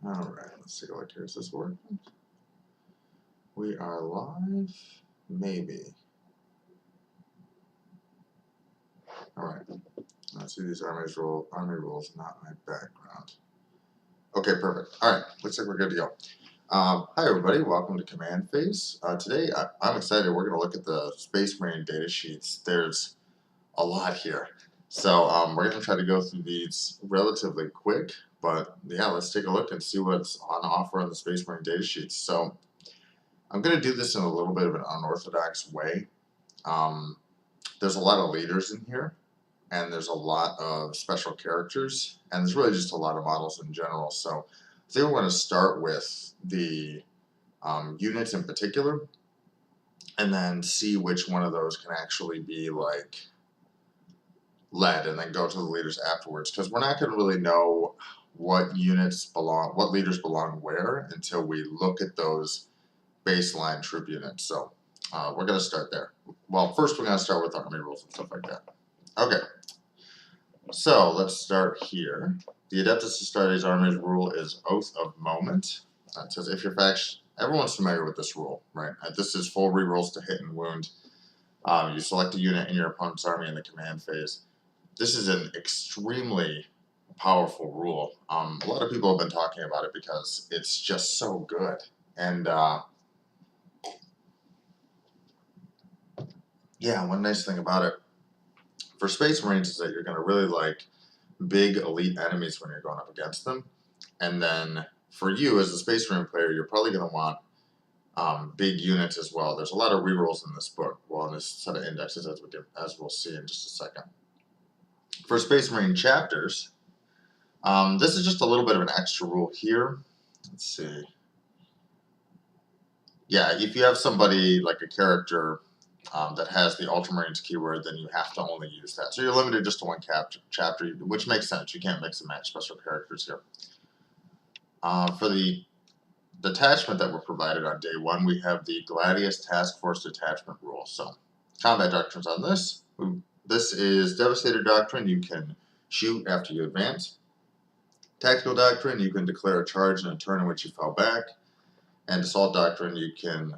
Alright, let's take a look here. Is this working? We are live? Maybe. Alright. Let's see these army rules, not my background. Okay, perfect. Alright, looks like we're good to go. Hi everybody, welcome to Command Phase. Today I'm excited. We're going to look at the Space Marine Datasheets. There's a lot here. So we're going to try to go through these relatively quick, but yeah, let's take a look and see what's on offer on the Space Marine Datasheets. So I'm going to do this in a little bit of an unorthodox way. There's a lot of leaders in here, and there's a lot of special characters, and there's really just a lot of models in general. So I think we're going to start with the units in particular, and then see which one of those can actually be like led, and then go to the leaders afterwards, because we're not going to really know what leaders belong where until we look at those baseline troop units. So we're going to start there. Well, first we're going to start with army rules and stuff like that. Okay, so let's start here. The Adeptus Astartes Army's rule is Oath of Moment. It says if your faction, everyone's familiar with this rule, right? This is full rerolls to hit and wound. You select a unit in your opponent's army in the command phase. This is an extremely powerful rule. A lot of people have been talking about it because it's just so good. And yeah, one nice thing about it for Space Marines is that you're going to really like big elite enemies when you're going up against them. And then for you as a Space Marine player, you're probably going to want big units as well. There's a lot of rerolls in this book, well, in this set of indexes, as we'll see in just a second. For Space Marine chapters, this is just a little bit of an extra rule here. Let's see. Yeah, if you have somebody like a character that has the Ultramarines keyword, then you have to only use that. So you're limited just to one chapter, which makes sense. You can't mix and match special characters here. For the detachment that were provided on day one, we have the Gladius Task Force Detachment rule. So combat doctrines on this. This is Devastator Doctrine. You can shoot after you advance. Tactical Doctrine, you can declare a charge in a turn in which you fell back. And Assault Doctrine, you can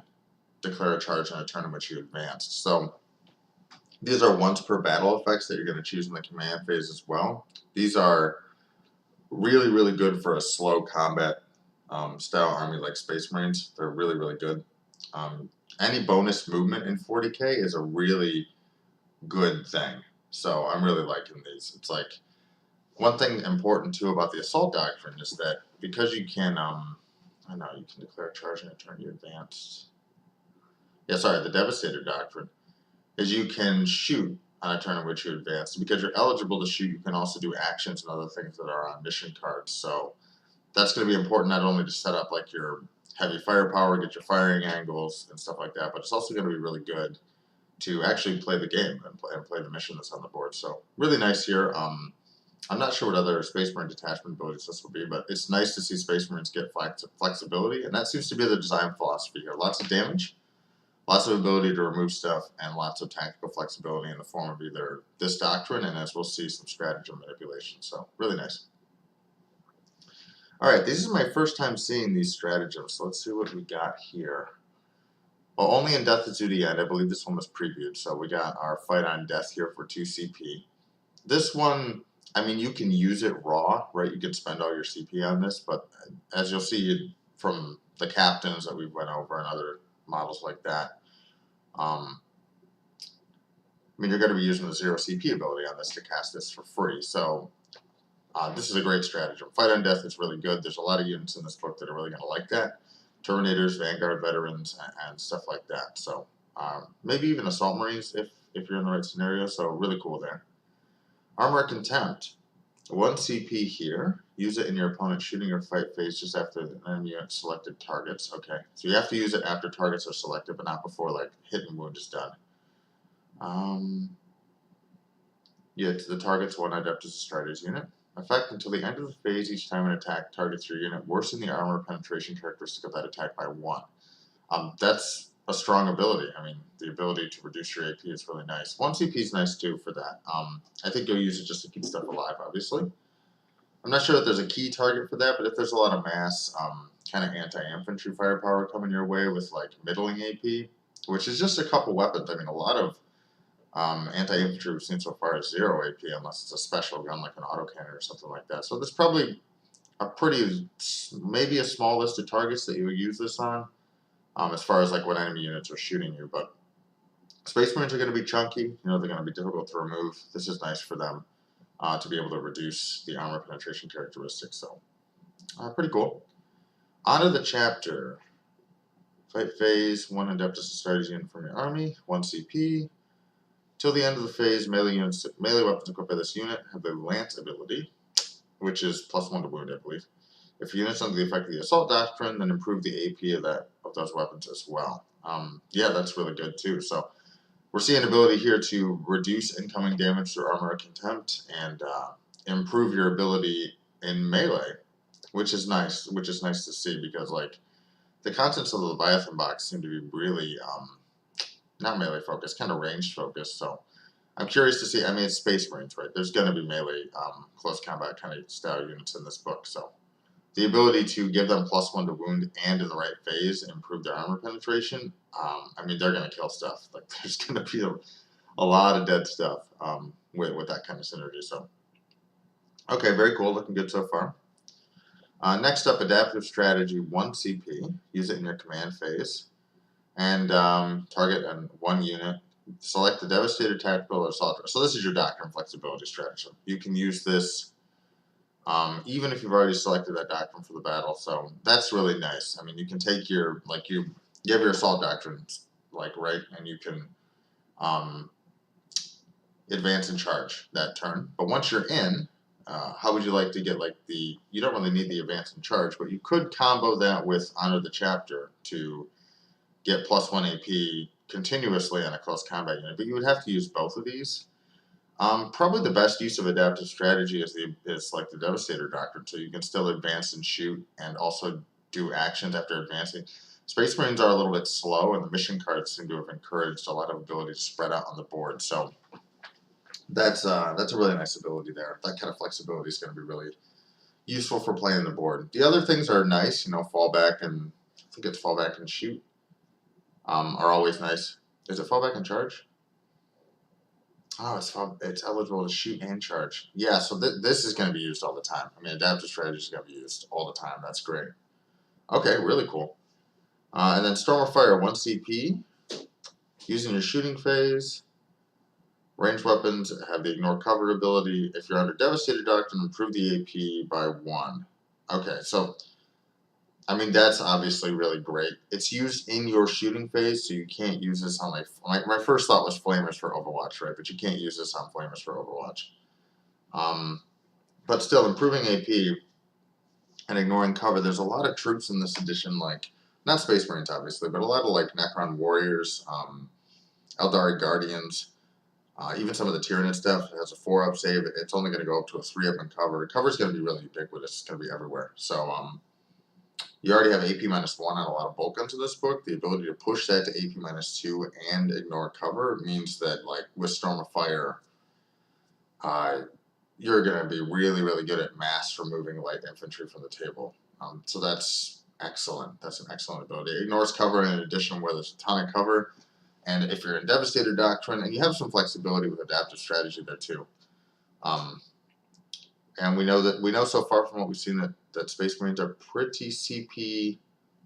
declare a charge in a turn in which you advanced. So these are once per battle effects that you're going to choose in the command phase as well. These are really, really good for a slow combat style army like Space Marines. They're really, really good. Any bonus movement in 40k is a really good thing. So I'm really liking these. It's like one thing important too about the Assault Doctrine is that because you can, I know you can declare a charge in a turn you advanced. Yeah, sorry, the Devastator Doctrine is you can shoot on a turn in which you advance. Because you're eligible to shoot, you can also do actions and other things that are on mission cards. So that's going to be important not only to set up like your heavy firepower, get your firing angles and stuff like that, but it's also going to be really good to actually play the game and play the mission that's on the board. So really nice here. I'm not sure what other Space Marine detachment abilities this will be, but it's nice to see Space Marines get flexibility, and that seems to be the design philosophy here. Lots of damage, lots of ability to remove stuff, and lots of tactical flexibility in the form of either this doctrine and, as we'll see, some stratagem manipulation. So really nice. Alright, this is my first time seeing these stratagems, so let's see what we got here. Well, only in Death is Due to End. I believe this one was previewed, so we got our Fight on Death here for 2 CP. This one, I mean, you can use it raw, right? You can spend all your CP on this, but as you'll see from the captains that we went over and other models like that, I mean, you're going to be using the 0 CP ability on this to cast this for free. So this is a great stratagem. Fight on Death is really good. There's a lot of units in this book that are really going to like that. Terminators, Vanguard veterans, and stuff like that. So maybe even Assault Marines if you're in the right scenario. So really cool there. Armor Contempt. 1 CP here. Use it in your opponent's shooting or fight phase just after the enemy unit selected targets. Okay, so you have to use it after targets are selected, but not before like hit and wound is done. Yeah, to the target's 1 Adeptus Astartes unit. Effect until the end of the phase. Each time an attack targets your unit, worsen the armor penetration characteristic of that attack by 1. That's a strong ability. I mean, the ability to reduce your AP is really nice. 1 CP is nice too for that. I think you'll use it just to keep stuff alive, obviously. I'm not sure that there's a key target for that, but if there's a lot of mass kind of anti-infantry firepower coming your way with like middling AP, which is just a couple weapons. I mean, a lot of anti-infantry we've seen so far is 0 AP unless it's a special gun like an autocannon or something like that. So there's probably a pretty, maybe a small list of targets that you would use this on as far as like what enemy units are shooting you. But Space Marines are going to be chunky. You know, they're going to be difficult to remove. This is nice for them to be able to reduce the armor penetration characteristics. So pretty cool. On to the chapter. Fight phase, 1 Adeptus Astartes unit from your army, 1 CP. Till the end of the phase, melee weapons equipped by this unit have the Lance ability, which is +1 to wound, I believe. If units under the effect of the Assault Doctrine, then improve the AP of those weapons as well. Yeah, that's really good too. So we're seeing ability here to reduce incoming damage through Armor of Contempt and improve your ability in melee, which is nice. Which is nice to see because like the contents of the Leviathan box seem to be really not melee focused, kind of ranged focused. So I'm curious to see. I mean, it's Space Marines, right? There's going to be melee, close combat kind of style units in this book. So the ability to give them +1 to wound and in the right phase improve their armor penetration. I mean, they're going to kill stuff. Like there's going to be a lot of dead stuff with that kind of synergy. So okay, very cool. Looking good so far. Next up, Adaptive Strategy 1 CP. Use it in your command phase. And target on 1 unit. Select the Devastator, Tactical, or Assault. So this is your Doctrine Flexibility strategy. You can use this even if you've already selected that Doctrine for the battle. So that's really nice. I mean, you can take your, like you have your Assault Doctrine, like, right, and you can advance and charge that turn. But once you're in, how would you like to get like you don't really need the advance and charge, but you could combo that with Honor the Chapter to get +1 AP continuously on a close combat unit, but you would have to use both of these. Probably the best use of adaptive strategy is like the Devastator Doctrine, so you can still advance and shoot and also do actions after advancing. Space Marines are a little bit slow, and the mission cards seem to have encouraged a lot of ability to spread out on the board. So that's a really nice ability there. That kind of flexibility is going to be really useful for playing the board. The other things are nice, you know, fallback and I think it's fallback and shoot. Are always nice. Is it fallback and charge? Oh, it's eligible to shoot and charge. Yeah, so this is going to be used all the time. I mean, adaptive strategy is going to be used all the time. That's great. Okay, really cool. And then Storm of Fire, 1 CP. Using your shooting phase. Ranged weapons have the Ignore Cover ability. If you're under Devastator Doctrine, improve the AP by 1. Okay, so I mean, that's obviously really great. It's used in your shooting phase, so you can't use this on like my first thought was Flamers for Overwatch, right? But you can't use this on Flamers for Overwatch. But still, improving AP and ignoring cover. There's a lot of troops in this edition, like not Space Marines obviously, but a lot of like Necron Warriors, Eldari Guardians, even some of the Tyranid stuff has a 4-up save. It's only going to go up to a 3-up in cover. Cover is going to be really ubiquitous. It's going to be everywhere. So you already have AP -1 on a lot of bulk guns in this book. The ability to push that to AP -2 and ignore cover means that, like, with Storm of Fire, you're going to be really, really good at mass removing light infantry from the table. So that's excellent. That's an excellent ability. It ignores cover in addition where there's a ton of cover. And if you're in Devastator Doctrine, and you have some flexibility with adaptive strategy there too. And we know so far from what we've seen that Space Marines are pretty CP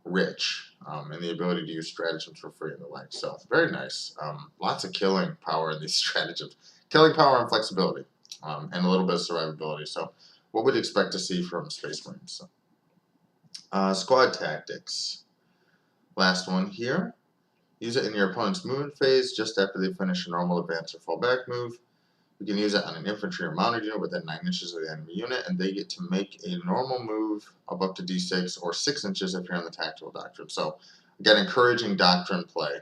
rich in the ability to use stratagems for free and the like. So very nice. Lots of killing power in these stratagems. Killing power and flexibility, and a little bit of survivability. So what we'd expect to see from Space Marines. So, squad tactics. Last one here. Use it in your opponent's movement phase just after they finish a normal advance or fall back move. You can use it on an infantry or mounted unit within 9 inches of the enemy unit, and they get to make a normal move of up to D6 or 6 inches if you're in the tactical doctrine. So, again, encouraging doctrine play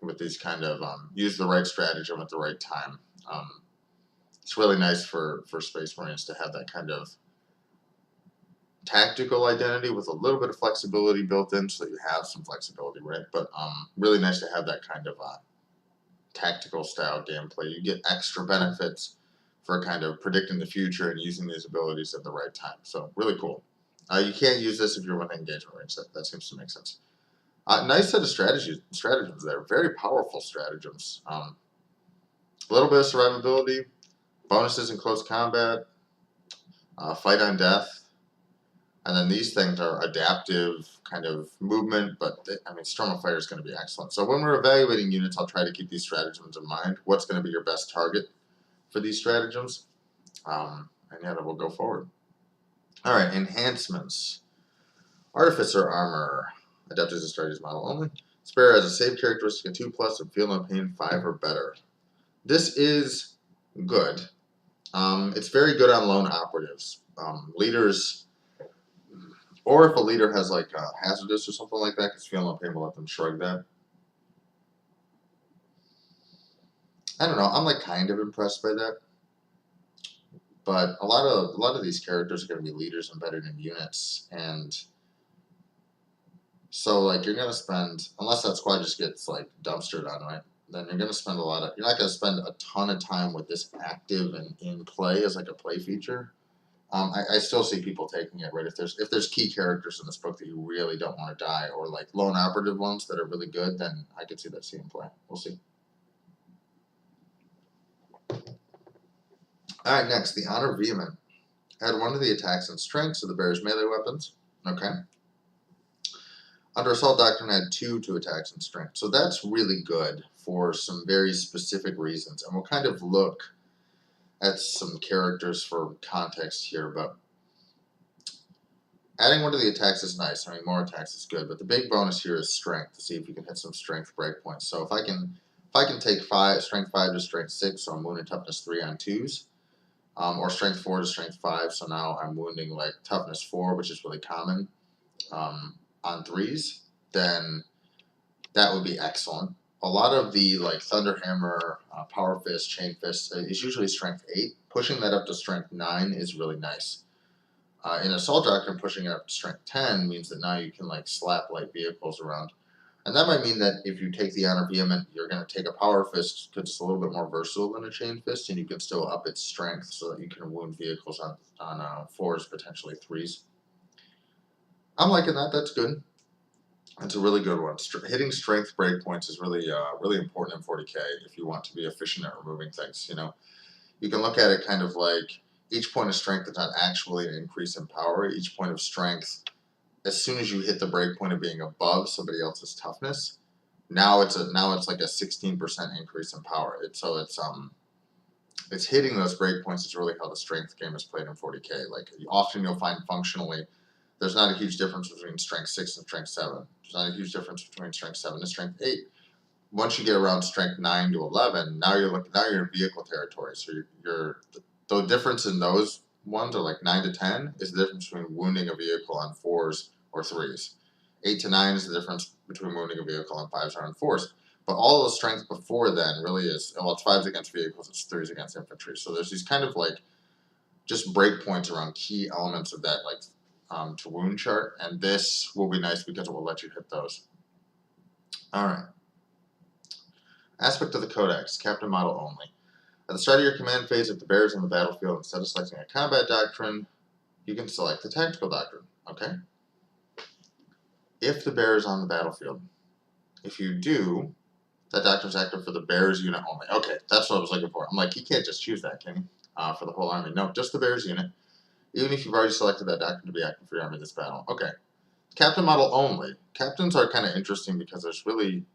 with these kind of use the right stratagem at the right time. It's really nice for Space Marines to have that kind of tactical identity with a little bit of flexibility built in, so that you have some flexibility, right? But really nice to have that kind of tactical style gameplay. You get extra benefits for kind of predicting the future and using these abilities at the right time. So really cool. You can't use this if you're within engagement range. That seems to make sense. Nice set of stratagems there. Very powerful stratagems. A little bit of survivability, bonuses in close combat, fight on death, and then these things are adaptive kind of movement. But I mean, Storm of Fire is going to be excellent. So when we're evaluating units, I'll try to keep these stratagems in mind. What's going to be your best target for these stratagems? And yeah, we'll go forward. All right, enhancements. Artificer armor. Adapted as a strategies model only. Spare has a save characteristic of 2+ and feel no pain 5 or better. This is good. It's very good on lone operatives. Leaders, or if a leader has like a hazardous or something like that, because feel no pain will let them shrug that. I don't know. I'm like kind of impressed by that. But a lot of these characters are going to be leaders embedded in units, and so like you're going to spend, unless that squad just gets like dumpstered on, right? Then you're going to spend you're not going to spend a ton of time with this active and in play as like a play feature. I still see people taking it, right? If there's key characters in this book that you really don't want to die, or like lone operative ones that are really good, then I could see that seeing play. We'll see. All right, next, the Honor Vehement. Add 1 to the attacks and strengths of the bearer's melee weapons. Okay. Under Assault Doctrine, add 2 to attacks and strength. So that's really good for some very specific reasons. And we'll kind of look at some characters for context here, but adding 1 to the attacks is nice. I mean, more attacks is good, but the big bonus here is strength, to see if you can hit some strength breakpoints. So if I can take strength 5 to strength 6, so I'm wounding toughness 3 on 2s, or strength 4 to strength 5, so now I'm wounding like toughness 4, which is really common, on 3s, then that would be excellent. A lot of the like Thunderhammer, Power Fist, Chain Fist is usually strength 8. Pushing that up to strength 9 is really nice. In Assault Doctrine, pushing it up to strength 10 means that now you can like slap light vehicles around. And that might mean that if you take the Honor Vehement, you're going to take a Power Fist because it's a little bit more versatile than a Chain Fist, and you can still up its strength so that you can wound vehicles on 4s, potentially 3s. I'm liking that. That's good. It's a really good one. Hitting strength breakpoints is really really important in 40k if you want to be efficient at removing things. You know, you can look at it kind of like each point of strength is not actually an increase in power. Each point of strength, as soon as you hit the breakpoint of being above somebody else's toughness, now it's like a 16% increase in power. It's hitting those breakpoints is really how the strength game is played in 40k. Like often you'll find functionally, there's not a huge difference between strength 6 and strength 7. There's not a huge difference between strength 7 and strength 8. Once you get around strength 9 to 11, now you're in vehicle territory. So the difference in those ones are like 9 to 10 is the difference between wounding a vehicle on 4s or 3s. 8 to 9 is the difference between wounding a vehicle on 5s or on 4s. But all the strength before then really is, well, it's 5s against vehicles, it's 3s against infantry. So there's these kind of like just breakpoints around key elements of that, like to wound chart, and this will be nice because it will let you hit those. All right. Aspect of the Codex, Captain Model only. At the start of your command phase, if the bearer is on the battlefield, instead of selecting a combat doctrine, you can select the tactical doctrine. Okay. If the bearer is on the battlefield, if you do, that doctrine is active for the bearer's unit only. Okay, that's what I was looking for. I'm like, you can't just choose that, can you? For the whole army. No, just the bearer's unit. Even if you've already selected that doctrine to be active for your army this battle. Okay. Captain model only. Captains are kind of interesting because there's really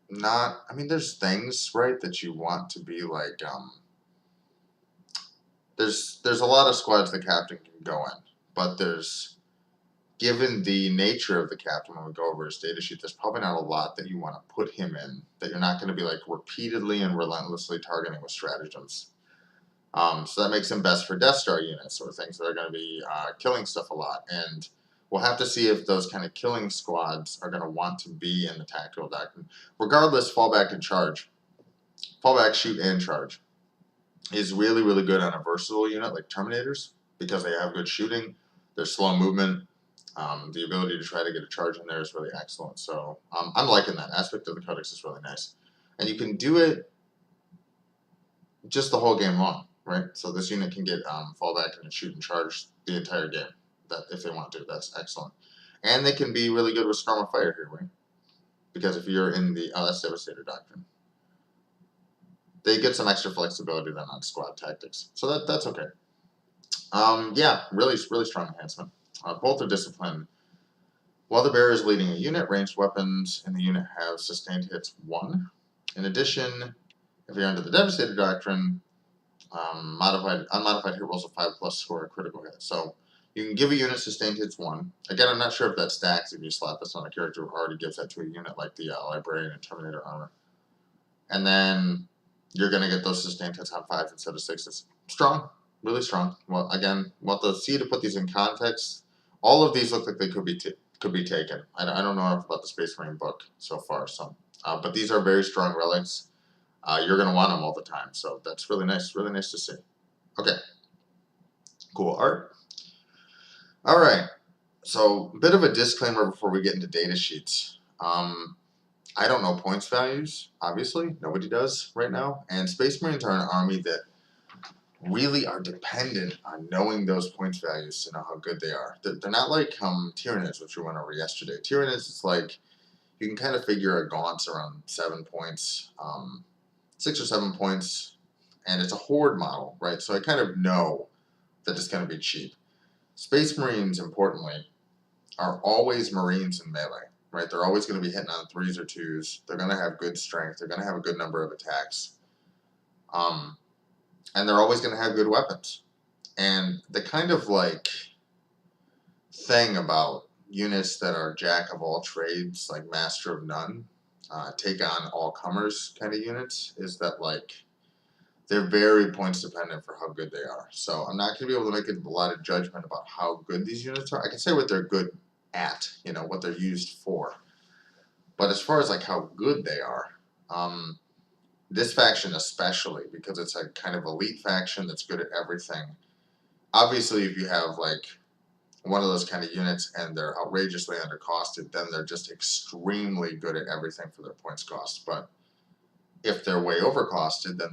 not, I mean, there's things, right, that you want to be like, there's a lot of squads the captain can go in, but given the nature of the captain when we go over his data sheet, there's probably not a lot that you want to put him in that you're not going to be like repeatedly and relentlessly targeting with stratagems. So that makes him best for Death Star units or things that are going to be killing stuff a lot. And we'll have to see if those kind of killing squads are going to want to be in the tactical doctrine. Regardless, fallback and charge. Fallback, shoot, and charge is really, really good on a versatile unit like Terminators because they have good shooting. They're slow movement. The ability to try to get a charge in there is really excellent. So I'm liking that. Aspect of the Codex is really nice. And you can do it just the whole game long, right? So this unit can get fallback and shoot and charge the entire game, that if they want to. That's excellent. And they can be really good with Storm of Fire here, right? Because if you're in the that's Devastator Doctrine, they get some extra flexibility then on squad tactics. So that's okay. Yeah, really strong enhancement. Both are disciplined. While the bearer is leading a unit, ranged weapons in the unit have sustained hits 1. In addition, if you're under the Devastator Doctrine, unmodified hit rolls of 5+ score a critical hit. So you can give a unit sustained hits 1. Again, I'm not sure if that stacks if you slap this on a character who already gives that to a unit like the Librarian and Terminator Armor. And then you're going to get those sustained hits on 5s instead of 6s. Strong, really strong. Well, again, want to see to put these in context. All of these look like they could be taken. I don't know enough about the Space Marine book so far, but these are very strong relics. You're going to want them all the time, so that's really nice to see. Okay, cool art. All right, so a bit of a disclaimer before we get into data sheets. I don't know points values, obviously. Nobody does right now. And Space Marines are an army that really are dependent on knowing those points values to know how good they are. They're not like Tyranids, which we went over yesterday. Tyranids, it's like you can kind of figure a gaunt's around 7 points, 6 or 7 points, and it's a horde model, right? So I kind of know that it's going to be cheap. Space Marines, importantly, are always Marines in melee, right? They're always going to be hitting on 3s or 2s. They're going to have good strength. They're going to have a good number of attacks. And they're always going to have good weapons. And the kind of like thing about units that are jack of all trades, like master of none, take on all comers kind of units, is that like they're very points dependent for how good they are. So I'm not going to be able to make a lot of judgment about how good these units are. I can say what they're good at, what they're used for. But as far as like how good they are, this faction especially, because it's a kind of elite faction that's good at everything. Obviously, if you have like one of those kind of units and they're outrageously undercosted, then they're just extremely good at everything for their points cost. But if they're way overcosted, then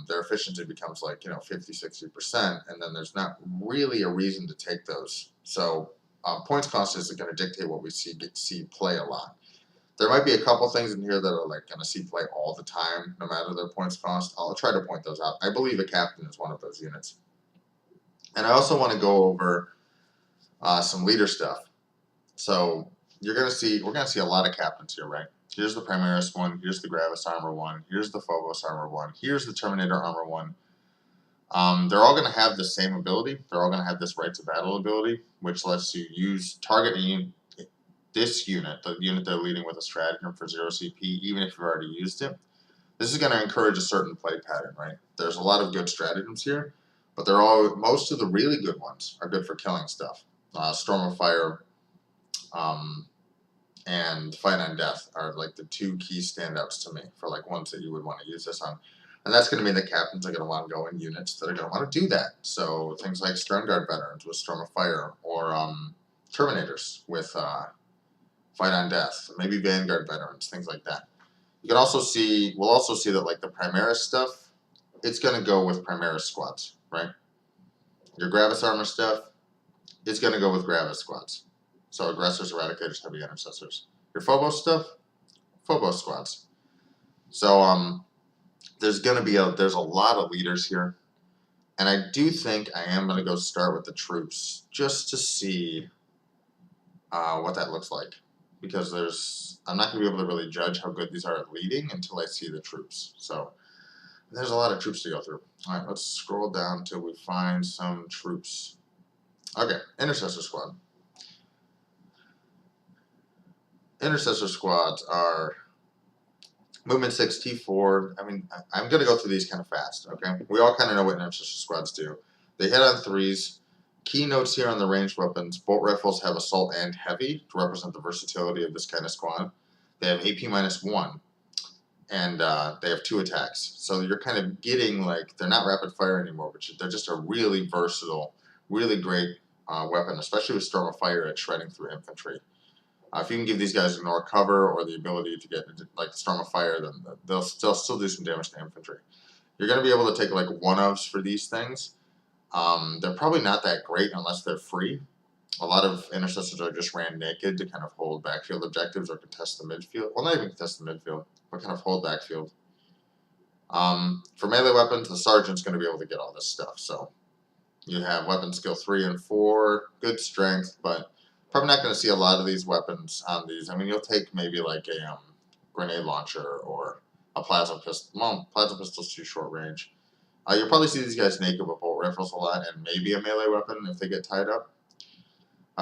their efficiency becomes like 50-60%, and then there's not really a reason to take those. So points cost is going to dictate what we see play a lot. There might be a couple things in here that are like going to see play all the time, no matter their points cost. I'll try to point those out. I believe a captain is one of those units. And I also want to go over some leader stuff. So we're going to see a lot of captains here, right? Here's the Primaris one. Here's the Gravis Armor one. Here's the Phobos Armor one. Here's the Terminator Armor one. They're all going to have the same ability. They're all going to have this Rights of Battle ability, which lets you target this unit, the unit they're leading with a stratagem for 0 CP, even if you've already used it. This is going to encourage a certain play pattern, right? There's a lot of good stratagems here, but most of the really good ones are good for killing stuff. Storm of Fire and Fight on Death are like the 2 key standouts to me for like ones that you would want to use this on. And that's going to mean that captains are going to want to go in units that are going to want to do that. So things like Stern Guard veterans with Storm of Fire, or Terminators with Fight on Death, maybe Vanguard veterans, things like that. We'll also see that like the Primaris stuff, it's going to go with Primaris squads, right? Your Gravis Armor stuff, it's going to go with Gravis squads. So Aggressors, Eradicators, Heavy Intercessors. Your Phobos stuff, Phobos squads. So there's a lot of leaders here. And I do think I am going to go start with the troops just to see what that looks like. Because I'm not going to be able to really judge how good these are at leading until I see the troops. So there's a lot of troops to go through. All right, let's scroll down until we find some troops. Okay, Intercessor Squad. Intercessor squads are movement 6, T4. I mean, I'm going to go through these kind of fast, okay? We all kind of know what Intercessor squads do. They hit on 3s. Keynotes here on the ranged weapons. Bolt rifles have assault and heavy to represent the versatility of this kind of squad. They have AP -1, and they have 2 attacks. So you're kind of getting like, they're not rapid fire anymore, but they're just a really versatile, really great weapon, especially with Storm of Fire at shredding through infantry. If you can give these guys ignore cover or the ability to get like Storm of Fire, then they'll still do some damage to infantry. You're going to be able to take like one-ofs for these things. They're probably not that great unless they're free. A lot of intercessors are just ran naked to kind of hold backfield objectives or contest the midfield. Well, not even contest the midfield, but kind of hold backfield. For melee weapons, the sergeant's going to be able to get all this stuff. So you have weapon skill 3 and 4, good strength, but probably not going to see a lot of these weapons on these. I mean, you'll take maybe like a grenade launcher or a plasma pistol. Well, plasma pistol's too short range. You'll probably see these guys naked with bolt rifles a lot, and maybe a melee weapon if they get tied up.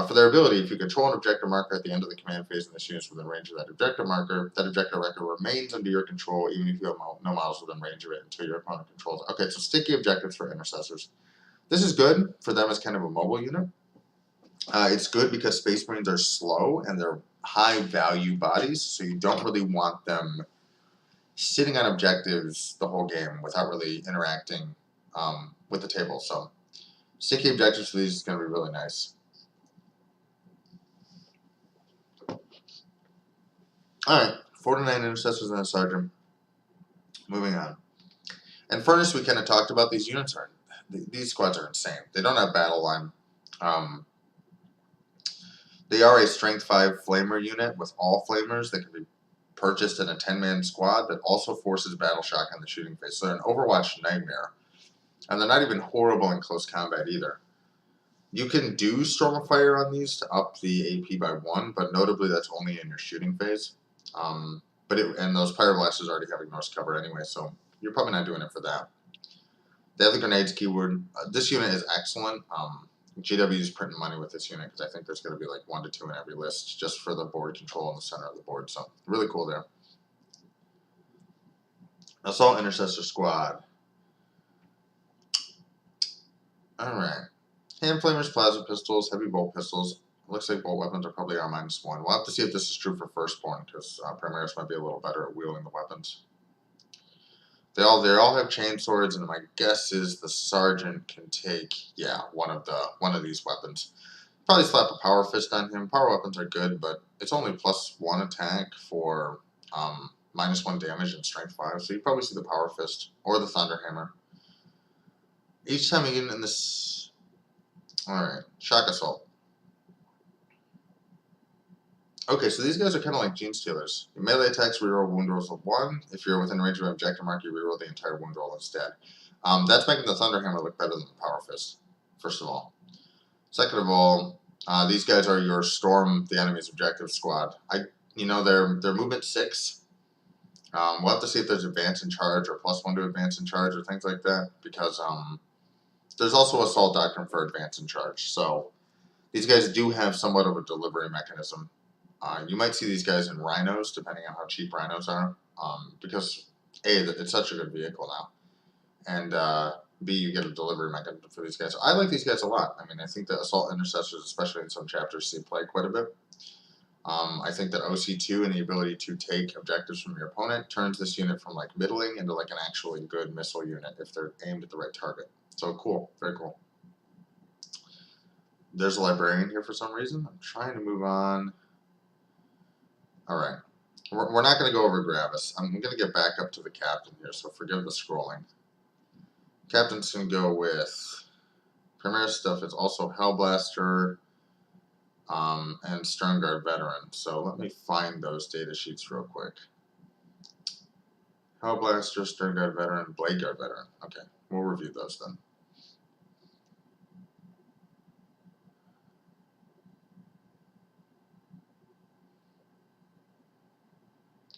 For their ability, if you control an objective marker at the end of the command phase and this unit's within range of that objective marker, that objective marker remains under your control even if you have no models within range of it until your opponent controls it. Okay, so sticky objectives for intercessors. This is good for them as kind of a mobile unit. It's good because Space Marines are slow and they're high value bodies, so you don't really want them sitting on objectives the whole game without really interacting with the table. So sticky objectives for these is going to be really nice. Alright, 49 intercessors and a sergeant. Moving on. And Furnace, we kind of talked about. These units are, these squads are insane. They don't have battle line. They are a strength 5 flamer unit with all flamers that can be purchased in a 10-man squad that also forces battle shock on the shooting phase. So they're an Overwatch nightmare. And they're not even horrible in close combat either. You can do Storm of Fire on these to up the AP by 1, but notably that's only in your shooting phase. And those Pyroblasters already have Ignore cover anyway, so you're probably not doing it for that. They have the grenades keyword. This unit is excellent. GW is printing money with this unit because I think there's going to be like 1 to 2 in every list just for the board control in the center of the board. So really cool there. Assault Intercessor Squad. Alright. Hand flamers, plasma pistols, heavy bolt pistols. Looks like bolt weapons are probably R-1. We'll have to see if this is true for Firstborn because Primaris might be a little better at wielding the weapons. They all have chain swords, and my guess is the sergeant can take one of these weapons. Probably slap a power fist on him. Power weapons are good, but it's only +1 attack for -1 damage and strength 5. So you probably see the power fist or the thunderhammer. Each time you get in this, all right, shock assault. Okay, so these guys are kind of like Gene Stealers. Your melee attacks reroll wound rolls of 1. If you're within range of an objective mark, you reroll the entire wound roll instead. That's making the Thunderhammer look better than the Power Fist, first of all. Second of all, these guys are your Storm the enemy's objective squad. They're movement 6. We'll have to see if there's advance in charge or +1 to advance in charge or things like that, because there's also Assault Doctrine for advance in charge. So these guys do have somewhat of a delivery mechanism. You might see these guys in Rhinos, depending on how cheap Rhinos are, because A, it's such a good vehicle now, and B, you get a delivery mechanism for these guys. So I like these guys a lot. I mean, I think that Assault Intercessors, especially in some chapters, see play quite a bit. I think that OC2 and the ability to take objectives from your opponent turns this unit from like middling into like an actually good missile unit if they're aimed at the right target. So cool, very cool. There's a librarian here for some reason. I'm trying to move on. Alright, we're not going to go over Gravis. I'm going to get back up to the captain here, so forgive the scrolling. Captain's going to go with Primaris stuff. It's also Hellblaster and Sternguard Veteran. So let me find those data sheets real quick. Hellblaster, Sternguard Veteran, Bladeguard Veteran. Okay, we'll review those then.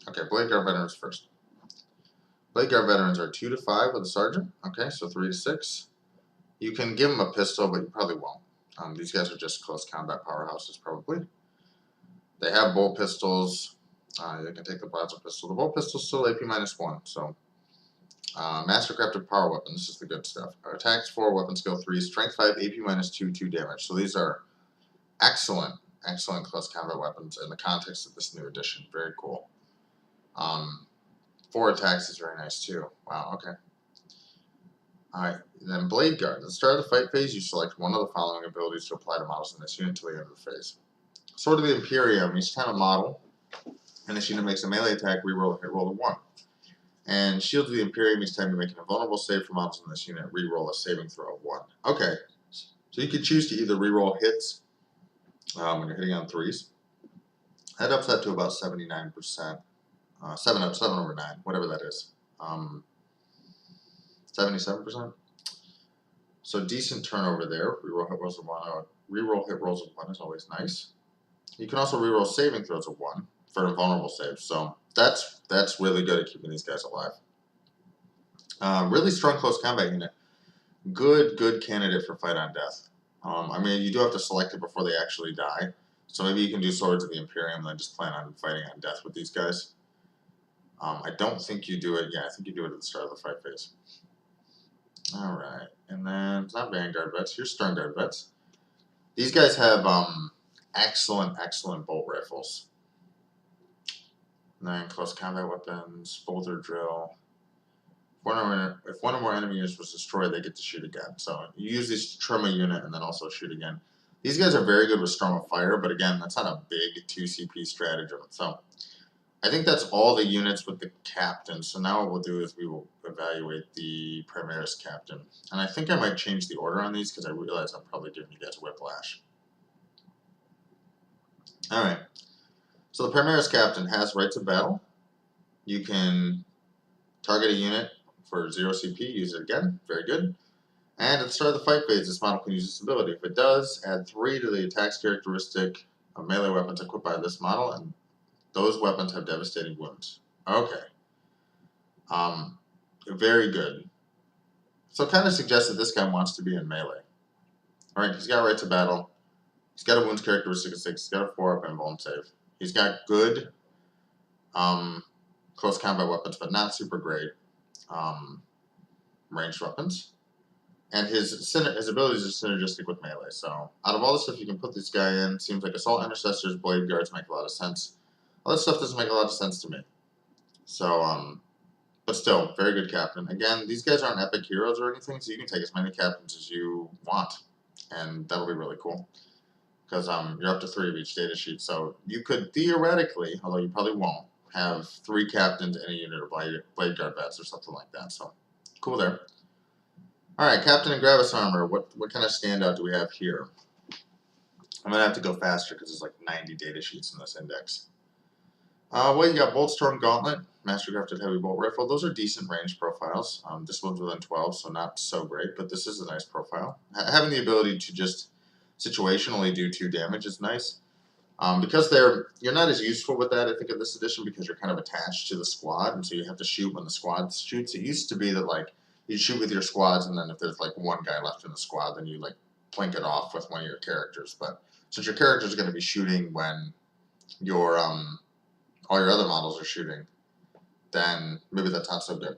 Okay, Bladeguard Veterans first. Bladeguard Veterans are 2 to 5 with a sergeant. Okay, so 3 to 6. You can give them a pistol, but you probably won't. These guys are just close combat powerhouses, probably. They have bolt pistols. They can take the plasma pistol. The bolt pistol is still AP -1. So, Mastercrafted power weapon. This is the good stuff. Attacks 4, weapon skill 3, strength 5, AP -2, 2 damage. So these are excellent close combat weapons in the context of this new edition. Very cool. 4 attacks is very nice too. Wow, okay. Alright, then Bladeguard. At the start of the fight phase, you select one of the following abilities to apply to models in this unit until the end of the phase. Sword of the Imperium. Each time a model in this unit makes a melee attack, reroll a hit roll of 1. And Shield of the Imperium, each time you make an invulnerable save for models in this unit, reroll a saving throw of 1. Okay, so you can choose to either reroll hits when you're hitting on 3s. That ups that to about 79%. 7 over 9, whatever that is. 77%. So decent turnover there. Reroll hit rolls of 1. Reroll hit rolls of 1 is always nice. You can also reroll saving throws of 1 for invulnerable saves. So that's really good at keeping these guys alive. Really strong close combat unit. Good candidate for fight on death. I mean, you do have to select it before they actually die. So maybe you can do Swords of the Imperium and then just plan on fighting on death with these guys. I don't think you do it. Yeah, I think you do it at the start of the fight phase. Alright, and then it's not Vanguard vets, here's Sternguard vets. These guys have excellent bolt rifles. And then close combat weapons, boulder drill. If one or more enemy units was destroyed, they get to shoot again. So you use these to trim a unit and then also shoot again. These guys are very good with Storm of Fire, but again, that's not a big 2CP stratagem. So I think that's all the units with the captain. So now what we'll do is we will evaluate the Primaris captain. And I think I might change the order on these because I realize I'm probably giving you guys whiplash. Alright. So the Primaris captain has rights of battle. You can target a unit for 0 CP, use it again. Very good. And at the start of the fight phase, this model can use this ability. If it does, add 3 to the attack's characteristic of melee weapons equipped by this model, and those weapons have devastating wounds. Okay. Very good. So it kind of suggests that this guy wants to be in melee. Alright, he's got right to battle. He's got a wounds characteristic of 6. He's got a 4-up and vuln save. He's got good close combat weapons, but not super great ranged weapons. And his abilities are synergistic with melee. So out of all the stuff you can put this guy in, seems like Assault Intercessors, Blade Guards make a lot of sense. All this stuff doesn't make a lot of sense to me. So, but still, very good captain. Again, these guys aren't epic heroes or anything, so you can take as many captains as you want. And that'll be really cool. Because you're up to 3 of each data sheet. So you could theoretically, although you probably won't, have 3 captains in a unit of Blade Guard vets or something like that. So, cool there. Alright, Captain and Gravis Armor. What kind of standout do we have here? I'm going to have to go faster because there's like 90 data sheets in this index. Well, you got Bolt Storm Gauntlet, Mastercrafted Heavy Bolt Rifle. Those are decent range profiles. This one's within 12, so not so great, but this is a nice profile. Having the ability to just situationally do 2 damage is nice. Because you're not as useful with that, I think, in this edition, because you're kind of attached to the squad, and so you have to shoot when the squad shoots. It used to be that, like, you shoot with your squads, and then if there's, like, one guy left in the squad, then you, like, plink it off with one of your characters. But since your character's going to be shooting when your, all your other models are shooting, then maybe that's not so good.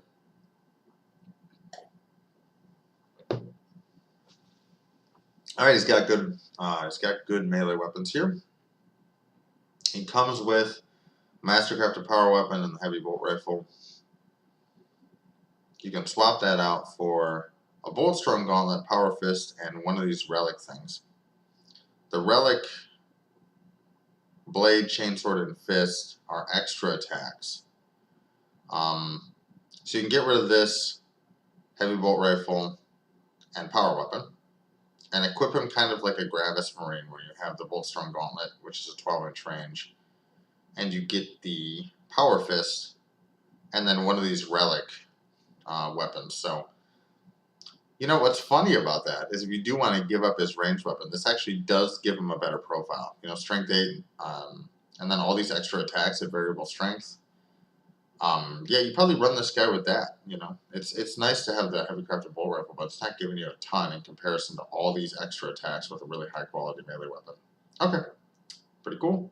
Alright, he's got good melee weapons here. He comes with Mastercrafted Power Weapon and the Heavy Bolt Rifle. You can swap that out for a Bolt Storm Gauntlet, Power Fist, and one of these relic things. The relic Blade, Chainsword, and Fist are extra attacks. So you can get rid of this Heavy Bolt Rifle and Power Weapon and equip him kind of like a Gravis Marine, where you have the Bolt Storm Gauntlet, which is a 12-inch range, and you get the Power Fist and then one of these relic weapons. So, you know what's funny about that is if you do want to give up his ranged weapon, this actually does give him a better profile. You know, strength 8, and then all these extra attacks at variable strength. Yeah, you probably run this guy with that. You know, it's nice to have the heavy crafted bolt rifle, but it's not giving you a ton in comparison to all these extra attacks with a really high quality melee weapon. Okay, pretty cool.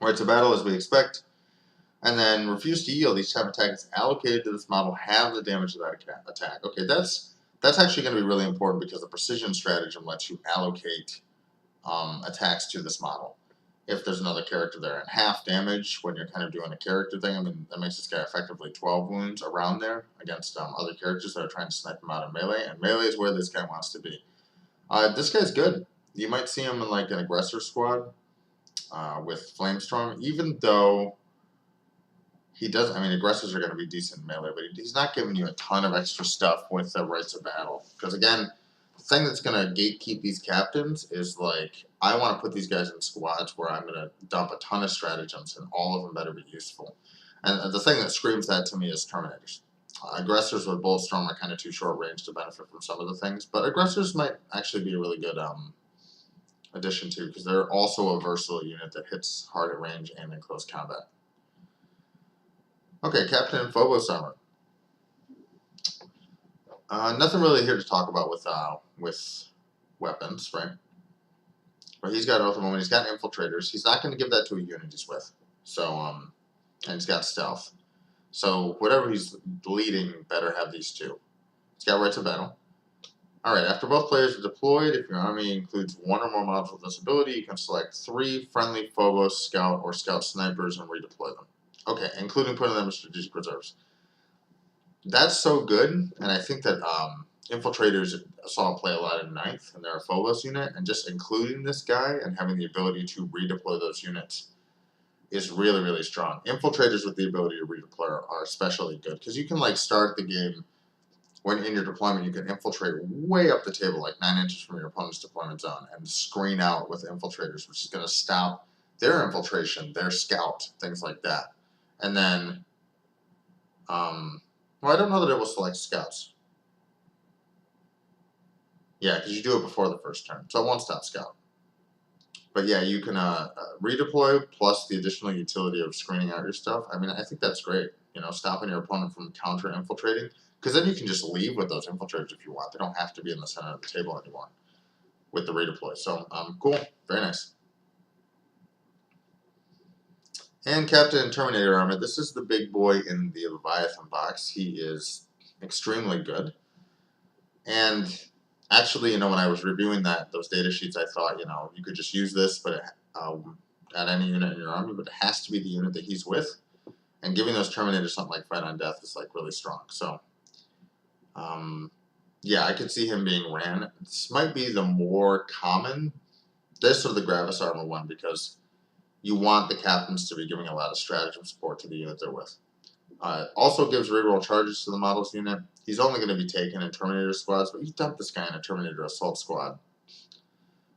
Right to battle as we expect. And then refuse to yield. Each time attack is allocated to this model, have the damage of that attack. Okay, that's actually going to be really important because the precision stratagem lets you allocate attacks to this model. If there's another character there, and half damage when you're kind of doing a character thing, I mean, that makes this guy effectively 12 wounds around there against other characters that are trying to snipe him out of melee, and melee is where this guy wants to be. This guy's good. You might see him in like an aggressor squad with Flamestorm, even though he does. I mean, aggressors are going to be decent in melee, but he's not giving you a ton of extra stuff with the rights of battle. Because again, the thing that's going to gatekeep these captains is like I want to put these guys in squads where I'm going to dump a ton of stratagems, and all of them better be useful. And the thing that screams that to me is Terminators. Aggressors with Bulletstorm are kind of too short range to benefit from some of the things, but aggressors might actually be a really good addition too, because they're also a versatile unit that hits hard at range and in close combat. Okay, Captain Phobos Armor. Nothing really here to talk about with weapons, right? But he's got Oath of Moment. He's got Infiltrators. He's not going to give that to a unit he's with. So, and he's got Stealth. So whatever he's leading better have these two. He's got Rights of Battle. Alright, after both players are deployed, if your army includes one or more models with this ability, you can select 3 friendly Phobos Scout or Scout Snipers and redeploy them. Okay, including putting them in strategic reserves. That's so good, and I think that Infiltrators saw play a lot in 9th, and they're a Phobos unit, and just including this guy and having the ability to redeploy those units is really, really strong. Infiltrators with the ability to redeploy are especially good, because you can like start the game when in your deployment, you can infiltrate way up the table, like 9 inches from your opponent's deployment zone, and screen out with infiltrators, which is going to stop their infiltration, their scout, things like that. And then, well, I don't know that it will select scouts. Yeah, because you do it before the first turn, so it won't stop scout. But yeah, you can redeploy plus the additional utility of screening out your stuff. I mean, I think that's great. You know, stopping your opponent from counter infiltrating. Because then you can just leave with those infiltrators if you want. They don't have to be in the center of the table anymore with the redeploy. So, cool. Very nice. And Captain Terminator Armor. This is the big boy in the Leviathan box. He is extremely good. And actually, you know, when I was reviewing those data sheets, I thought, you know, you could just use this but at any unit in your army, but it has to be the unit that he's with. And giving those Terminators something like Fight on Death is like really strong. So, yeah, I could see him being ran. This might be the more common, this or the Gravis Armor one, because you want the captains to be giving a lot of stratagem support to the unit they're with. Also gives reroll charges to the models unit. He's only going to be taken in Terminator squads, but you dump this guy in a Terminator Assault squad.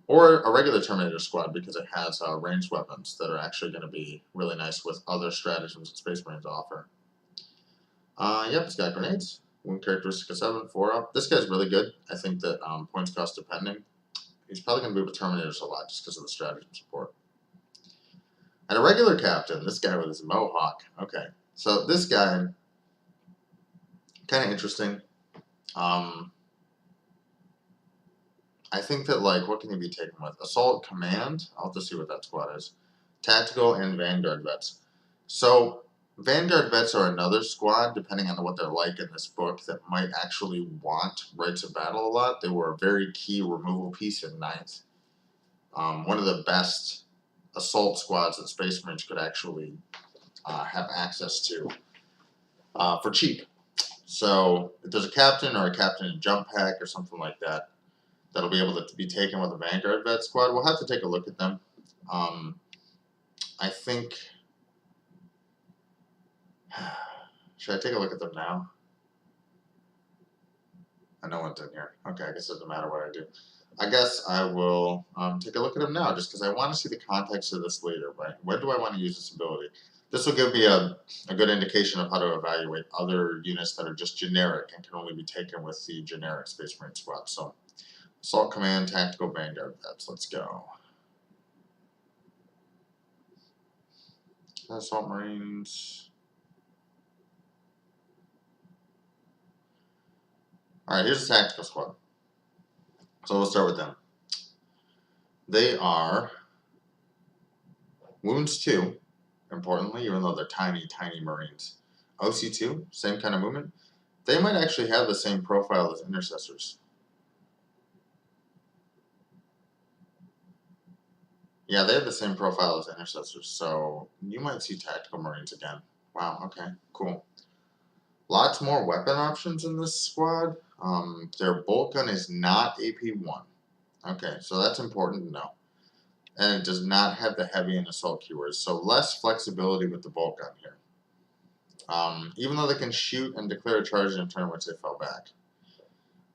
Or a regular Terminator squad, because it has ranged weapons that are actually going to be really nice with other stratagems that Space Marines offer. Yep, it's got grenades. Wound characteristic of 7, 4 up. This guy's really good. I think that points cost depending. He's probably going to be with Terminators a lot just because of the stratagem support. And a regular captain, this guy with his mohawk. Okay, so this guy, kind of interesting. I think that, like, what can he be taken with? Assault Command. I'll have to see what that squad is. Tactical and Vanguard Vets. So, Vanguard Vets are another squad, depending on what they're like in this book, that might actually want Rights of Battle a lot. They were a very key removal piece in 9th. One of the best assault squads that Space Marines could actually have access to for cheap. So, if there's a captain or a captain in jump pack or something like that, that'll be able to be taken with a Vanguard Vet squad, we'll have to take a look at them. I think... Should I take a look at them now? I know one's in here. Okay, I guess it doesn't matter what I do. I guess I will take a look at them now, just because I want to see the context of this later, right? When do I want to use this ability? This will give me a good indication of how to evaluate other units that are just generic and can only be taken with the generic Space Marine squad. So, Assault Command, Tactical Vanguard Vets. Let's go. Assault Marines. Alright, here's the Tactical Squad. So we'll start with them. They are Wounds 2, importantly, even though they're tiny, tiny Marines. OC2, same kind of movement. They might actually have the same profile as Intercessors. Yeah, they have the same profile as Intercessors, so you might see Tactical Marines again. Wow, okay, cool. Lots more weapon options in this squad. Their bolt gun is not AP1. Okay, so that's important to know. And it does not have the heavy and assault keywords, so less flexibility with the bolt gun here. even though they can shoot and declare a charge in a turn in which they fell back.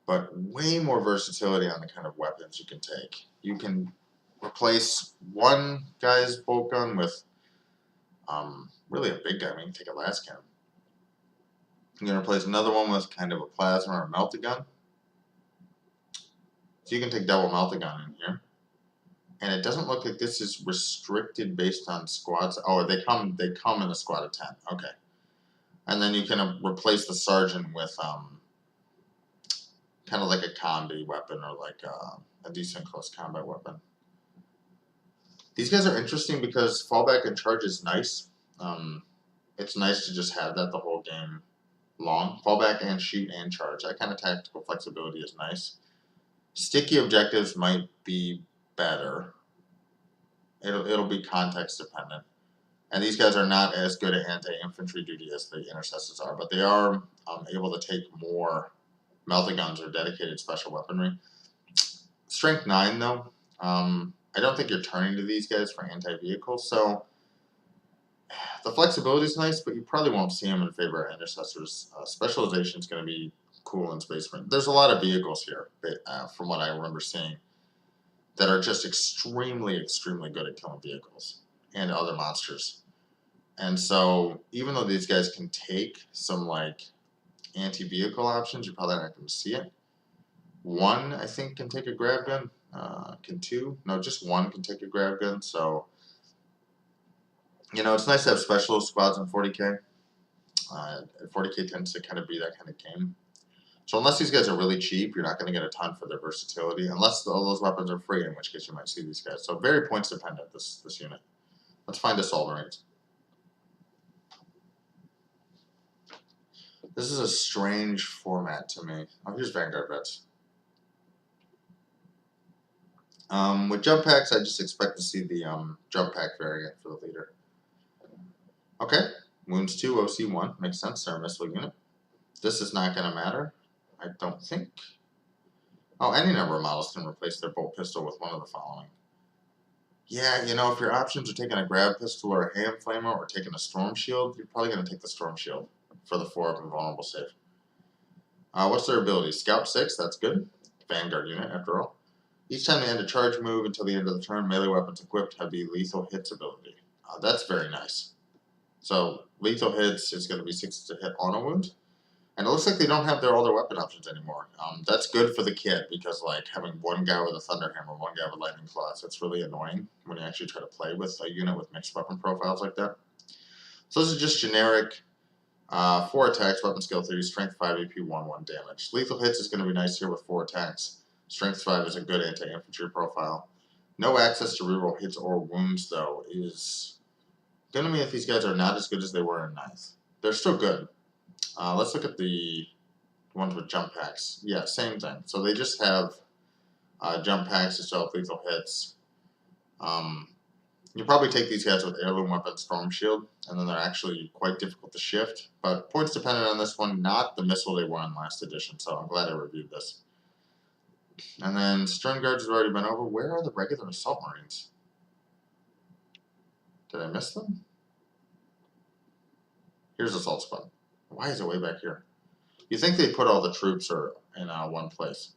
But way more versatility on the kind of weapons you can take. You can replace one guy's bolt gun with really a big gun. I mean, you can take a las cannon. You can replace another one with kind of a plasma or a melta gun. So you can take double melta gun in here. And it doesn't look like this is restricted based on squads. Oh, they come in a squad of 10. Okay. And then you can replace the sergeant with kind of like a combi weapon or like a decent close combat weapon. These guys are interesting because fallback and charge is nice. It's nice to just have that the whole game long. Fallback and shoot and charge. That kind of tactical flexibility is nice. Sticky objectives might be better. It'll be context dependent. And these guys are not as good at anti-infantry duty as the intercessors are, but they are able to take more melta guns or dedicated special weaponry. Strength 9 though. I don't think you're turning to these guys for anti-vehicles, so the flexibility is nice, but you probably won't see them in favor of intercessors. Specialization is going to be cool in Space Marine. There's a lot of vehicles here, from what I remember seeing, that are just extremely, extremely good at killing vehicles and other monsters. And so, even though these guys can take some like anti-vehicle options, you're probably not going to see it. One, I think, can take a grab gun. Can two? No, just one can take a grab gun. So, you know, it's nice to have specialist squads in 40k. 40k tends to kind of be that kind of game. So unless these guys are really cheap, you're not going to get a ton for their versatility, unless all those weapons are free, in which case you might see these guys. So very points dependent, this unit. Let's find Assault Marines. This is a strange format to me. Oh, here's Vanguard Vets. With jump packs, I just expect to see the jump pack variant for the leader. Okay, Wounds 2, OC 1. Makes sense, they're a missile unit. This is not going to matter, I don't think. Oh, any number of models can replace their bolt pistol with one of the following. Yeah, you know, if your options are taking a grab pistol or a ham flamer or taking a storm shield, you're probably going to take the storm shield for the 4-up invulnerable save. What's their ability? Scout 6, that's good. Vanguard unit, after all. Each time they end a charge move until the end of the turn, melee weapons equipped have the lethal hits ability. That's very nice. So, lethal hits is going to be 6 to hit on a wound. And it looks like they don't have all their weapon options anymore. That's good for the kit because, like, having one guy with a Thunderhammer, one guy with Lightning Claws, that's really annoying when you actually try to play with a unit with mixed weapon profiles like that. So this is just generic 4 attacks, weapon skill 3, strength 5, AP 1, 1 damage. Lethal hits is going to be nice here with 4 attacks. Strength 5 is a good anti-infantry profile. No access to reroll hits or wounds, though, is going to mean that these guys are not as good as they were in 9th. They're still good. Let's look at the ones with jump packs. Yeah, same thing. So they just have jump packs to still have lethal hits. You probably take these guys with heirloom weapon, storm shield, and then they're actually quite difficult to shift. But points dependent on this one, not the missile they were in last edition. So I'm glad I reviewed this. And then Stern Guards has already been over. Where are the regular Assault Marines? Did I miss them? Here's Assault Squad. Why is it way back here? You think they put all the troops in one place.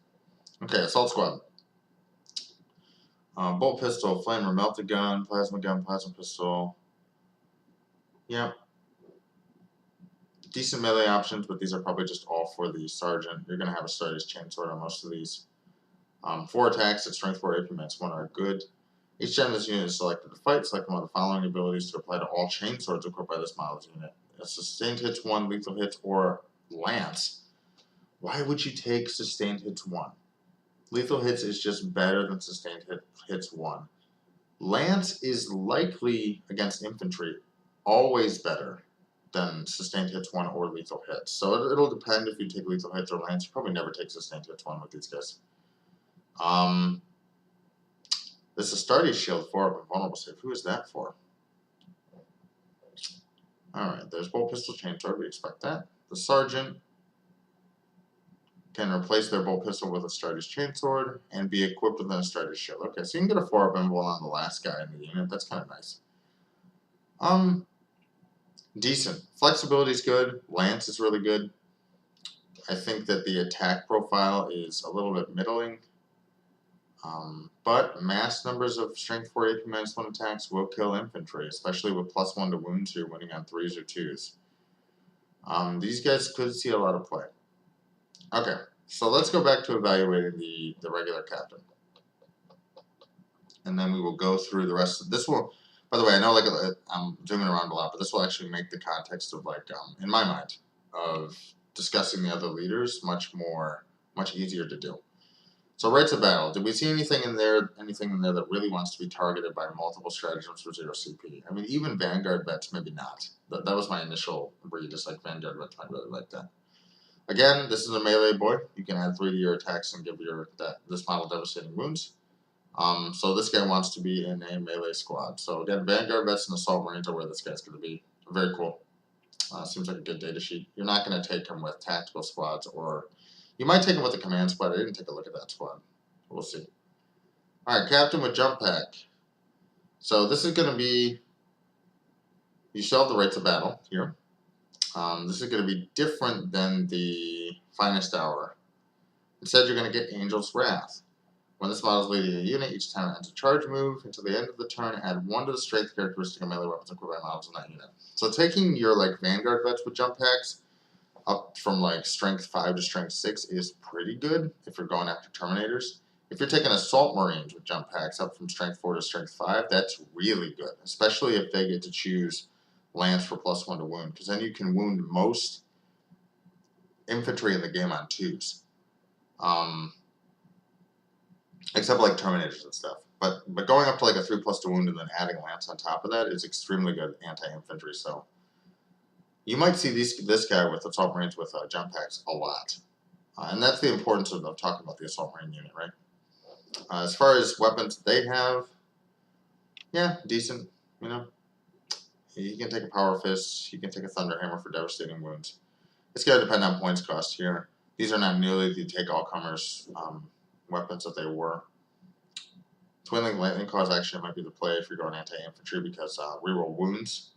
Okay, Assault Squad. Bolt pistol, flamer, melta gun, plasma pistol. Yep. Decent melee options, but these are probably just all for the sergeant. You're going to have a Stardust Chainsword on most of these. 4 attacks at strength 4 AP minus 1 are good. Each time this unit is selected to fight, select one of the following abilities to apply to all chainswords equipped by this model's unit. A sustained hits 1, lethal hits, or lance. Why would you take sustained hits 1? Lethal hits is just better than sustained hits 1. Lance is likely, against infantry, always better than sustained hits 1 or lethal hits. So it'll depend if you take lethal hits or lance. You probably never take sustained hits 1 with these guys. This is Astartes Shield 4-up invulnerable save. Who is that for? Alright, there's bolt pistol chainsword. We expect that. The sergeant can replace their bolt pistol with a Astartes chainsword and be equipped with an Astartes shield. Okay, so you can get a 4-up invul on the last guy in the unit. That's kind of nice. decent. Flexibility is good. Lance is really good. I think that the attack profile is a little bit middling. But mass numbers of strength 4 AP -1 attacks will kill infantry, especially with +1 to wounds you're winning on 3s or 2s. These guys could see a lot of play. Okay, so let's go back to evaluating the regular captain. And then we will go through the rest of this. Will, by the way, I know like I'm zooming around a lot, but this will actually make the context of like, in my mind, of discussing the other leaders much easier to do. So rights of battle. Did we see anything in there that really wants to be targeted by multiple stratagems for 0 CP? I mean, even Vanguard vets, maybe not. That was my initial read, just like Vanguard vets might really like that. Again, this is a melee boy. You can add 3 to your attacks and give this model devastating wounds. So this guy wants to be in a melee squad. So again, Vanguard vets and Assault Marines are where this guy's going to be. Very cool. Seems like a good data sheet. You're not going to take him with tactical squads, or you might take him with a command squad. I didn't take a look at that squad. We'll see. All right, Captain with Jump Pack. So this is going to be, you still have the rights of battle here. This is going to be different than the Finest Hour. Instead, you're going to get Angel's Wrath. When this model is leading a unit, each time it ends a charge move, until the end of the turn, add 1 to the strength characteristic of melee weapons equipped by models in that unit. So taking your like Vanguard vets with jump packs up from like strength 5 to strength 6 is pretty good if you're going after Terminators. If you're taking Assault Marines with jump packs up from strength 4 to strength 5, that's really good, especially if they get to choose Lance for +1 to wound, because then you can wound most infantry in the game on 2s. Except like Terminators and stuff. But going up to like a 3+ to wound and then adding Lance on top of that is extremely good anti-infantry. So you might see this guy with Assault Marines with jump packs a lot. And that's the importance of talking about the Assault Marine unit, right? As far as weapons they have, yeah, decent. You know, he can take a Power Fist. He can take a Thunder Hammer for devastating wounds. It's going to depend on points cost here. These are not nearly the take-all-comers weapons that they were. Twinning Lightning Claws actually might be the play if you're going anti-infantry, because reroll wounds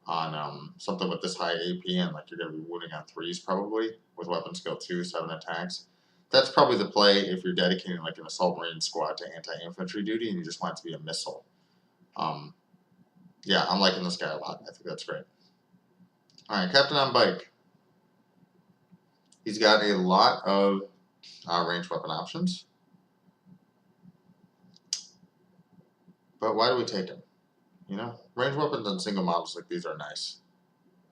on something with this high AP, and like you're going to be wounding on 3s probably with weapon skill 2, 7 attacks. That's probably the play if you're dedicating like an Assault Marine squad to anti-infantry duty and you just want it to be a missile. Yeah, I'm liking this guy a lot. I think that's great. Alright, Captain on Bike. He's got a lot of ranged weapon options. But why do we take him? You know, ranged weapons and single models like these are nice,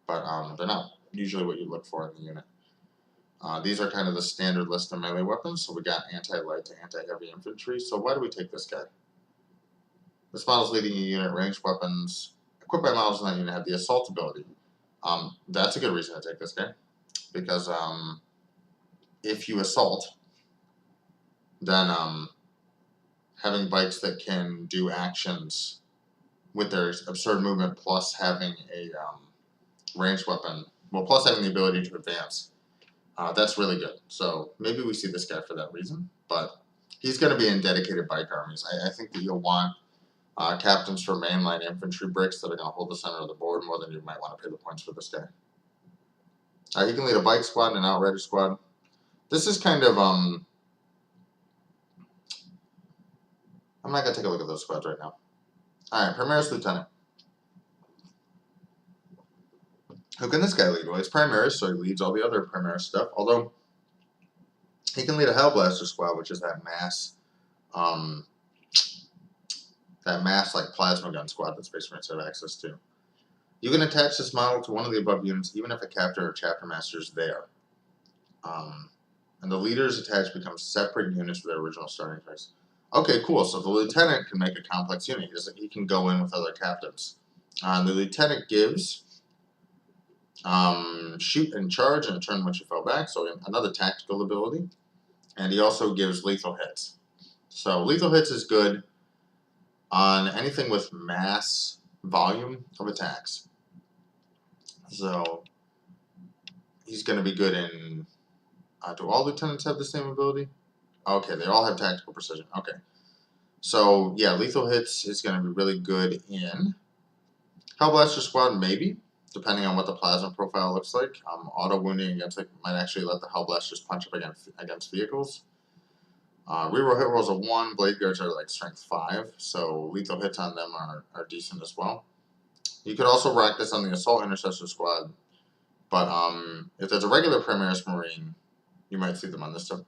but they're not usually what you look for in the unit. These are kind of the standard list of melee weapons, so we got anti-light to anti-heavy infantry, so why do we take this guy? This model's leading a unit, ranged weapons, equipped by models in that unit have the assault ability. That's a good reason to take this guy, because if you assault, then having bikes that can do actions with their absurd movement plus having a ranged weapon, well, plus having the ability to advance, that's really good. So maybe we see this guy for that reason, but he's going to be in dedicated bike armies. I think that you'll want captains for mainline infantry bricks that are going to hold the center of the board more than you might want to pay the points for this guy. He can lead a bike squad and an outrider squad. This is kind of, I'm not going to take a look at those squads right now. Alright, Primaris Lieutenant. Who can this guy lead? Well, he's Primaris, so he leads all the other Primaris stuff. Although, he can lead a Hellblaster squad, which is that mass, like plasma gun squad that Space Marines have access to. You can attach this model to one of the above units, even if a captain or chapter master is there. And the leaders attached become separate units for their original starting price. Okay, cool. So the lieutenant can make a complex unit. He can go in with other captains. The lieutenant gives shoot and charge and a turn once you fell back, so another tactical ability. And he also gives lethal hits. So lethal hits is good on anything with mass volume of attacks. So he's going to be good in... do all lieutenants have the same ability? Okay, they all have tactical precision. Okay. So, yeah, lethal hits is going to be really good in Hellblaster Squad, maybe. depending on what the plasma profile looks like. Auto wounding against might actually let the Hellblasters punch up against vehicles. Reroll hit rolls of 1. Blade guards are like strength 5, so lethal hits on them are decent as well. You could also rack this on the Assault Intercessor squad, but if there's a regular Primaris Marine, you might see them on this stuff.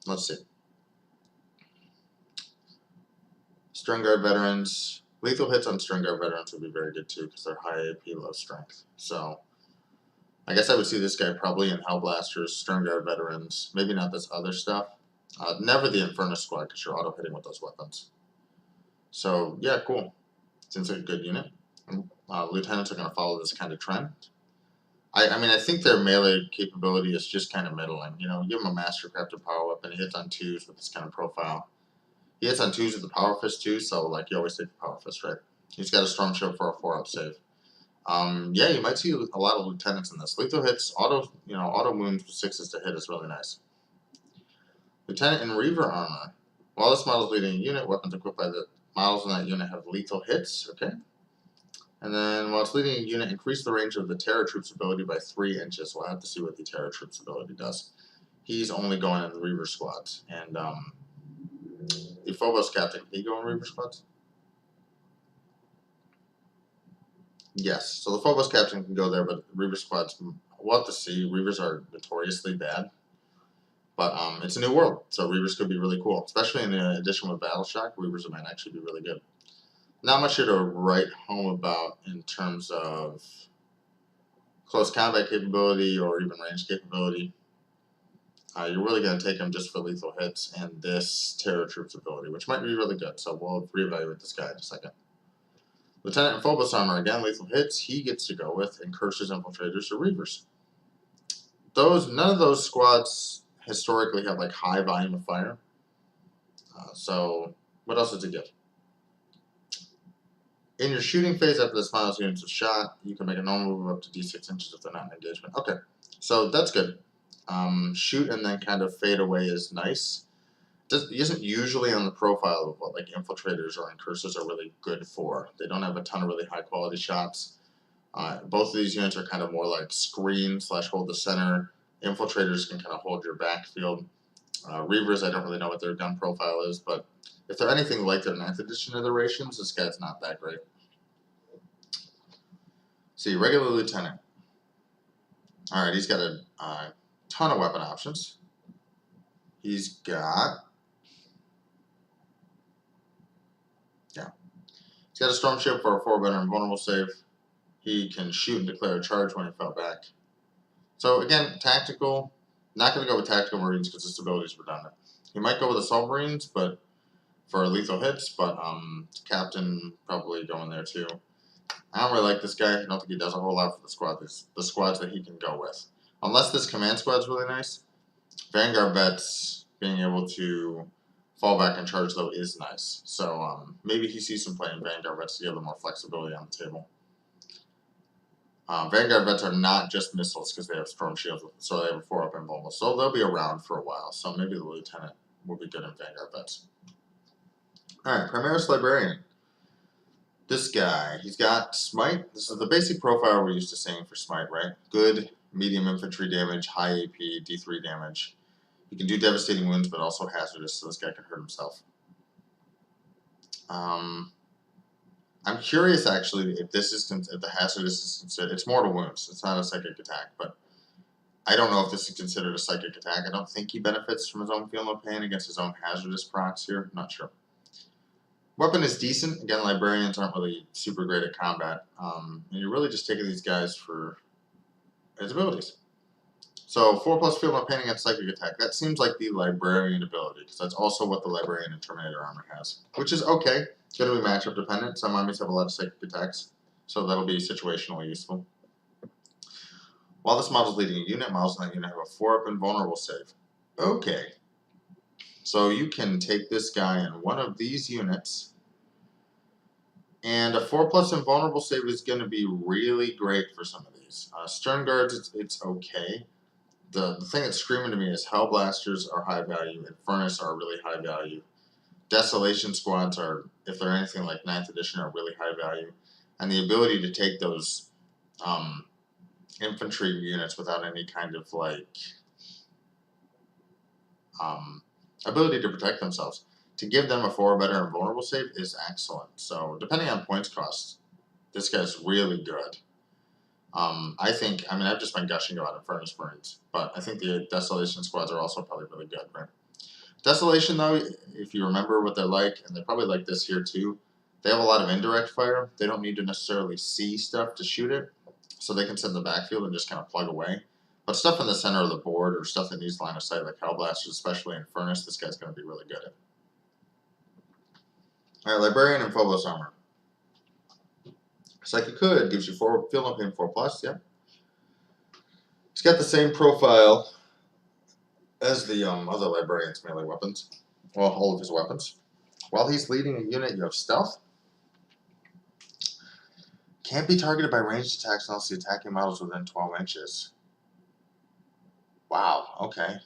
Let's see. Stern Guard veterans. Lethal hits on Stern Guard veterans would be very good too because they're high AP, low strength. So I guess I would see this guy probably in Hellblasters, Stern Guard veterans, maybe not this other stuff. Never the Inferno squad because you're auto hitting with those weapons. So yeah, cool. Seems like a good unit. Lieutenants are going to follow this kind of trend. I mean, I think their melee capability is just kind of middling. You know, give him a Mastercrafted power weapon, he hits on 2s with this kind of profile. He hits on 2s with the Power Fist too, so like you always take the Power Fist, right? He's got a Storm Shield for a 4-up save. Yeah, you might see a lot of lieutenants in this. Lethal hits, auto wounds with 6s to hit is really nice. Lieutenant in Reaver armor. While this model is leading a unit, weapons equipped by the models in that unit have lethal hits. Okay. And then while it's leading a unit, increase the range of the Terror Troops ability by 3 inches. We'll have to see what the Terror Troops ability does. He's only going in the Reaver squads. And the Phobos captain, can he go in Reaver squads? Yes. So the Phobos captain can go there, but Reaver squads, we'll have to see. Reavers are notoriously bad. But it's a new world, so Reavers could be really cool. Especially in the addition with Battle Shock, Reavers might actually be really good. Not much here to write home about in terms of close combat capability or even range capability. You're really going to take them just for lethal hits and this Terror Troops ability, which might be really good. So we'll reevaluate this guy in a second. Lieutenant in Phobos armor, again, lethal hits. He gets to go with and Curses, Infiltrators, or Reavers. None of those squads historically have like high volume of fire. So what else does it give? In your shooting phase, after the Smiles units have shot, you can make a normal move up to d6 inches if they're not in engagement. Okay, so that's good. Shoot and then kind of fade away is nice. It isn't usually on the profile of what like infiltrators or incursors are really good for. They don't have a ton of really high quality shots. Both of these units are kind of more like screen / hold the center. Infiltrators can kind of hold your backfield. Reavers, I don't really know what their gun profile is, but if they're anything like their 9th edition iterations, this guy's not that great. See, regular lieutenant. Alright, he's got a ton of weapon options. He's got a Storm Shield for a 4-veteran vulnerable save. He can shoot and declare a charge when he fell back. So again, tactical. Not going to go with Tactical Marines because this ability is redundant. He might go with Assault Marines, but for lethal hits, but Captain probably going there too. I don't really like this guy. I don't think he does a whole lot for the squads that he can go with. Unless this command squad's really nice. Vanguard vets being able to fall back and charge though is nice. So maybe he sees some play in Vanguard vets to give them more flexibility on the table. Vanguard vets are not just missiles because they have Storm Shields, so they have a 4-up invulnerable. So they'll be around for a while. So maybe the Lieutenant will be good in Vanguard vets. Alright, Primaris Librarian. This guy, he's got Smite. This is the basic profile we're used to seeing for Smite, right? Good, medium infantry damage, high AP, D3 damage. He can do devastating wounds, but also hazardous, so this guy can hurt himself. I'm curious, actually, if the hazardous is considered. It's mortal wounds. It's not a psychic attack, but I don't know if this is considered a psychic attack. I don't think he benefits from his own feel no pain against his own hazardous procs here. I'm not sure. Weapon is decent. Again, librarians aren't really super great at combat, and you're really just taking these guys for his abilities. So 4+ feel no pain against psychic attack. That seems like the librarian ability, because that's also what the librarian in Terminator armor has, which is okay. It's going to be matchup dependent. Some armies have a lot of psychic attacks, so that'll be situationally useful. While this model is leading a unit, models in that unit have a 4-up invulnerable save. Okay. So you can take this guy in one of these units, and a 4+ invulnerable save is going to be really great for some of these. Stern Guards, it's okay. The thing that's screaming to me is Hellblasters are high value, and Furnace are really high value. Desolation squads are, if they're anything like 9th edition, are really high value. And the ability to take those infantry units without any kind of like ability to protect themselves. To give them a 4 or better and vulnerable save is excellent. So depending on points cost, this guy's really good. I think, I mean, I've just been gushing about Infernus Marines, but I think the Desolation squads are also probably really good, right? Desolation, though, if you remember what they're like, and they're probably like this here too, they have a lot of indirect fire. They don't need to necessarily see stuff to shoot it, so they can sit in the backfield and just kind of plug away. But stuff in the center of the board or stuff that needs line of sight, like Hellblasters, especially Infernus, this guy's going to be really good at. Alright, Librarian and Phobos Armor. Psychic Hood gives you 4 field no pain 4+, yeah. He's got the same profile as the other Librarian's melee weapons. Well, all of his weapons. While he's leading a unit, you have Stealth. Can't be targeted by ranged attacks unless the attacking model is within 12 inches. Wow, okay.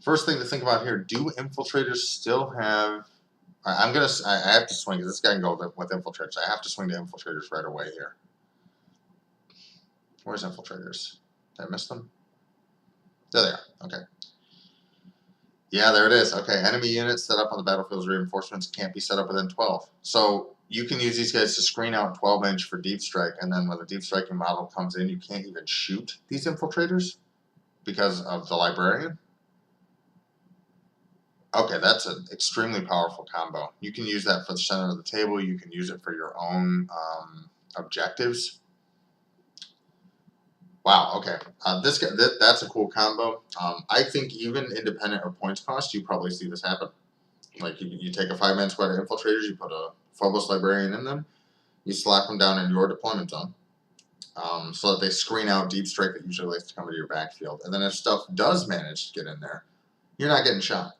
First thing to think about here, do Infiltrators still have... I have to swing, because this guy can go with Infiltrators. I have to swing to Infiltrators right away here. Where's Infiltrators? Did I miss them? There they are, okay. Yeah, there it is. Okay, enemy units set up on the battlefield's reinforcements can't be set up within 12. So you can use these guys to screen out 12-inch for deep strike, and then when the deep striking model comes in, you can't even shoot these Infiltrators because of the Librarian. Okay, that's an extremely powerful combo. You can use that for the center of the table. You can use it for your own objectives. Wow, okay. This guy, that's a cool combo. I think even independent of points cost, you probably see this happen. Like, you take a 5-man squad of Infiltrators, you put a Phobos Librarian in them, you slap them down in your deployment zone, so that they screen out deep strike that usually likes to come into your backfield. And then if stuff does manage to get in there, you're not getting shot.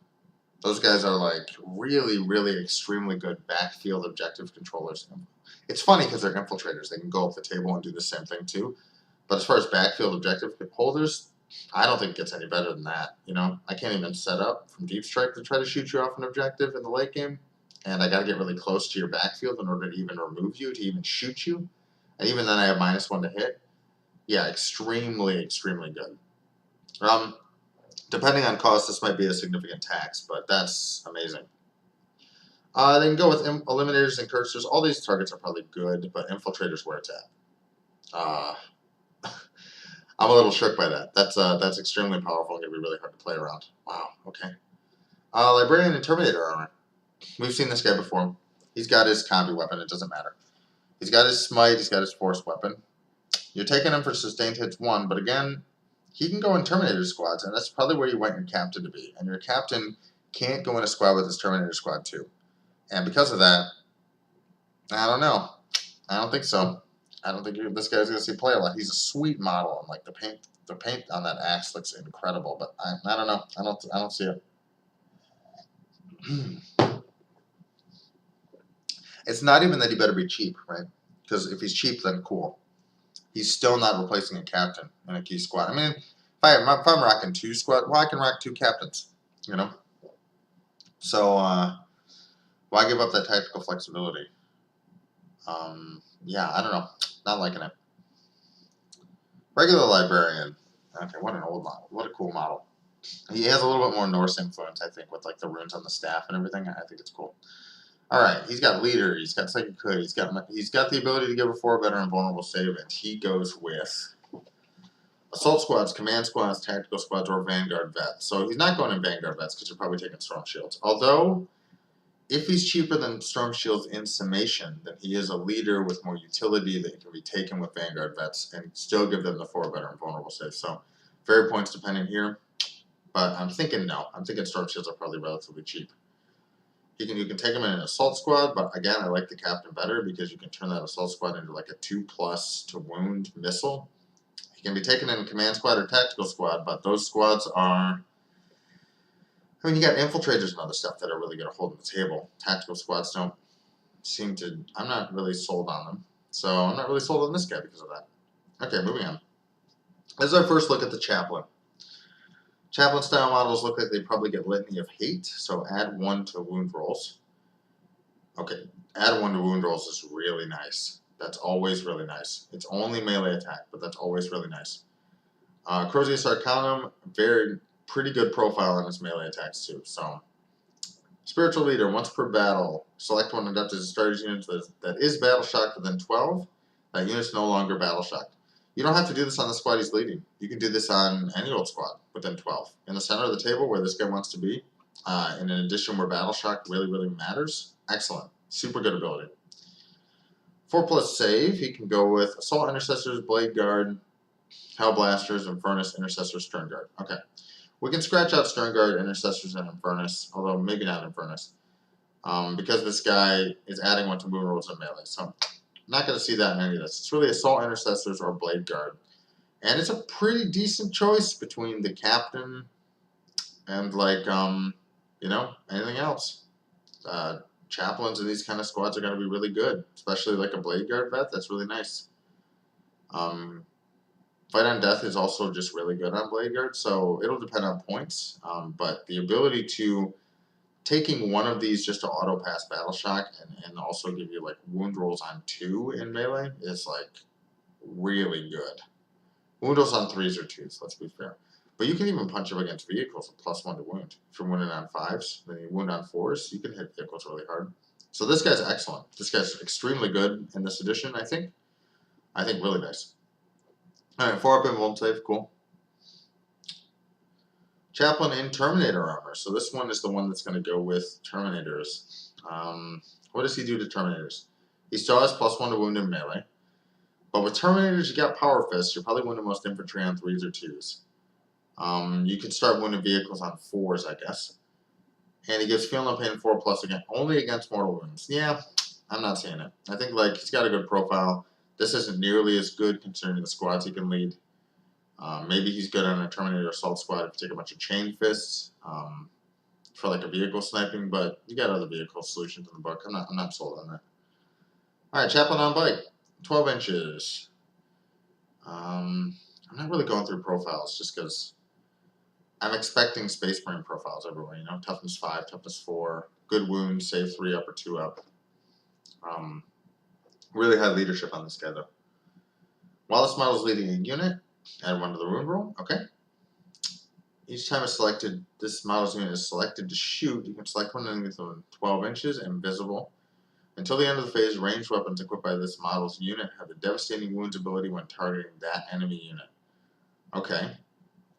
Those guys are like really, really extremely good backfield objective controllers. It's funny because they're Infiltrators. They can go up the table and do the same thing too. But as far as backfield objective holders, I don't think it gets any better than that. You know, I can't even set up from deep strike to try to shoot you off an objective in the late game. And I got to get really close to your backfield in order to even remove you, to even shoot you. And even then I have -1 to hit. Yeah, extremely, extremely good. Depending on cost, this might be a significant tax, but that's amazing. They can go with Eliminators and Cursors. All these targets are probably good, but Infiltrators where it's at. I'm a little shook by that. That's extremely powerful and going to be really hard to play around. Wow, okay. Librarian and Terminator Armor. We've seen this guy before. He's got his combi weapon, it doesn't matter. He's got his smite, he's got his force weapon. You're taking him for sustained hits 1, but again, he can go in Terminator squads, and that's probably where you want your captain to be. And your captain can't go in a squad with his Terminator squad too. And because of that, I don't know. I don't think so. I don't think this guy's going to see play a lot. He's a sweet model, and like the paint on that axe looks incredible. But I don't know. I don't see it. It's not even that he better be cheap, right? Because if he's cheap, then cool. He's still not replacing a captain in a key squad. I mean, if I'm rocking 2 squad, well, I can rock 2 captains, you know. So why give up that tactical flexibility? Yeah, I don't know. Not liking it. Regular Librarian. Okay, what an old model. What a cool model. He has a little bit more Norse influence, I think, with like the runes on the staff and everything. I think it's cool. All right, he's got Leader. He's got Psychic Hood. He's got the ability to give a 4 better and vulnerable save, and he goes with Assault Squads, Command Squads, Tactical Squads, or Vanguard Vets. So he's not going in Vanguard Vets because you're probably taking Storm Shields. Although, if he's cheaper than Storm Shields in summation, then he is a leader with more utility that can be taken with Vanguard Vets and still give them the 4 better and vulnerable save. So, very points dependent here. But I'm thinking no. I'm thinking Storm Shields are probably relatively cheap. You can take him in an Assault Squad, but again, I like the Captain better because you can turn that Assault Squad into like a 2+ to wound missile. He can be taken in a Command Squad or Tactical Squad, but those squads are... I mean, you got Infiltrators and other stuff that are really going to hold the table. Tactical Squads don't seem to... I'm not really sold on them. So I'm not really sold on this guy because of that. Okay, moving on. This is our first look at the Chaplain. Chaplain-style models look like they probably get Litany of Hate, so add 1 to wound rolls. Okay, add 1 to wound rolls is really nice. That's always really nice. It's only melee attack, but that's always really nice. Crozius Arcanum, pretty good profile on his melee attacks too. So, Spiritual Leader, once per battle, select one adept as a starter's unit that is battle shocked within 12. That unit's no longer battle shocked. You don't have to do this on the squad he's leading. You can do this on any old squad within 12. In the center of the table where this guy wants to be, in an edition where battle shock really, really matters, excellent. Super good ability. 4+ save, he can go with Assault Intercessors, Blade Guard, Hellblasters, Infernus, Intercessors, Stern Guard. Okay. We can scratch out Stern Guard, Intercessors, and Infernus, although maybe not Infernus, because this guy is adding one to moon rolls and melee. So I'm not going to see that in any of this. It's really Assault Intercessors or Blade Guard. And it's a pretty decent choice between the Captain and, like, you know, anything else. Chaplains in these kind of squads are going to be really good, especially like a Blade Guard vet. That's really nice. Fight on Death is also just really good on Blade Guard, so it'll depend on points. But the ability to taking one of these just to auto pass Battle Shock and also give you like wound rolls on 2 in melee is like really good. Wound rolls on 3s or 2s, let's be fair. But you can even punch him against vehicles with +1 to wound. If you're wounded on 5s, then you wound on 4s, you can hit vehicles really hard. So this guy's excellent. This guy's extremely good in this edition, I think. I think really nice. Alright, 4-up and won't save, cool. Chaplain in Terminator armor. So this one is the one that's going to go with Terminators. What does he do to Terminators? He still has +1 to wound in melee. But with Terminators, you got Power Fists. You're probably wounding most infantry on 3s or 2s. You can start wounding vehicles on 4s, I guess. And he gives Feel No Pain 4+ again, only against mortal wounds. Yeah, I'm not saying it. I think like he's got a good profile. This isn't nearly as good considering the squads he can lead. Maybe he's good on a Terminator Assault Squad if you take a bunch of Chain Fists for like a vehicle sniping, but you got other vehicle solutions in the book. I'm not sold on that. Alright, Chaplain on Bike. 12 inches. I'm not really going through profiles just because I'm expecting Space Marine profiles everywhere, you know, toughness 5, toughness 4, good wounds, save 3 up or 2 up. Really high leadership on this guy though. While this model is leading a unit, add 1 to the wound roll. Okay. Each time this model's unit is selected to shoot, you can select one enemy within 12 inches, invisible. Until the end of the phase, ranged weapons equipped by this model's unit have the devastating wounds ability when targeting that enemy unit. Okay.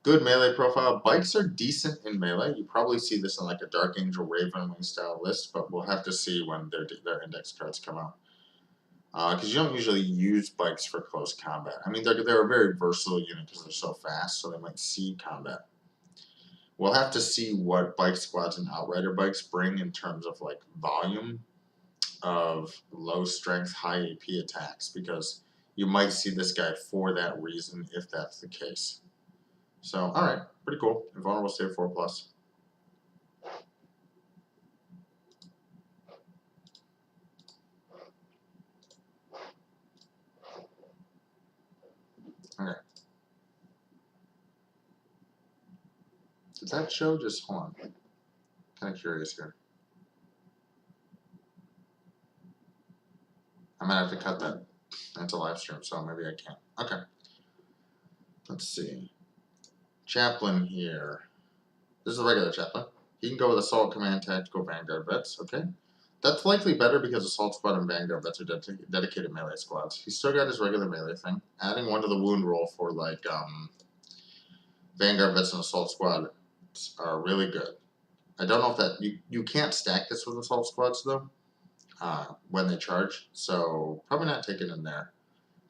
Good melee profile. Bikes are decent in melee. You probably see this in like a Dark Angel Ravenwing style list, but we'll have to see when their index cards come out. Because you don't usually use bikes for close combat. I mean, they're a very versatile unit because they're so fast, so they might see combat. We'll have to see what bike squads and Outrider bikes bring in terms of like volume of low strength, high AP attacks, because you might see this guy for that reason if that's the case. So, alright, pretty cool. Invulnerable save 4+. Okay. Did that show? Just hold on. Kind of curious here. I might have to cut that into live stream, so maybe I can't. Okay. Let's see. Chaplain here. This is a regular Chaplain. He can go with Assault, Command, Tactical, Vanguard vets. Okay. That's likely better because Assault Squad and Vanguard vets are dedicated melee squads. He's still got his regular melee thing. Adding 1 to the wound roll for like Vanguard vets and Assault Squad are really good. I don't know if that you can't stack this with Assault Squads though when they charge, so probably not taken in there.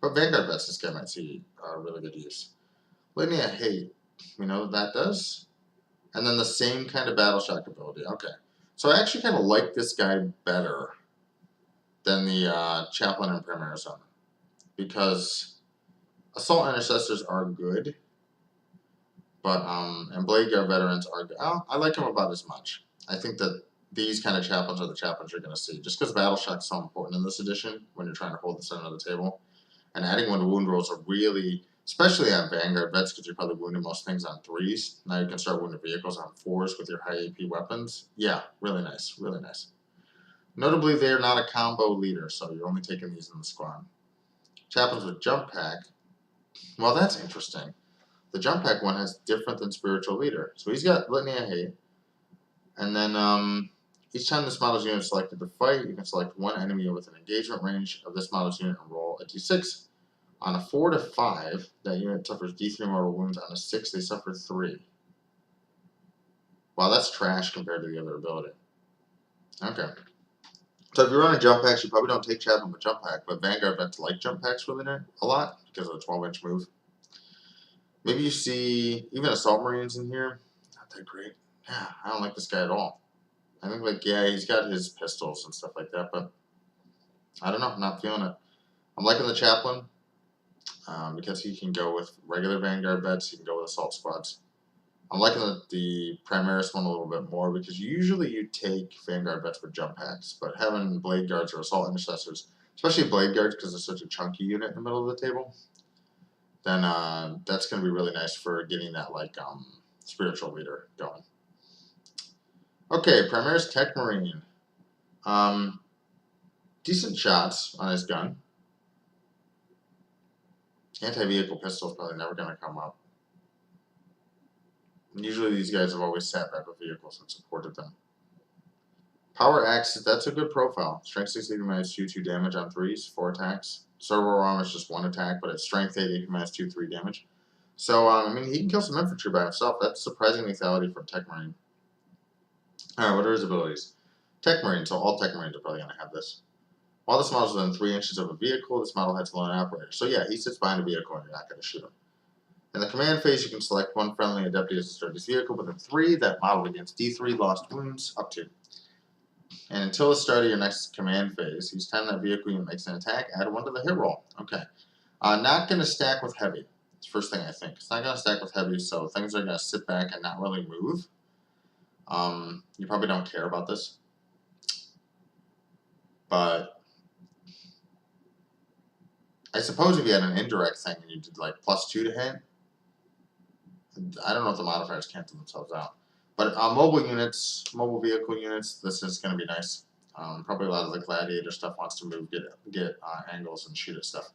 But Vanguard vets this guy might see really good use. Litany of Hate, we know what that does. And then the same kind of Battle Shock ability. Okay. So I actually kind of like this guy better than the Chaplain in Prim Arizona. Because Assault Intercessors are good. But, and Blade Guard Veterans are good. Oh, I like them about as much. I think that these kind of Chaplains are the Chaplains you're going to see. Just because Battle Shock is so important in this edition when you're trying to hold the center of the table. And adding 1 to wound rolls are really, especially on Vanguard vets, because you're probably wounding most things on 3s. Now you can start wounding vehicles on 4s with your high AP weapons. Yeah, really nice, really nice. Notably, they're not a combo leader, so you're only taking these in the squad. chaplains with jump pack. Well, that's interesting. The jump pack one has different than spiritual leader. So he's got litany of hate. And then each time this model's unit is selected to fight, you can select one enemy with an engagement range of this model's unit and roll a d6. On a 4 to 5, that unit suffers d3 mortal wounds. On a 6, they suffer 3. Wow, that's trash compared to the other ability. Okay. So if you run a jump packs, you probably don't take chaplain with jump pack, but Vanguard vets like jump packs really a lot because of the 12-inch move. Maybe you see even assault marines in here. Not that great. Yeah, I don't like this guy at all. I think, like, yeah, he's got his pistols and stuff like that, but I don't know. I'm not feeling it. I'm liking the chaplain because he can go with regular Vanguard vets. He can go with assault squads. I'm liking the Primaris one a little bit more because usually you take Vanguard vets with jump packs, but having Blade Guards or Assault Intercessors, especially Blade Guards because they're such a chunky unit in the middle of the table, then that's going to be really nice for getting that, like, spiritual leader going. Okay, Primaris Tech Marine. Decent shots on his gun. Anti-vehicle pistol is probably never going to come up. Usually these guys have always sat back with vehicles and supported them. Power Axe, that's a good profile. Strength 60 minus 2 damage on 3s, 4 attacks. Servo armor is just 1 attack, but it's Strength 80 minus 2, 3 damage. So, I mean, he can kill some infantry by himself. That's surprising lethality for Tech Marine. Alright, what are his abilities? Tech Marine, so all Tech Marines are probably going to have this. While this model is within 3 inches of a vehicle, this model has a lone operator. So yeah, he sits behind a vehicle and you're not going to shoot him. In the command phase, you can select one friendly adepti as to start his vehicle within 3 that model against D3 lost wounds up to. And until the start of your next command phase, each time that vehicle unit makes an attack, add 1 to the hit roll. Okay. Not going to stack with heavy. It's the first thing I think. It's not going to stack with heavy, so things are going to sit back and not really move. You probably don't care about this. But I suppose if you had an indirect thing and you did like +2 to hit, I don't know if the modifiers cancel themselves out. But mobile units, mobile vehicle units, this is going to be nice. Probably a lot of the gladiator stuff wants to move, get angles and shoot at stuff.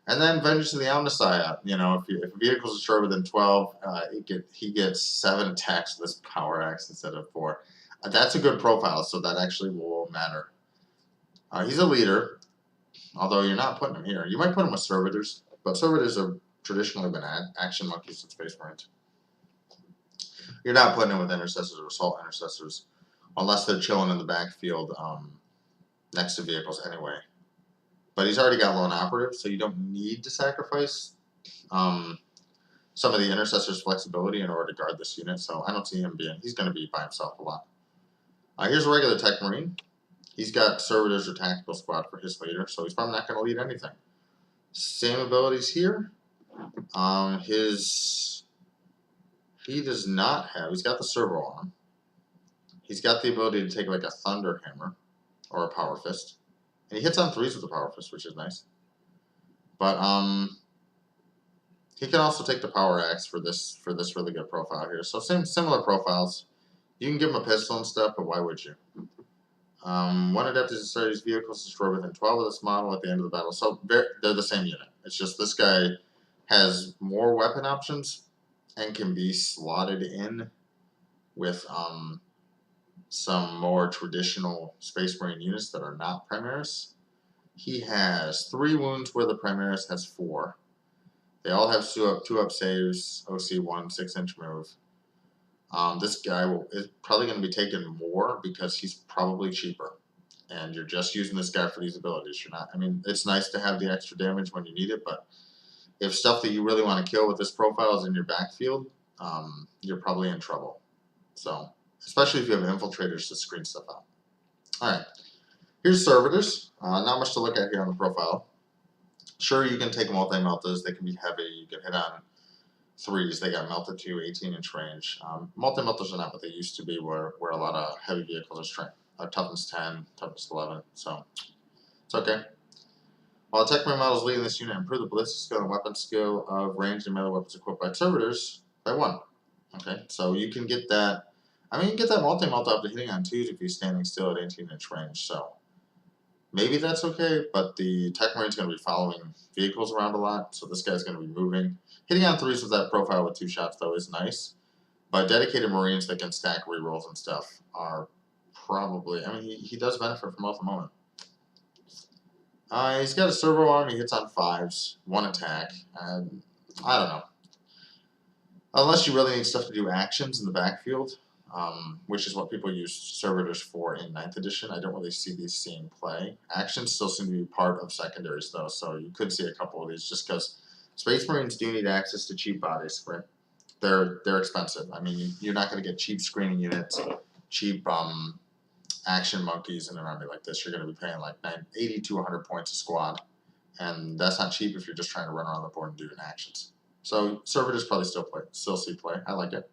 And then Vengeance of the Omnissiah. You know, if a vehicle is destroyed within 12, he gets 7 attacks with this power axe instead of 4. That's a good profile, so that actually will matter. He's a leader, although you're not putting him here. You might put him with servitors, but servitors have traditionally been action monkeys in Space Marines. You're not putting him with intercessors or assault intercessors unless they're chilling in the backfield next to vehicles anyway. But he's already got lone operative, so you don't need to sacrifice some of the intercessor's flexibility in order to guard this unit. So I don't see him being, he's going to be by himself a lot. Here's a regular Tech Marine. He's got servitors or tactical squad for his leader, so he's probably not going to lead anything. Same abilities here. He does not have, he's got the servo on him. He's got the ability to take like a thunder hammer or a power fist. And he hits on 3s with the power fist, which is nice. But he can also take the power axe for this really good profile here. So similar profiles. You can give him a pistol and stuff, but why would you? One adept is to start his vehicles destroyed within 12 of this model at the end of the battle. So they're the same unit. It's just this guy has more weapon options and can be slotted in with some more traditional Space Marine units that are not Primaris. He has 3 wounds where the Primaris has 4. They all have 2 up saves, OC1, 6-inch move. This guy is probably going to be taking more because he's probably cheaper. And you're just using this guy for these abilities. You're not, I mean, it's nice to have the extra damage when you need it, but if stuff that you really want to kill with this profile is in your backfield, you're probably in trouble. So, especially if you have infiltrators to screen stuff out. Alright, here's servitors. Not much to look at here on the profile. Sure, you can take multi-meltas. They can be heavy. You can hit on 3s. They got melted to 18-inch range. Multi-meltas are not what they used to be, where a lot of heavy vehicles are strength. Toughness 10, toughness 11, so it's okay. While the Tech Marine models leading this unit improve the ballistic skill and weapon skill of ranged and melee weapons equipped by servitors by 1. Okay, so you can get that. I mean, you can get that multi-melt up to hitting on 2s if he's standing still at 18-inch range. So maybe that's okay, but the Tech Marine's going to be following vehicles around a lot, so this guy's going to be moving. Hitting on 3s with that profile with 2 shots, though, is nice. But dedicated Marines that can stack rerolls and stuff are probably... I mean, he does benefit from both at the moment. He's got a servo arm. He hits on 5s, 1 attack. And I don't know. Unless you really need stuff to do actions in the backfield, which is what people use servitors for in 9th edition. I don't really see these seeing play. Actions still seem to be part of secondaries, though, so you could see a couple of these just because Space Marines do need access to cheap bodies, right? They're expensive. I mean, you're not going to get cheap screening units, cheap action monkeys in an army like this. You're going to be paying like 80 to 100 points a squad, and that's not cheap if you're just trying to run around the board and do actions. So servitors probably still see play. I like it.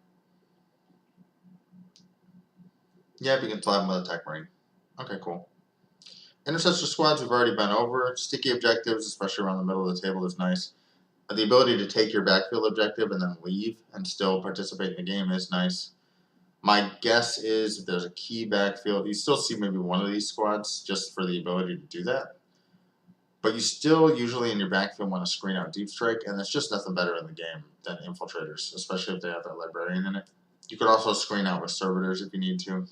Yeah, you can slap him with a Tech Marine. Okay, cool. Intercessor squads we've already been over. Sticky objectives, especially around the middle of the table, is nice. The ability to take your backfield objective and then leave and still participate in the game is nice. My guess is if there's a key backfield, you still see maybe one of these squads just for the ability to do that. But you still usually in your backfield want to screen out Deep Strike, and there's just nothing better in the game than Infiltrators, especially if they have that Librarian in it. You could also screen out with Servitors if you need to.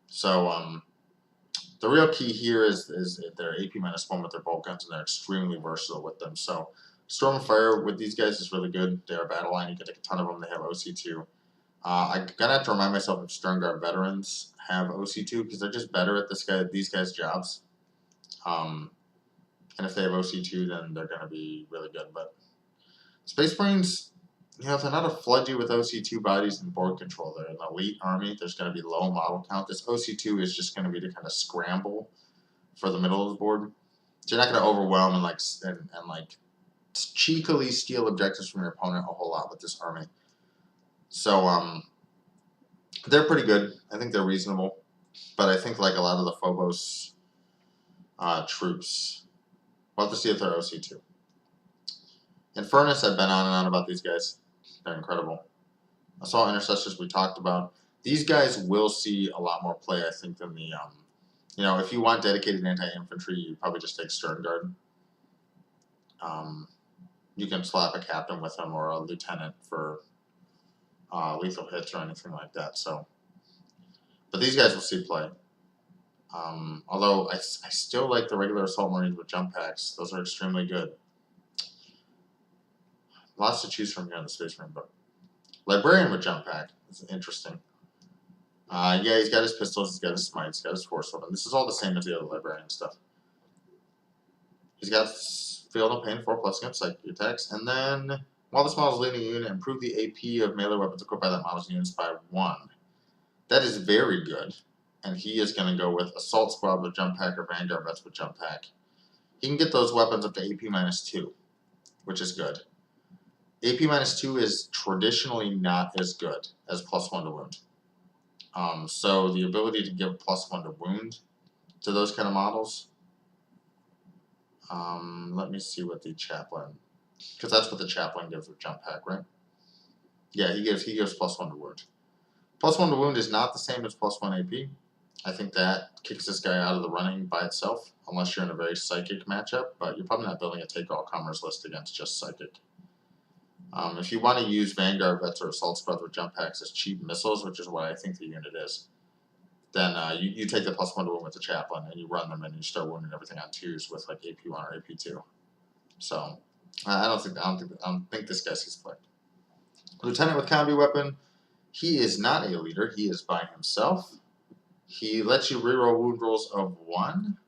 So the real key here is their AP -1 with their bolt guns, and they're extremely versatile with them. So Storm of Fire with these guys is really good. They're a battle line. You can take a ton of them. They have OC2. I'm gonna have to remind myself if Sternguard veterans have OC2 because they're just better at these guys' jobs. And if they have OC2, then they're gonna be really good. But Space Marines, you know, if they're not to flood you with OC2 bodies and board control, they're an elite army. There's gonna be low model count. This OC2 is just gonna be to kind of scramble for the middle of the board. So you're not gonna overwhelm and like cheekily steal objectives from your opponent a whole lot with this army. So they're pretty good. I think they're reasonable, but I think like a lot of the Phobos troops, we'll have to see if they're OC2. Infernus, I've been on and on about these guys. They're incredible. Assault Intercessors we talked about. These guys will see a lot more play, I think, than the you know, if you want dedicated anti-infantry, you probably just take Sternguard. You can slap a captain with them or a lieutenant for lethal hits or anything like that. So, but these guys will see play. Although I still like the regular Assault Marines with jump packs. Those are extremely good. Lots to choose from here in the Space Marine book. Librarian with jump pack is interesting. Yeah, he's got his pistols, he's got his smites, he's got his force weapon. This is all the same as the other Librarian stuff. He's got Field of Pain 4+ against psychic attacks, and then while this model is leading a unit, improve the AP of melee weapons equipped by that model's units by 1. That is very good, and he is going to go with Assault Squad with jump pack or Vanguard Vets with jump pack. He can get those weapons up to AP -2, which is good. AP -2 is traditionally not as good as +1 to wound. So the ability to give +1 to wound to those kind of models. Let me see what the chaplain, because that's what the chaplain gives with jump pack, right? Yeah, he gives +1 to wound. +1 to wound is not the same as +1 AP. I think that kicks this guy out of the running by itself, unless you're in a very psychic matchup. But you're probably not building a take-all-comers list against just psychic. If you want to use Vanguard Vets or Assault Squads with jump packs as cheap missiles, which is what I think the unit is, then you take the +1 to wound with the chaplain and you run them and you start wounding everything on 2s with like AP1 or AP2. So I don't think this guy sees play. Lieutenant with combi weapon, he is not a leader. He is by himself. He lets you reroll wound rolls of 1.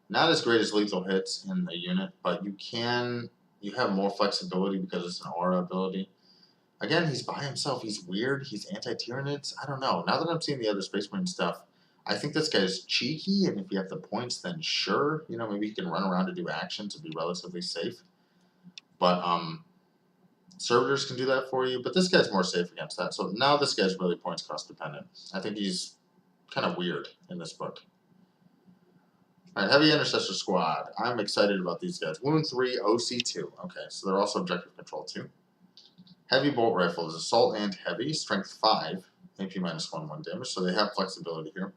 Not as great as lethal hits in the unit, but you have more flexibility because it's an aura ability. Again, he's by himself. He's weird. He's anti-Tyranids. I don't know. Now that I'm seeing the other Space Marine stuff, I think this guy's cheeky, and if you have the points, then sure. You know, maybe he can run around to do actions and be relatively safe. But servitors can do that for you, but this guy's more safe against that. So now this guy's really points cost dependent. I think he's kind of weird in this book. Alright, Heavy Intercessor Squad. I'm excited about these guys. Wound 3, OC2. Okay, so they're also objective control 2. Heavy Bolt Rifle is Assault and Heavy, Strength 5, AP -1, 1 damage, so they have flexibility here.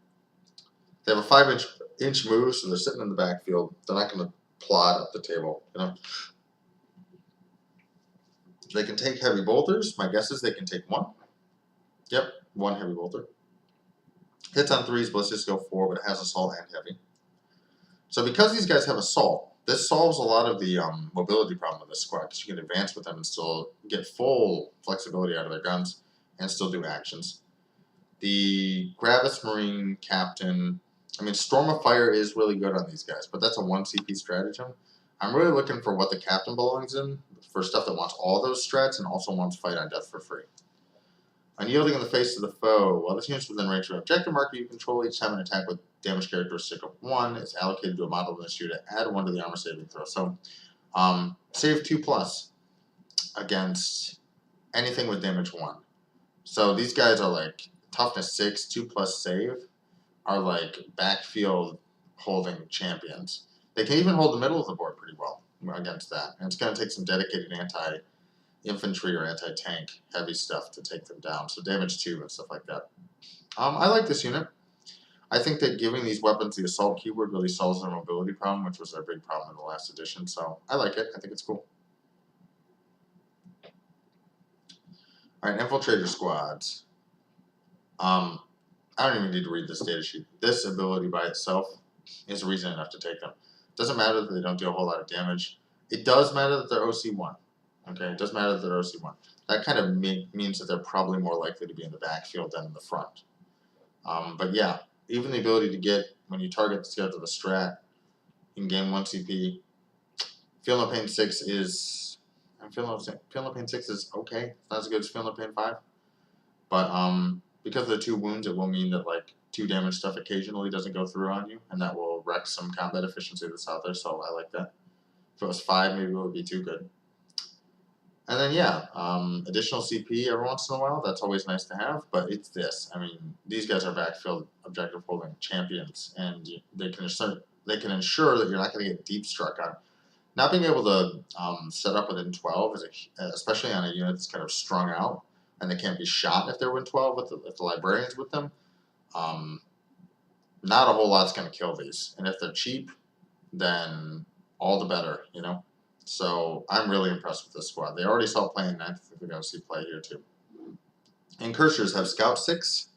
They have a 5-inch move, so they're sitting in the backfield. They're not going to plod up the table, you know. They can take heavy bolters. My guess is they can take 1. Yep, 1 heavy bolter. Hits on 3s, ballistics go 4, but it has assault and heavy. So because these guys have assault, this solves a lot of the mobility problem of this squad, because you can advance with them and still get full flexibility out of their guns and still do actions. The Space Marine Captain, I mean, Storm of Fire is really good on these guys, but that's a 1 CP stratagem. I'm really looking for what the Captain belongs in, for stuff that wants all those strats and also wants Fight on Death for free. Unyielding in the face of the foe. While this unit's within range of an objective marker you control, each time an attack with damage characteristic of 1 is allocated to a model in this unit. Add 1 to the armor saving throw. So, save 2+ against anything with damage 1. So these guys are like toughness 6, 2+ save, are like backfield holding champions. They can even hold the middle of the board pretty well against that. And it's going to take some dedicated anti-infantry or anti-tank heavy stuff to take them down. So damage 2 and stuff like that. I like this unit. I think that giving these weapons the assault keyword really solves their mobility problem, which was their big problem in the last edition. So I like it. I think it's cool. Alright, infiltrator squads. I don't even need to read this data sheet. This ability by itself is reason enough to take them. It doesn't matter that they don't do a whole lot of damage. It does matter that they're OC1. Okay, it does matter that they're OC1. That kind of means that they're probably more likely to be in the backfield than in the front. But yeah, even the ability to get, when you target the scales of the strat, you can gain 1 CP. Feel No Pain 6 is, Feel No Pain 6 is okay. It's not as good as Feel No Pain 5. But because of the 2 wounds, it will mean that like 2 damage stuff occasionally doesn't go through on you, and that will wreck some combat efficiency that's out there, so I like that. If it was 5, maybe it would be too good. And then yeah, additional CP every once in a while, that's always nice to have, but it's this. I mean, these guys are backfield objective holding champions, and they can ensure that you're not going to get deep struck on. Not being able to set up within 12, especially on a unit that's kind of strung out, and they can't be shot if they're within 12 if the librarian's with them. Not a whole lot's going to kill these, and if they're cheap, then all the better, you know. So I'm really impressed with this squad. They already saw play in 9th. I think they're going to see play here too. Incursors have Scout 6,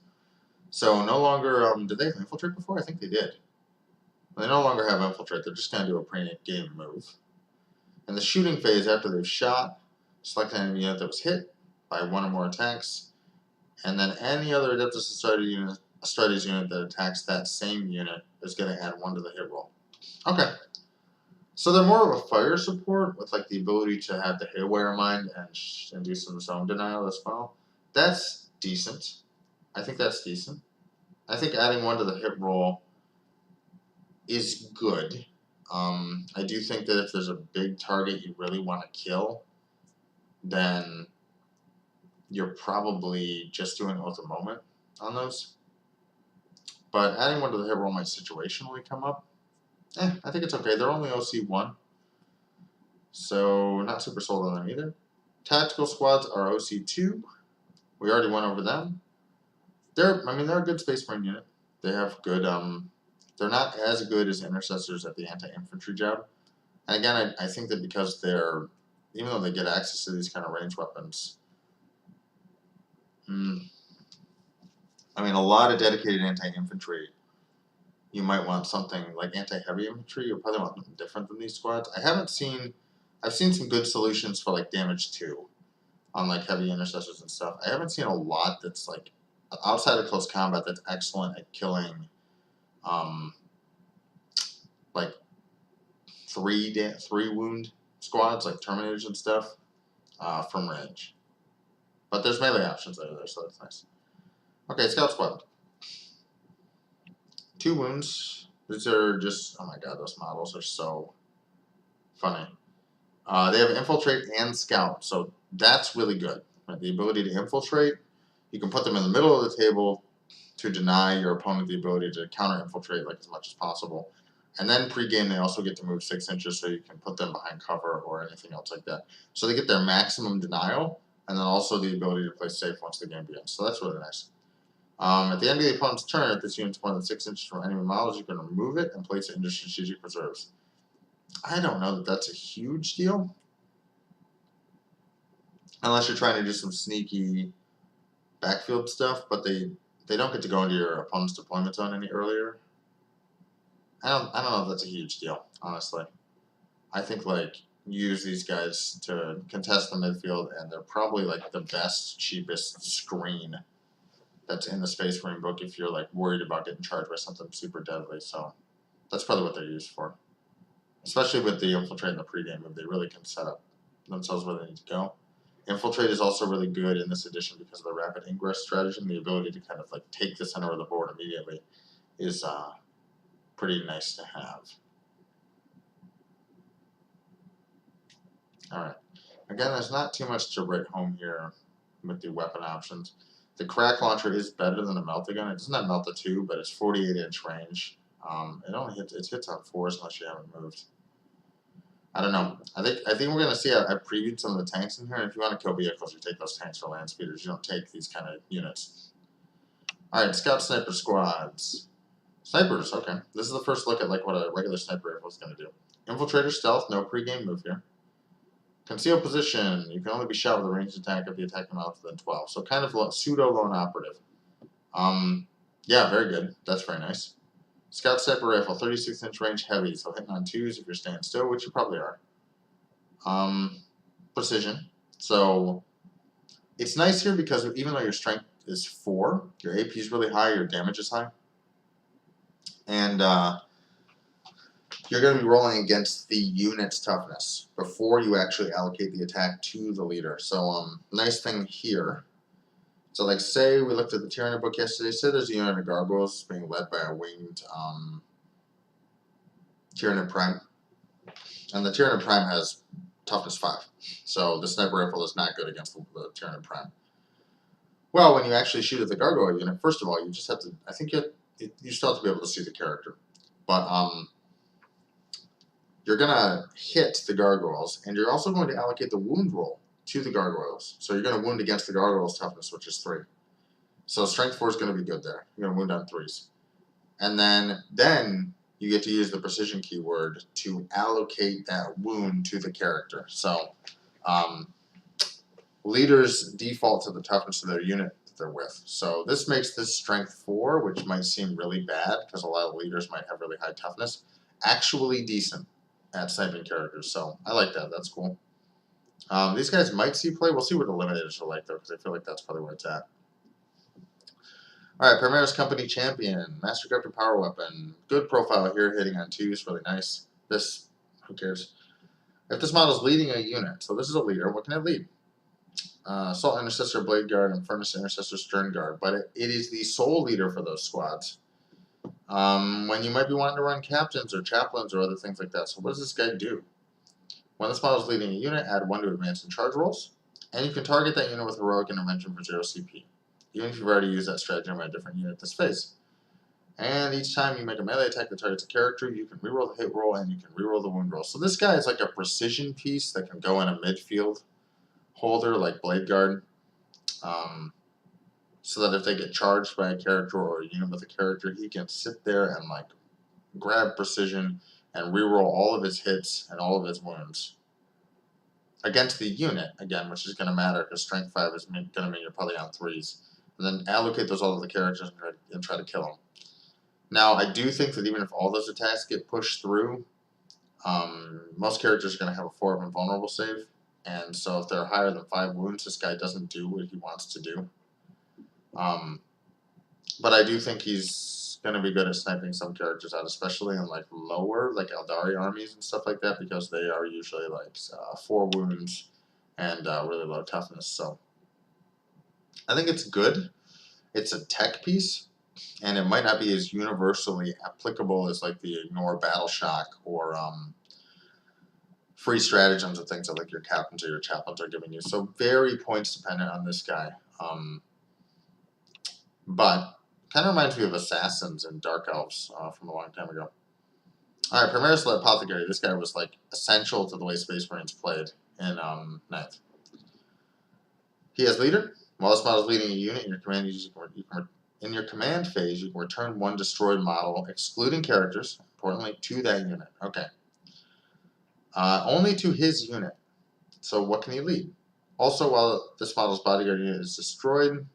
so no longer did they have Infiltrate before? I think they did. They no longer have Infiltrate. They're just going to do a pre-game move. In the shooting phase, after they've shot, select an enemy unit that was hit by 1 or more attacks, and then any other Adeptus Astartes unit that attacks that same unit is going to add 1 to the hit roll. Okay. So they're more of a fire support with like the ability to have the Haywire Mind and do some zone denial as well. That's decent. I think that's decent. I think adding 1 to the hit roll is good. I do think that if there's a big target you really want to kill, then you're probably just doing Oath of Moment on those. But adding 1 to the hit roll might situationally come up. I think it's okay. They're only OC1, so not super sold on them either. Tactical squads are OC2. We already went over them. They're a good Space Marine unit. They have good. They're not as good as intercessors at the anti-infantry job. And again, I think that because even though they get access to these kind of range weapons, a lot of dedicated anti-infantry. You might want something like anti-heavy infantry. You'll probably want something different than these squads. I've seen some good solutions for like damage 2 on like heavy intercessors and stuff. I haven't seen a lot that's like outside of close combat that's excellent at killing like 3 wound squads like Terminators and stuff from range. But there's melee options there, so that's nice. Okay, Scout Squad. 2 wounds. These are just, oh my god, those models are so funny. They have Infiltrate and Scout, so that's really good. Right? The ability to infiltrate, you can put them in the middle of the table to deny your opponent the ability to counter-infiltrate like as much as possible. And then pre-game, they also get to move 6 inches so you can put them behind cover or anything else like that. So they get their maximum denial, and then also the ability to play safe once the game begins. So that's really nice. At the end of the opponent's turn, if this unit's more than 6 inches from enemy models, you can remove it and place it into strategic reserves. I don't know that that's a huge deal. Unless you're trying to do some sneaky backfield stuff, but they don't get to go into your opponent's deployment zone any earlier. I don't know if that's a huge deal, honestly. I think like use these guys to contest the midfield, and they're probably like the best, cheapest screen that's in the Space Marine book if you're like worried about getting charged by something super deadly. So that's probably what they're used for. Especially with the infiltrate in the pregame move, they really can set up themselves where they need to go. Infiltrate is also really good in this edition because of the rapid ingress strategy, and the ability to kind of like take the center of the board immediately is pretty nice to have. Alright, again, there's not too much to write home here with the weapon options. The crack launcher is better than the melta gun. It doesn't have melta 2, but it's 48-inch range. It only hits on 4s unless you haven't moved. I don't know. I think we're gonna see. I previewed some of the tanks in here, and if you want to kill vehicles, you take those tanks for land speeders. You don't take these kind of units. All right, scout sniper squads. Snipers. Okay, this is the first look at like what a regular sniper rifle is gonna do. Infiltrator stealth, no pre-game move here. Conceal position. You can only be shot with a ranged attack if you attack them out within 12. So kind of pseudo lone operative. Yeah, very good. That's very nice. Scout sniper rifle, 36-inch range heavy, so hitting on 2s if you're staying still, which you probably are. Precision. So it's nice here because even though your strength is 4, your AP is really high, your damage is high. And you're going to be rolling against the unit's toughness before you actually allocate the attack to the leader. So nice thing here. So like say we looked at the Tyranid book yesterday, say there's a unit of gargoyles being led by a winged Tyranid Prime. And the Tyranid Prime has toughness 5. So the sniper rifle is not good against the Tyranid Prime. Well, when you actually shoot at the gargoyle unit, first of all, you just have to, I think you still have to be able to see the character. But you're going to hit the gargoyles, and you're also going to allocate the wound roll to the gargoyles. So you're going to wound against the gargoyles' toughness, which is 3. So strength 4 is going to be good there. You're going to wound on 3s. And then you get to use the precision keyword to allocate that wound to the character. So leaders default to the toughness of their unit that they're with. So this makes this strength 4, which might seem really bad because a lot of leaders might have really high toughness, actually decent at sniping characters. So I like that. That's cool. These guys might see play. We'll see what eliminators are like, though, because I feel like that's probably where it's at. All right, Primaris Company Champion, Master Crafted Power Weapon. Good profile here, hitting on 2s, really nice. This, who cares? If this model is leading a unit, so this is a leader, what can it lead? Assault Intercessor, Blade Guard, and Furnace Intercessor, Stern Guard. But it is the sole leader for those squads. When you might be wanting to run captains or chaplains or other things like that. So what does this guy do? When this model is leading a unit, add 1 to advance and charge rolls. And you can target that unit with Heroic Intervention for 0 CP. Even if you've already used that strategy on a different unit this phase. And each time you make a melee attack that targets a character, you can reroll the hit roll and you can reroll the wound roll. So this guy is like a precision piece that can go in a midfield holder like Blade Guard. So that if they get charged by a character or a unit with a character, he can sit there and like grab precision and reroll all of his hits and all of his wounds against the unit, again, which is going to matter because strength 5 is going to mean you're probably on 3s. And then allocate those all to the characters and try to kill them. Now, I do think that even if all those attacks get pushed through, most characters are going to have a 4 of invulnerable save. And so if they're higher than 5 wounds, this guy doesn't do what he wants to do. But I do think he's going to be good at sniping some characters out, especially in like lower, like Eldari armies and stuff like that, because they are usually like 4 wounds and really low toughness. So I think it's good. It's a tech piece, and it might not be as universally applicable as like the Ignore Battle Shock or free stratagems and things that like your captains or your chaplains are giving you. So very points dependent on this guy. But kind of reminds me of Assassins and Dark Elves from a long time ago. All right, Primaris Apothecary. This guy was like essential to the way Space Marines played in 9th. He has leader. While this model is leading a unit in your command, you can In your command phase, you can return one destroyed model, excluding characters, importantly, to that unit. Okay. Only to his unit. So what can he lead? Also, while this model's bodyguard unit is destroyed,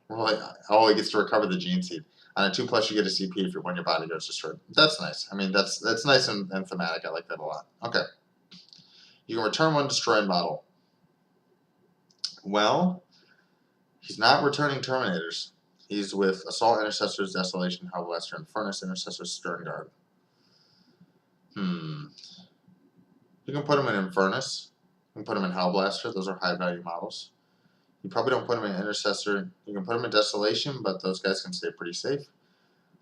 well, he gets to recover the gene seed. On a 2+, you get a CP when your bodyguard's destroyed. That's nice. I mean, that's nice and thematic. I like that a lot. Okay. You can return one destroyed model. Well, he's not returning Terminators. He's with Assault Intercessors, Desolation, Hellblaster, and Furnace Intercessors, Stern Guard. You can put him in Furnace. You can put him in Hellblaster. Those are high-value models. You probably don't put him in Intercessor. You can put him in Desolation, but those guys can stay pretty safe.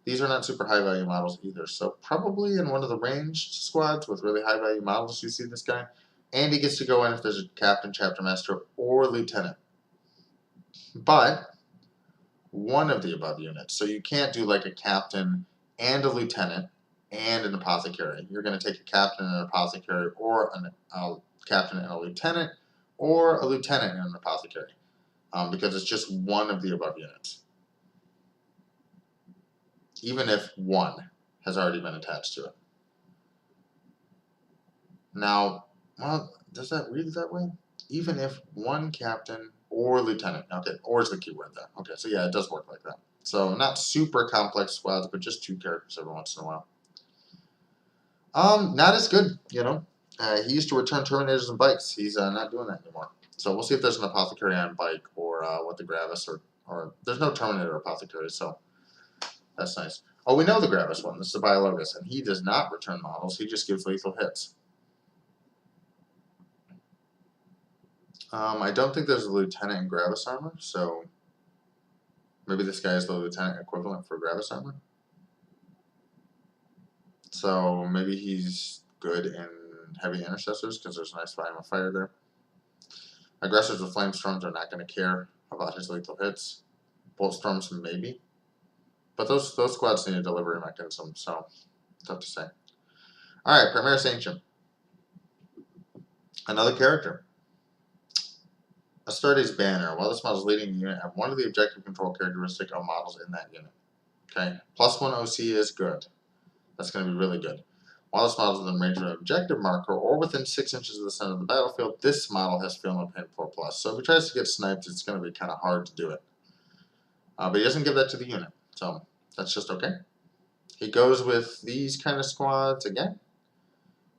These are not super high-value models either, so probably in one of the ranged squads with really high-value models, you see this guy. And he gets to go in if there's a Captain, Chapter Master, or Lieutenant. But one of the above units. So you can't do like a Captain and a Lieutenant and an Apothecary. You're going to take a Captain and an Apothecary, or a Captain and a Lieutenant, or a Lieutenant and an Apothecary. Because it's just one of the above units. Even if one has already been attached to it. Now, well, does that read that way? Even if one Captain or Lieutenant. Okay, or is the keyword there. Okay, so yeah, it does work like that. So not super complex squads, but just 2 characters every once in a while. Not as good, you know. He used to return Terminators and bikes. He's not doing that anymore. So we'll see if there's an Apothecary on bike, or what the Gravis, or there's no Terminator Apothecary, so that's nice. Oh, we know the Gravis one. This is the Biologus, and he does not return models. He just gives lethal hits. I don't think there's a Lieutenant in Gravis armor, so maybe this guy is the Lieutenant equivalent for Gravis armor. So maybe he's good in Heavy Intercessors because there's a nice volume of fire there. Aggressors with Flamestorms are not going to care about his lethal hits. Bolt Storms maybe. But those squads need a delivery mechanism, so tough to say. Alright, Primaris Ancient. Another character. Astartes Banner. While this model is leading the unit, have one of the objective control characteristic of models in that unit. Okay, +1 OC is good. That's going to be really good. While this model is within range of an objective marker or within 6 inches of the center of the battlefield, this model has Feel No Pain 4+. So if he tries to get sniped, it's going to be kind of hard to do it. But he doesn't give that to the unit, so that's just okay. He goes with these kind of squads again.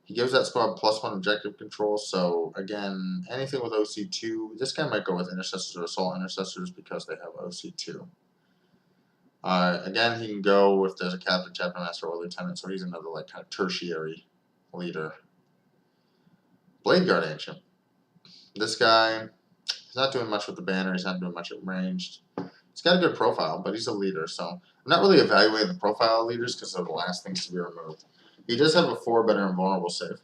He gives that squad +1 objective control, so again, anything with OC2, this guy might go with Intercessors or Assault Intercessors because they have OC2. Again, he can go if there's a Captain, Chapter Master, or Lieutenant, so he's another like kind of tertiary leader. Blade Guard Ancient. This guy, he's not doing much with the banner, he's not doing much at ranged. He's got a good profile, but he's a leader, so I'm not really evaluating the profile of leaders because they're the last things to be removed. He does have a 4 better invulnerable save.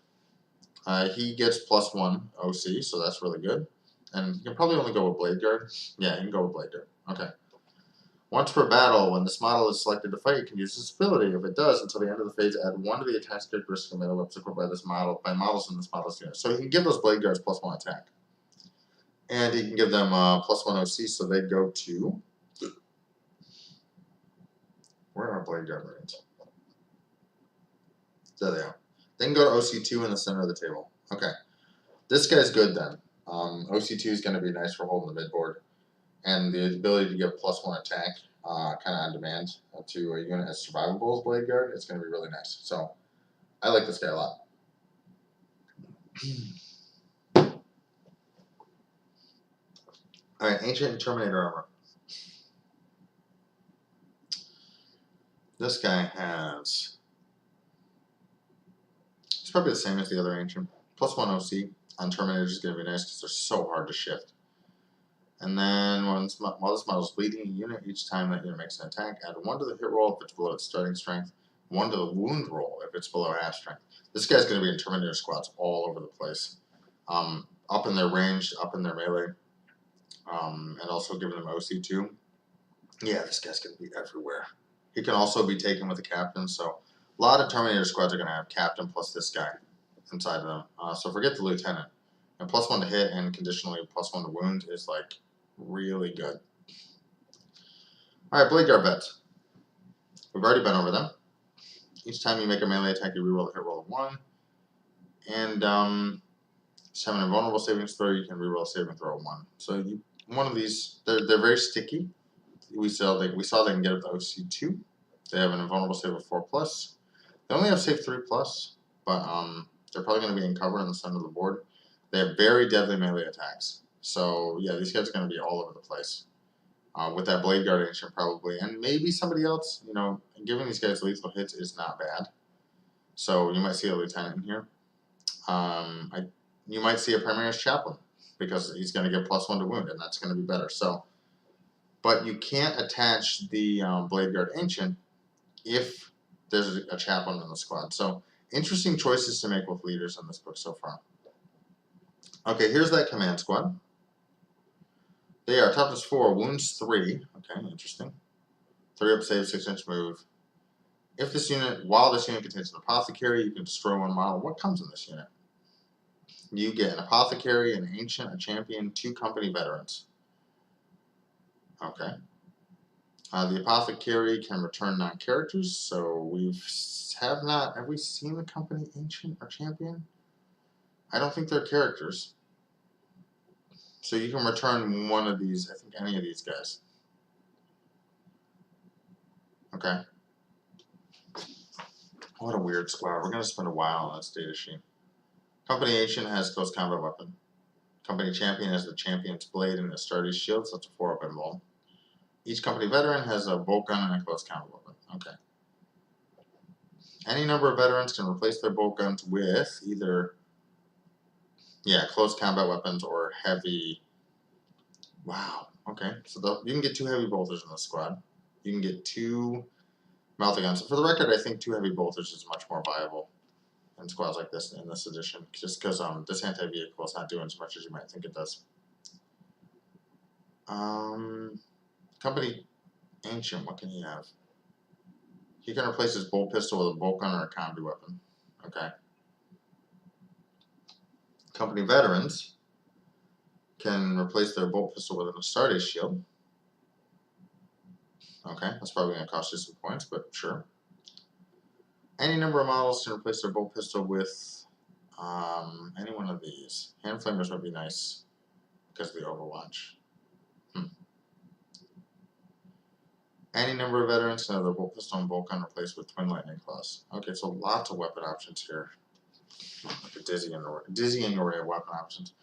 He gets +1 OC, so that's really good. And you can probably only go with Blade Guard. Yeah, you can go with Blade Guard. Okay. Once per battle, when this model is selected to fight, you can use this ability. If it does, until the end of the phase, add 1 to the attack characteristic of melee weapons equipped by models in this model's unit. So he can give those Blade Guards +1 attack. And he can give them +1 OC, so they go to... Where are Blade Guard Marines? There they are. They can go to OC2 in the center of the table. Okay. This guy's good then. OC2 is going to be nice for holding the midboard. And the ability to give +1 attack, kind of on demand, to a unit as survivable as Blade Guard, it's going to be really nice. So, I like this guy a lot. Alright, Ancient Terminator Armor. This guy has... It's probably the same as the other Ancient. +1 OC on Terminators is going to be nice because they're so hard to shift. And then while this model is leading a unit, each time that unit makes an attack, add 1 to the hit roll if it's below its starting strength, 1 to the wound roll if it's below half strength. This guy's going to be in Terminator squads all over the place. Up in their range, up in their melee, and also giving them OC2. Yeah, this guy's going to be everywhere. He can also be taken with a captain, so a lot of Terminator squads are going to have captain plus this guy inside of them. So forget the lieutenant. And +1 to hit and conditionally +1 to wound is like really good. Alright, Blade Guard vets. We've already been over them. Each time you make a melee attack, you reroll a hit roll of 1. And have an invulnerable saving throw, you can reroll a saving throw of 1. So one of these, they're very sticky. We saw they can get it to OC2. They have an invulnerable save of 4+. They only have save 3+, but they're probably going to be in cover in the center of the board. They have very deadly melee attacks. So yeah, these guys are going to be all over the place. With that Blade Guard Ancient probably, and maybe somebody else. You know, giving these guys lethal hits is not bad. So you might see a Lieutenant in here. You might see a Primaris Chaplain because he's going to get +1 to wound, and that's going to be better. So, but you can't attach the Blade Guard Ancient if there's a Chaplain in the squad. So interesting choices to make with leaders in this book so far. Okay, here's that command squad. They are toughness 4, wounds 3. Okay, interesting. 3 up save, 6-inch move. If this unit, while this unit contains an apothecary, you can destroy 1 model. What comes in this unit? You get an apothecary, an ancient, a champion, 2 company veterans. Okay. The apothecary can return non-characters, so have we seen the company ancient or champion? I don't think they're characters. So you can return one of these, I think any of these guys. Okay. What a weird squad. We're going to spend a while on this data sheet. Company Ancient has close combat weapon. Company Champion has the Champion's Blade and the Astartes Shield, so it's a 4-up invul. Each company veteran has a bolt gun and a close combat weapon. Okay. Any number of veterans can replace their bolt guns with either, close combat weapons or heavy. Wow. Okay. So you can get 2 heavy bolters in the squad. You can get 2 melta guns. For the record, I think 2 heavy bolters is much more viable in squads like this in this edition, just because this anti-vehicle is not doing as much as you might think it does. Company Ancient, what can he have? He can replace his bolt pistol with a bolt gun or a combi weapon. Okay. Company Veterans can replace their bolt pistol with an Astartes Shield. Okay, that's probably going to cost you some points, but sure. Any number of models can replace their bolt pistol with any one of these. Hand Flamers would be nice because of the Overwatch. Any number of veterans can have their bolt pistol and bolt gun replaced with Twin Lightning Claws. Okay, so lots of weapon options here. Like a dizzying array of weapon options.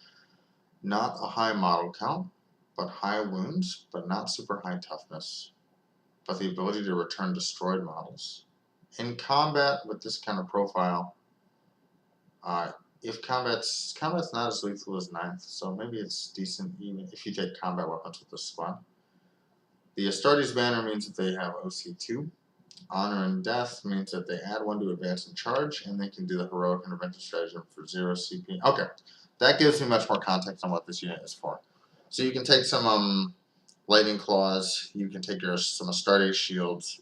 Not a high model count, but high wounds, but not super high toughness. But the ability to return destroyed models. In combat with this kind of profile, if combat's not as lethal as 9th, so maybe it's decent even if you take combat weapons with this squad. The Astartes banner means that they have OC2. Honor and Death means that they add 1 to advance and charge, and they can do the heroic intervention strategy for 0 CP. Okay, that gives me much more context on what this unit is for. So you can take some lightning claws. You can take some Astartes shields.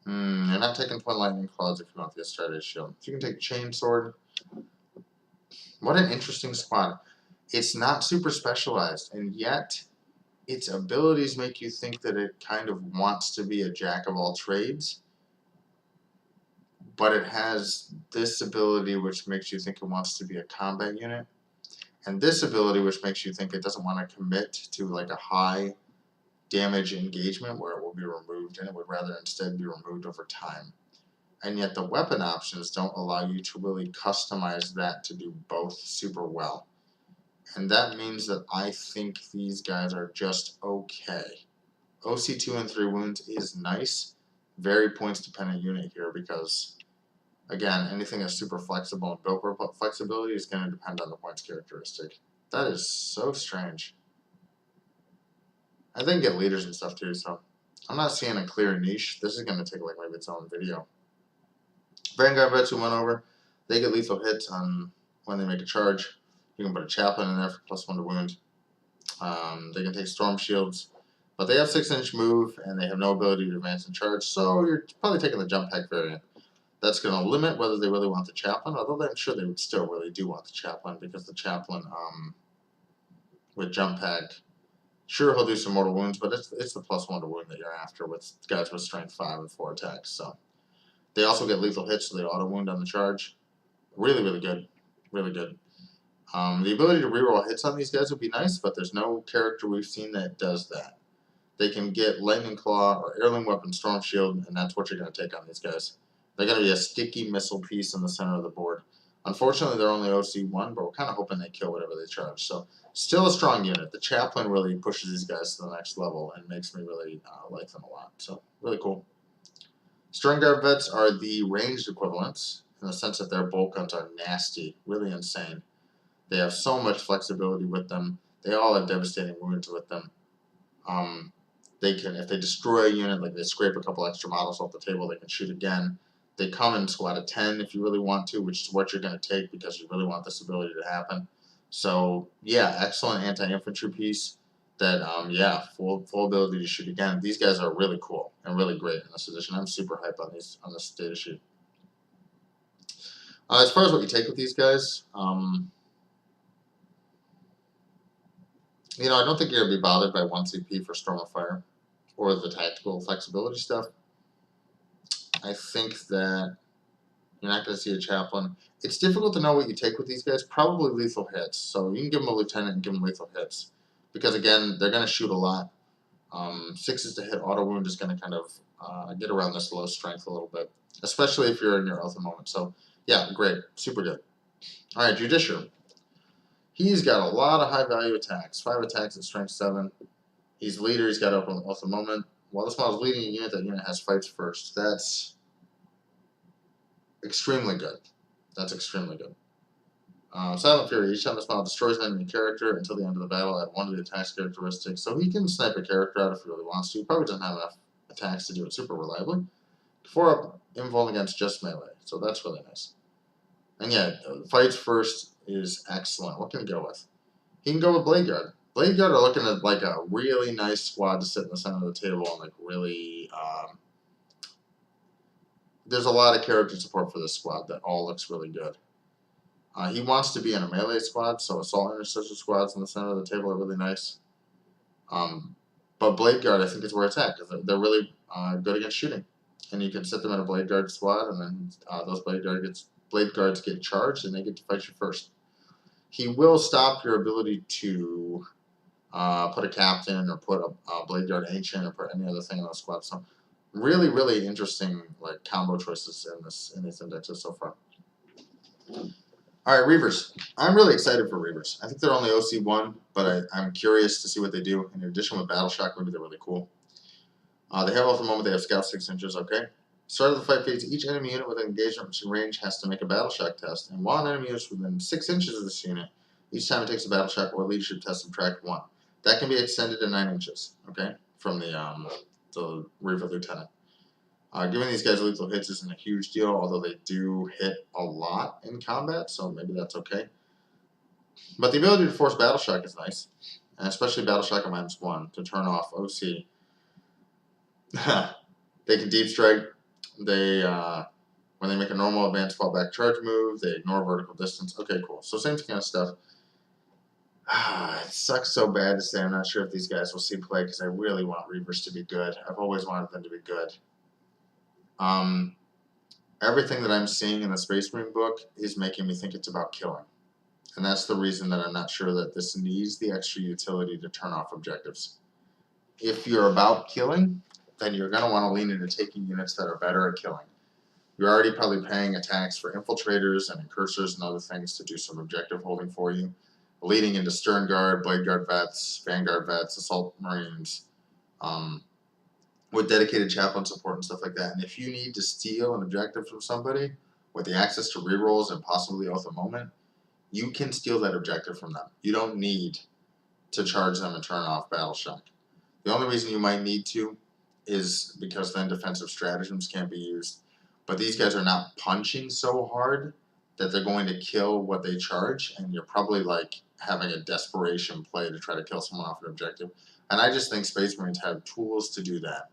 You're not taking Twin Lightning Claws if you want the Astartes shield. So you can take Chainsword. What an interesting squad. It's not super specialized, and yet its abilities make you think that it kind of wants to be a jack of all trades. But it has this ability which makes you think it wants to be a combat unit. And this ability which makes you think it doesn't want to commit to like a high damage engagement where it will be removed, and it would rather instead be removed over time. And yet the weapon options don't allow you to really customize that to do both super well. And that means that I think these guys are just okay. OC2 and 3 wounds is nice. Very points dependent unit here because, again, anything that's super flexible and built for flexibility is going to depend on the points characteristic. That is so strange. I think get leaders and stuff too, so I'm not seeing a clear niche. This is going to take like maybe its own video. Vanguard vets who went over, they get lethal hits on when they make a charge. You can put a chaplain in there for +1 to wound. They can take storm shields, but they have 6-inch move and they have no ability to advance and charge, so you're probably taking the jump pack variant. That's going to limit whether they really want the chaplain, although I'm sure they would still really do want the chaplain, because the chaplain with jump pack, sure, he'll do some mortal wounds, but it's the +1 to wound that you're after with guys with strength 5 and 4 attacks. So they also get lethal hits, so they auto wound on the charge. Really, really good. Really good. The ability to reroll hits on these guys would be nice, but there's no character we've seen that does that. They can get Lightning Claw or Heirloom Weapon, Storm Shield, and that's what you're going to take on these guys. They're going to be a sticky missile piece in the center of the board. Unfortunately, they're only OC1, but we're kind of hoping they kill whatever they charge. So, still a strong unit. The Chaplain really pushes these guys to the next level and makes me really like them a lot. So, really cool. Stern Guard Vets are the ranged equivalents in the sense that their bolt guns are nasty, really insane. They have so much flexibility with them. They all have devastating wounds with them. They can, if they destroy a unit, like they scrape a couple extra models off the table, they can shoot again. They come in squad of 10 if you really want to, which is what you're going to take because you really want this ability to happen. So, yeah, excellent anti-infantry piece that, yeah, full ability to shoot again. These guys are really cool and really great in this edition. I'm super hyped on this data sheet. As far as what you take with these guys, you know, I don't think you're going to be bothered by 1 CP for Storm of Fire or the tactical flexibility stuff. I think that you're not going to see a chaplain. It's difficult to know what you take with these guys. Probably lethal hits. So you can give them a lieutenant and give them lethal hits. Because, again, they're going to shoot a lot. 6s to hit auto wound is going to kind of get around this low strength a little bit. Especially if you're in your alpha moment. So, yeah, great. Super good. All right, Judiciary. He's got a lot of high-value attacks. 5 attacks at strength 7. He's leader. He's got alpha moment. While this model's leading a unit, that unit has fights first. That's extremely good. That's extremely good. Silent Fury. Each time this model destroys an enemy character until the end of the battle, add 1 to the attack's characteristics. So he can snipe a character out if he really wants to. He probably doesn't have enough attacks to do it super reliably. 4-up invuln against just melee. So that's really nice. And yeah, fights first is excellent. What can he go with? He can go with Blade Guard. Blade Guard are looking at like a really nice squad to sit in the center of the table and like really. There's a lot of character support for this squad that all looks really good. He wants to be in a melee squad, so assault intercessor squads in the center of the table are really nice. But Blade Guard, I think, is where it's at because they're really good against shooting, and you can sit them in a Blade Guard squad, and then those Blade Guards get charged, and they get to fight you first. He will stop your ability to put a captain or put a Blade Guard Ancient or put any other thing in the squad. So really, really interesting like combo choices in these indexes so far. All right, Reavers. I'm really excited for Reavers. I think they're only OC1, but I'm curious to see what they do. In addition with Battle Shock, maybe they're really cool. They have Alpha Moment. They have Scout 6 inches. Okay. Start of the fight phase, each enemy unit with engagement range has to make a Battle Shock test, and while an enemy is within 6 inches of this unit, each time it takes a Battle Shock or leadership test, subtract 1. That can be extended to 9 inches, okay, from the Reaver Lieutenant. Giving these guys lethal hits isn't a huge deal, although they do hit a lot in combat, so maybe that's okay. But the ability to force Battle Shock is nice, and especially Battle Shock at -1 to turn off OC. They can deep strike. They when they make a normal advanced fallback charge move, they ignore vertical distance. Okay, cool. So same kind of stuff. It sucks so bad to say I'm not sure if these guys will see play because I really want Reavers to be good. I've always wanted them to be good. Everything that I'm seeing in the Space Marine book is making me think it's about killing. And that's the reason that I'm not sure that this needs the extra utility to turn off objectives. If you're about killing, then you're going to want to lean into taking units that are better at killing. You're already probably paying attacks for infiltrators and incursors and other things to do some objective holding for you, leading into Stern Guard, Blade Guard Vets, Vanguard Vets, Assault Marines, with dedicated chaplain support and stuff like that. And if you need to steal an objective from somebody with the access to rerolls and possibly Alpha Moment, you can steal that objective from them. You don't need to charge them and turn off Battle Shock. The only reason you might need to is because then defensive stratagems can't be used. But these guys are not punching so hard that they're going to kill what they charge, and you're probably like having a desperation play to try to kill someone off an objective. And I just think Space Marines have tools to do that.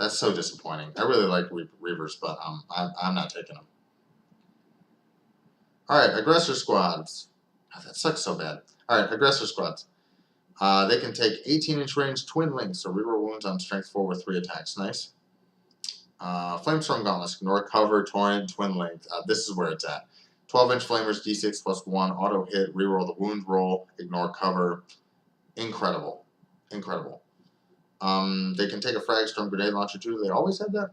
That's so disappointing. I really like Reavers, but I'm not taking them. Alright, Aggressor Squads. Oh, that sucks so bad. Alright, Aggressor Squads. They can take 18-inch range Twin Links, so reroll wounds on Strength 4 with 3 attacks. Nice. Flamestorm Gauntlets. Ignore cover, Torrent, Twin Link. This is where it's at. 12-inch Flamers, D6 plus 1, auto hit, reroll the wound roll, ignore cover. Incredible. Incredible. They can take a Fragstorm Grenade Launcher too. They always had that?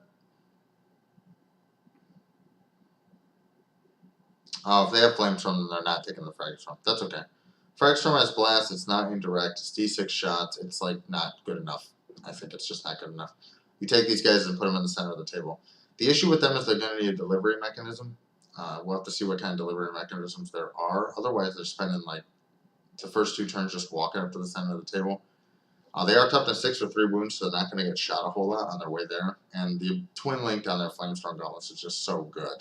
Oh, if they have Flamestorm, then they're not taking the Fragstorm. That's okay. Fragstorm has Blast. It's not indirect. It's D6 shots. It's like not good enough. I think it's just not good enough. You take these guys and put them in the center of the table. The issue with them is they're going to need a delivery mechanism. We'll have to see what kind of delivery mechanisms there are. Otherwise, they're spending like the first 2 turns just walking up to the center of the table. They are toughness 6 for 3 wounds, so they're not going to get shot a whole lot on their way there. And the Twin Link on their Flamestorm Gauntlets is just so good.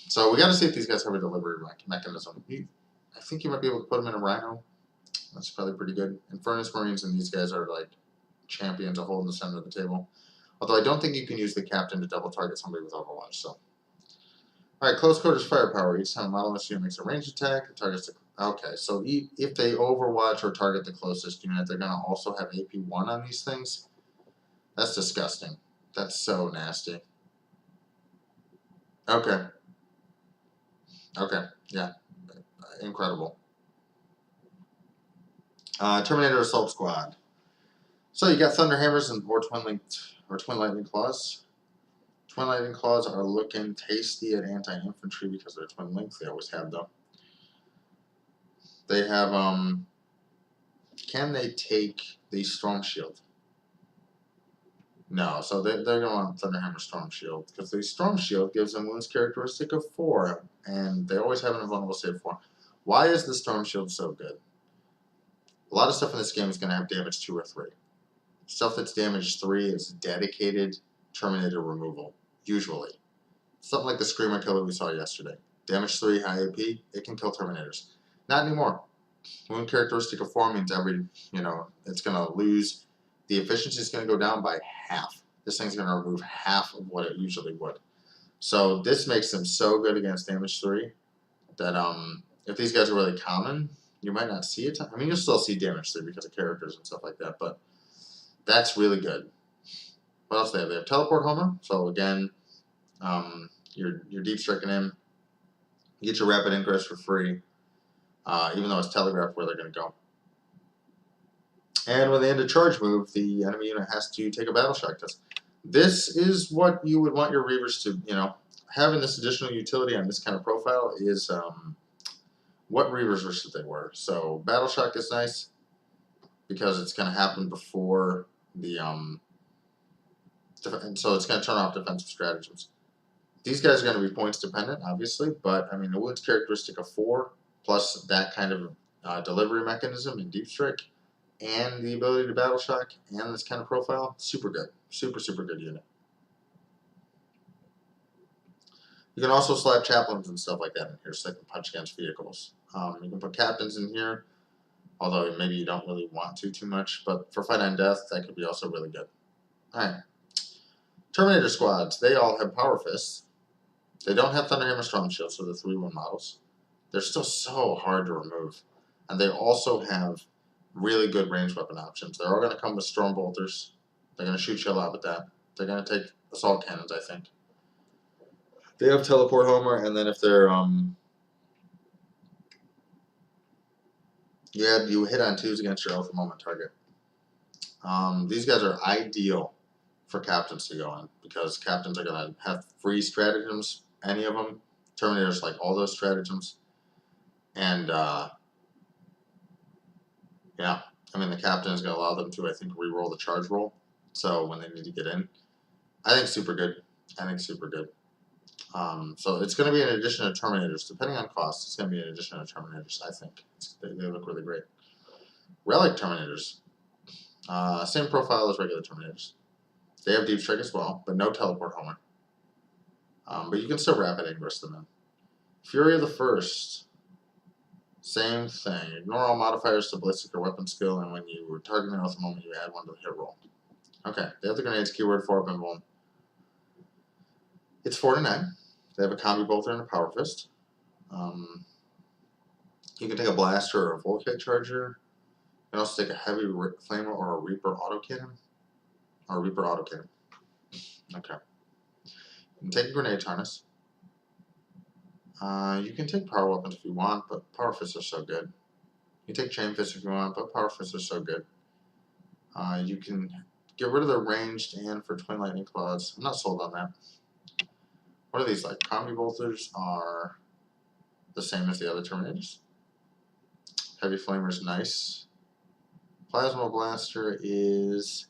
So we got to see if these guys have a delivery mechanism. I think you might be able to put them in a Rhino. That's probably pretty good. And Furnace Marines and these guys are like champions of holding the center of the table. Although I don't think you can use the Captain to double target somebody with Overwatch. So, all right, Close Quarters Firepower. Each time a model in this unit makes a ranged attack, it targets the... Okay, so if they Overwatch or target the closest unit, they're going to also have AP1 on these things. That's disgusting. That's so nasty. Okay. Okay, yeah. Incredible. Terminator Assault Squad. So you got Thunderhammers and or Twin Lightning Claws. Twin Lightning Claws are looking tasty at anti-infantry because they're Twin Links. They always have them. They have can they take the Storm Shield? No, so they're going to want Thunderhammer Storm Shield because the Storm Shield gives them wounds characteristic of 4, and they always have an invulnerable save 4. Why is the Storm Shield so good? A lot of stuff in this game is going to have damage 2 or 3. Stuff that's damage 3 is dedicated Terminator removal, usually. Something like the Screamer Killer we saw yesterday. Damage 3, high AP, it can kill Terminators. Not anymore. Wound characteristic of 4 means it's going to lose. The efficiency is going to go down by half. This thing's going to remove half of what it usually would. So this makes them so good against damage 3 that if these guys are really common, you might not see it. I mean, you'll still see damage 3 because of characters and stuff like that, but that's really good. What else do they have? They have Teleport Homer. So again, you're deep striking in. You get your rapid ingress for free, even though it's telegraphed where they're going to go. And when they end a charge move, the enemy unit has to take a battle shock test. This is what you would want your Reavers to, having this additional utility on this kind of profile is what Reavers wish that they were. So battle shock is nice because it's going to happen before the so it's going to turn off defensive stratagems. These guys are going to be points dependent, obviously, but I mean the wounds characteristic of 4 plus that kind of delivery mechanism in deep strike and the ability to battle shock and this kind of profile, super good, super good unit. You can also slap chaplains and stuff like that in here, so they can punch against vehicles. You can put captains in here, although maybe you don't really want to too much, but for fight on death, that could be also really good. Alright. Terminator squads, they all have power fists. They don't have Thunderhammer Storm Shield, so they're 3-1 models. They're still so hard to remove. And they also have really good ranged weapon options. They're all going to come with Storm Bolters. They're going to shoot you a lot with that. They're going to take Assault Cannons, I think. They have Teleport Homer, and then if they're, you hit on 2s against your Alpha Moment target. These guys are ideal for captains to go in, because captains are going to have free stratagems, any of them. Terminators like all those stratagems. And, yeah, I mean, the captain is going to allow them to, I think, re-roll the charge roll. So when they need to get in, I think super good. So it's going to be an addition to Terminators. Depending on cost, it's going to be an addition to Terminators, I think. They look really great. Relic Terminators. Same profile as regular Terminators. They have Deep Strike as well, but no Teleport Homer. But you can still Rapid Ingress them in. Fury of the First. Same thing. Ignore all modifiers to ballistic or weapon skill, and when you were targeting at the moment, you add 1 to the hit roll. Okay, they have the grenades keyword 4 up and boom. It's 4 to 9. They have a combi bolter and a power fist. You can take a blaster or a volkite charger. You can also take a heavy flamer or a reaper autocannon. Or a reaper autocannon. Okay. You can take a grenade harness. You can take power weapons if you want, but power fists are so good. You take chain fists if you want, but power fists are so good. You can get rid of the ranged and for twin lightning claws. I'm not sold on that. What are these like? Combi bolters are the same as the other Terminators. Heavy flamer's nice. Plasma blaster is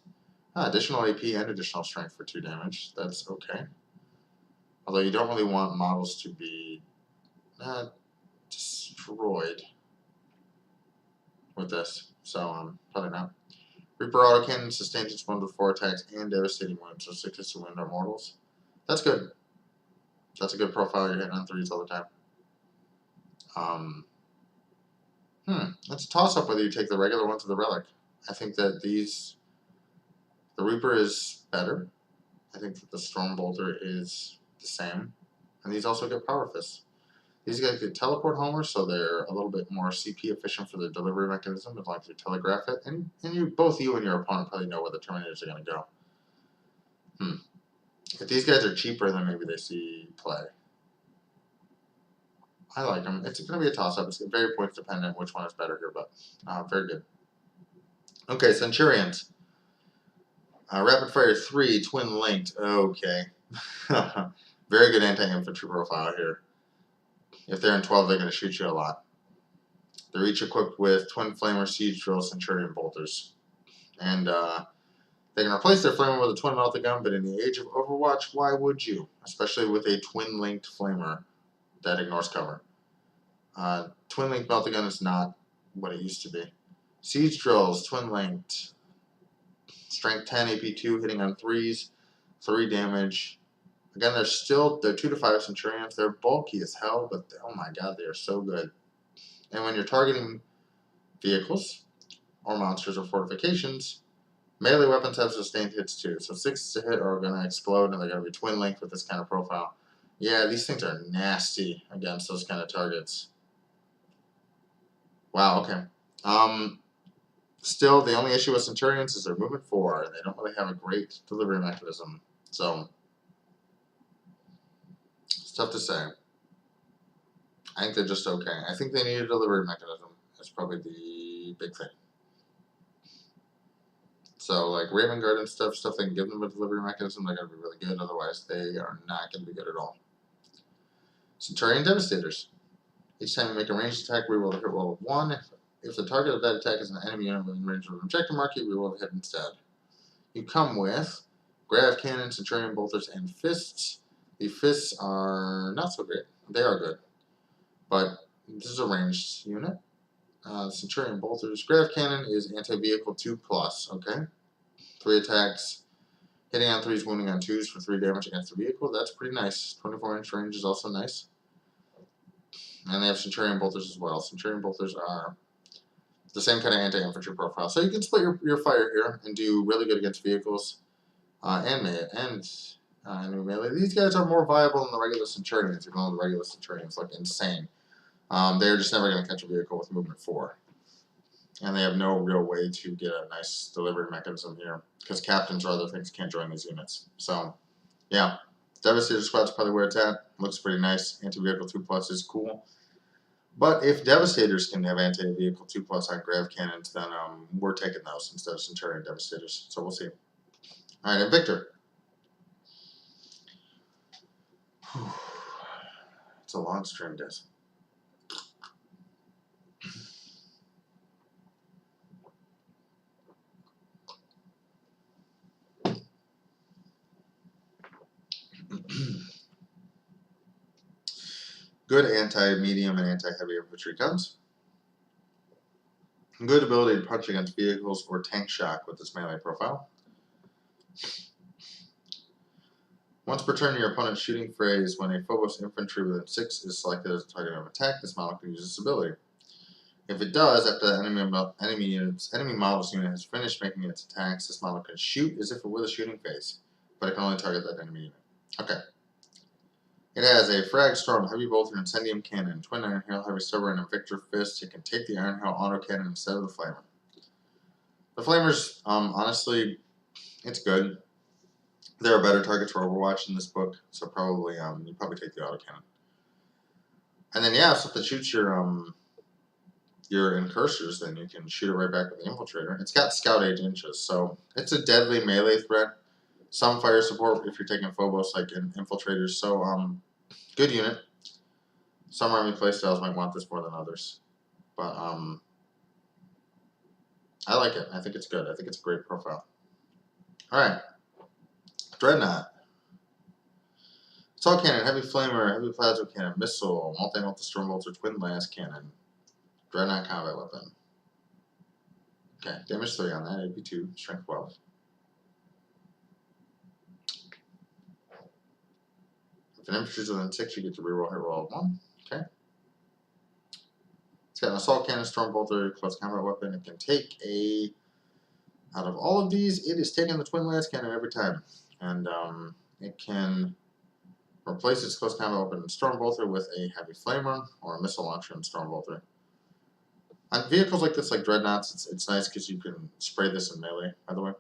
additional AP and additional strength for 2 damage. That's okay. Although you don't really want models to be destroyed with this, so probably not. Reaper autocannon sustains its wound with 4 attacks and devastating wounds, so 6 is to wound our mortals. That's good. That's a good profile. You're hitting on 3s all the time. It's a toss-up whether you take the regular ones or the relic. I think that the Reaper is better. I think that the Stormbolter is the same. And these also get Power Fists. These guys get Teleport Homer, so they're a little bit more CP efficient for their delivery mechanism, as long as you telegraph it. And both you and your opponent probably know where the Terminators are going to go. If these guys are cheaper, then maybe they see play. I like them. It's going to be a toss-up. It's very points dependent which one is better here, but very good. Okay, Centurions. Rapid Fire 3, Twin Linked. Okay. Very good anti-infantry profile here. If they're in 12, they're going to shoot you a lot. They're each equipped with Twin Flamer, Siege Drill, Centurion Bolters. And they can replace their Flamer with a Twin Melta Gun, but in the age of Overwatch, why would you? Especially with a Twin Linked Flamer that ignores cover. Twin Linked Melta Gun is not what it used to be. Siege Drills, Twin Linked. Strength 10, AP 2, hitting on 3s, 3 damage. Again, they're 2 to 5 Centurions. They're bulky as hell, but oh my god, they are so good. And when you're targeting vehicles, or monsters, or fortifications, melee weapons have sustained hits too. So 6 to hit are going to explode, and they're going to be twin linked with this kind of profile. Yeah, these things are nasty against those kind of targets. Wow, okay. Still, the only issue with Centurions is their movement 4, and they don't really have a great delivery mechanism. So, it's tough to say. I think they're just okay. I think they need a delivery mechanism. That's probably the big thing. So, like Raven Guard and stuff they can give them a delivery mechanism, they're going to be really good. Otherwise, they are not going to be good at all. Centurion Devastators. Each time you make a ranged attack, reroll the hit roll of 1. If the target of that attack is an enemy unit within range of an objective mark, you reroll the hit instead. You come with Grav Cannon, Centurion Bolters, and Fists. The Fists are not so great. They are good. But this is a ranged unit. Centurion Bolters. Grav Cannon is anti-vehicle 2+, okay? 3 attacks. Hitting on 3s, wounding on 2s for 3 damage against the vehicle. That's pretty nice. 24-inch range is also nice. And they have Centurion Bolters as well. Centurion Bolters are the same kind of anti-infantry profile. So you can split your fire here and do really good against vehicles and enemy melee. These guys are more viable than the regular Centurions, even though the regular Centurions look insane. They're just never going to catch a vehicle with movement 4. And they have no real way to get a nice delivery mechanism here, because captains or other things can't join these units. So, yeah, Devastator Squad's probably where it's at. Looks pretty nice. Anti-vehicle 2+ is cool. But if Devastators can have anti-vehicle 2+ on Grav Cannons, then we're taking those instead of Centurion Devastators. So we'll see. All right, and Victor. It's a long stream, guys. Good anti-medium and anti-heavy infantry guns. Good ability to punch against vehicles or tank shock with this melee profile. Once per turn, your opponent's shooting phrase, when a Phobos infantry within 6 is selected as a target of attack, this model can use this ability. If it does, after the enemy model's unit has finished making its attacks, this model can shoot as if it were the shooting phase, but it can only target that enemy unit. Okay. It has a Frag Storm, Heavy Bolter, Incendium Cannon, Twin Iron Hail, Heavy Submarine, and Victor Fist. It can take the Iron Hail Autocannon instead of the Flamer. The Flamers, honestly, it's good. There are better targets for Overwatch in this book, so probably you probably take the autocannon. And then yeah, if something shoots your incursors, then you can shoot it right back with the Infiltrator. It's got Scout Age inches, so it's a deadly melee threat. Some fire support if you're taking Phobos like Infiltrators. So good unit. Some army playstyles might want this more than others, but I like it. I think it's good. I think it's a great profile. All right, Dreadnought. Assault Cannon, Heavy Flamer, Heavy Plasma Cannon, Missile, Multi-Multi Storm Bolter, Twin Blast Cannon, Dreadnought Combat Weapon. Okay, damage 3 on that, AP 2, Strength 12. If an infantry's within 6, you get to reroll hit roll of 1. Okay. It's got an Assault Cannon, Storm Bolter, Close Combat Weapon. It can take a... Out of all of these, it is taking the Twin Blast Cannon every time. And it can replace its Close Combat Weapon in Storm Bolter with a Heavy Flamer or a Missile Launcher in Storm Bolter. On vehicles like this, like Dreadnoughts, it's nice because you can spray this in melee, by the way.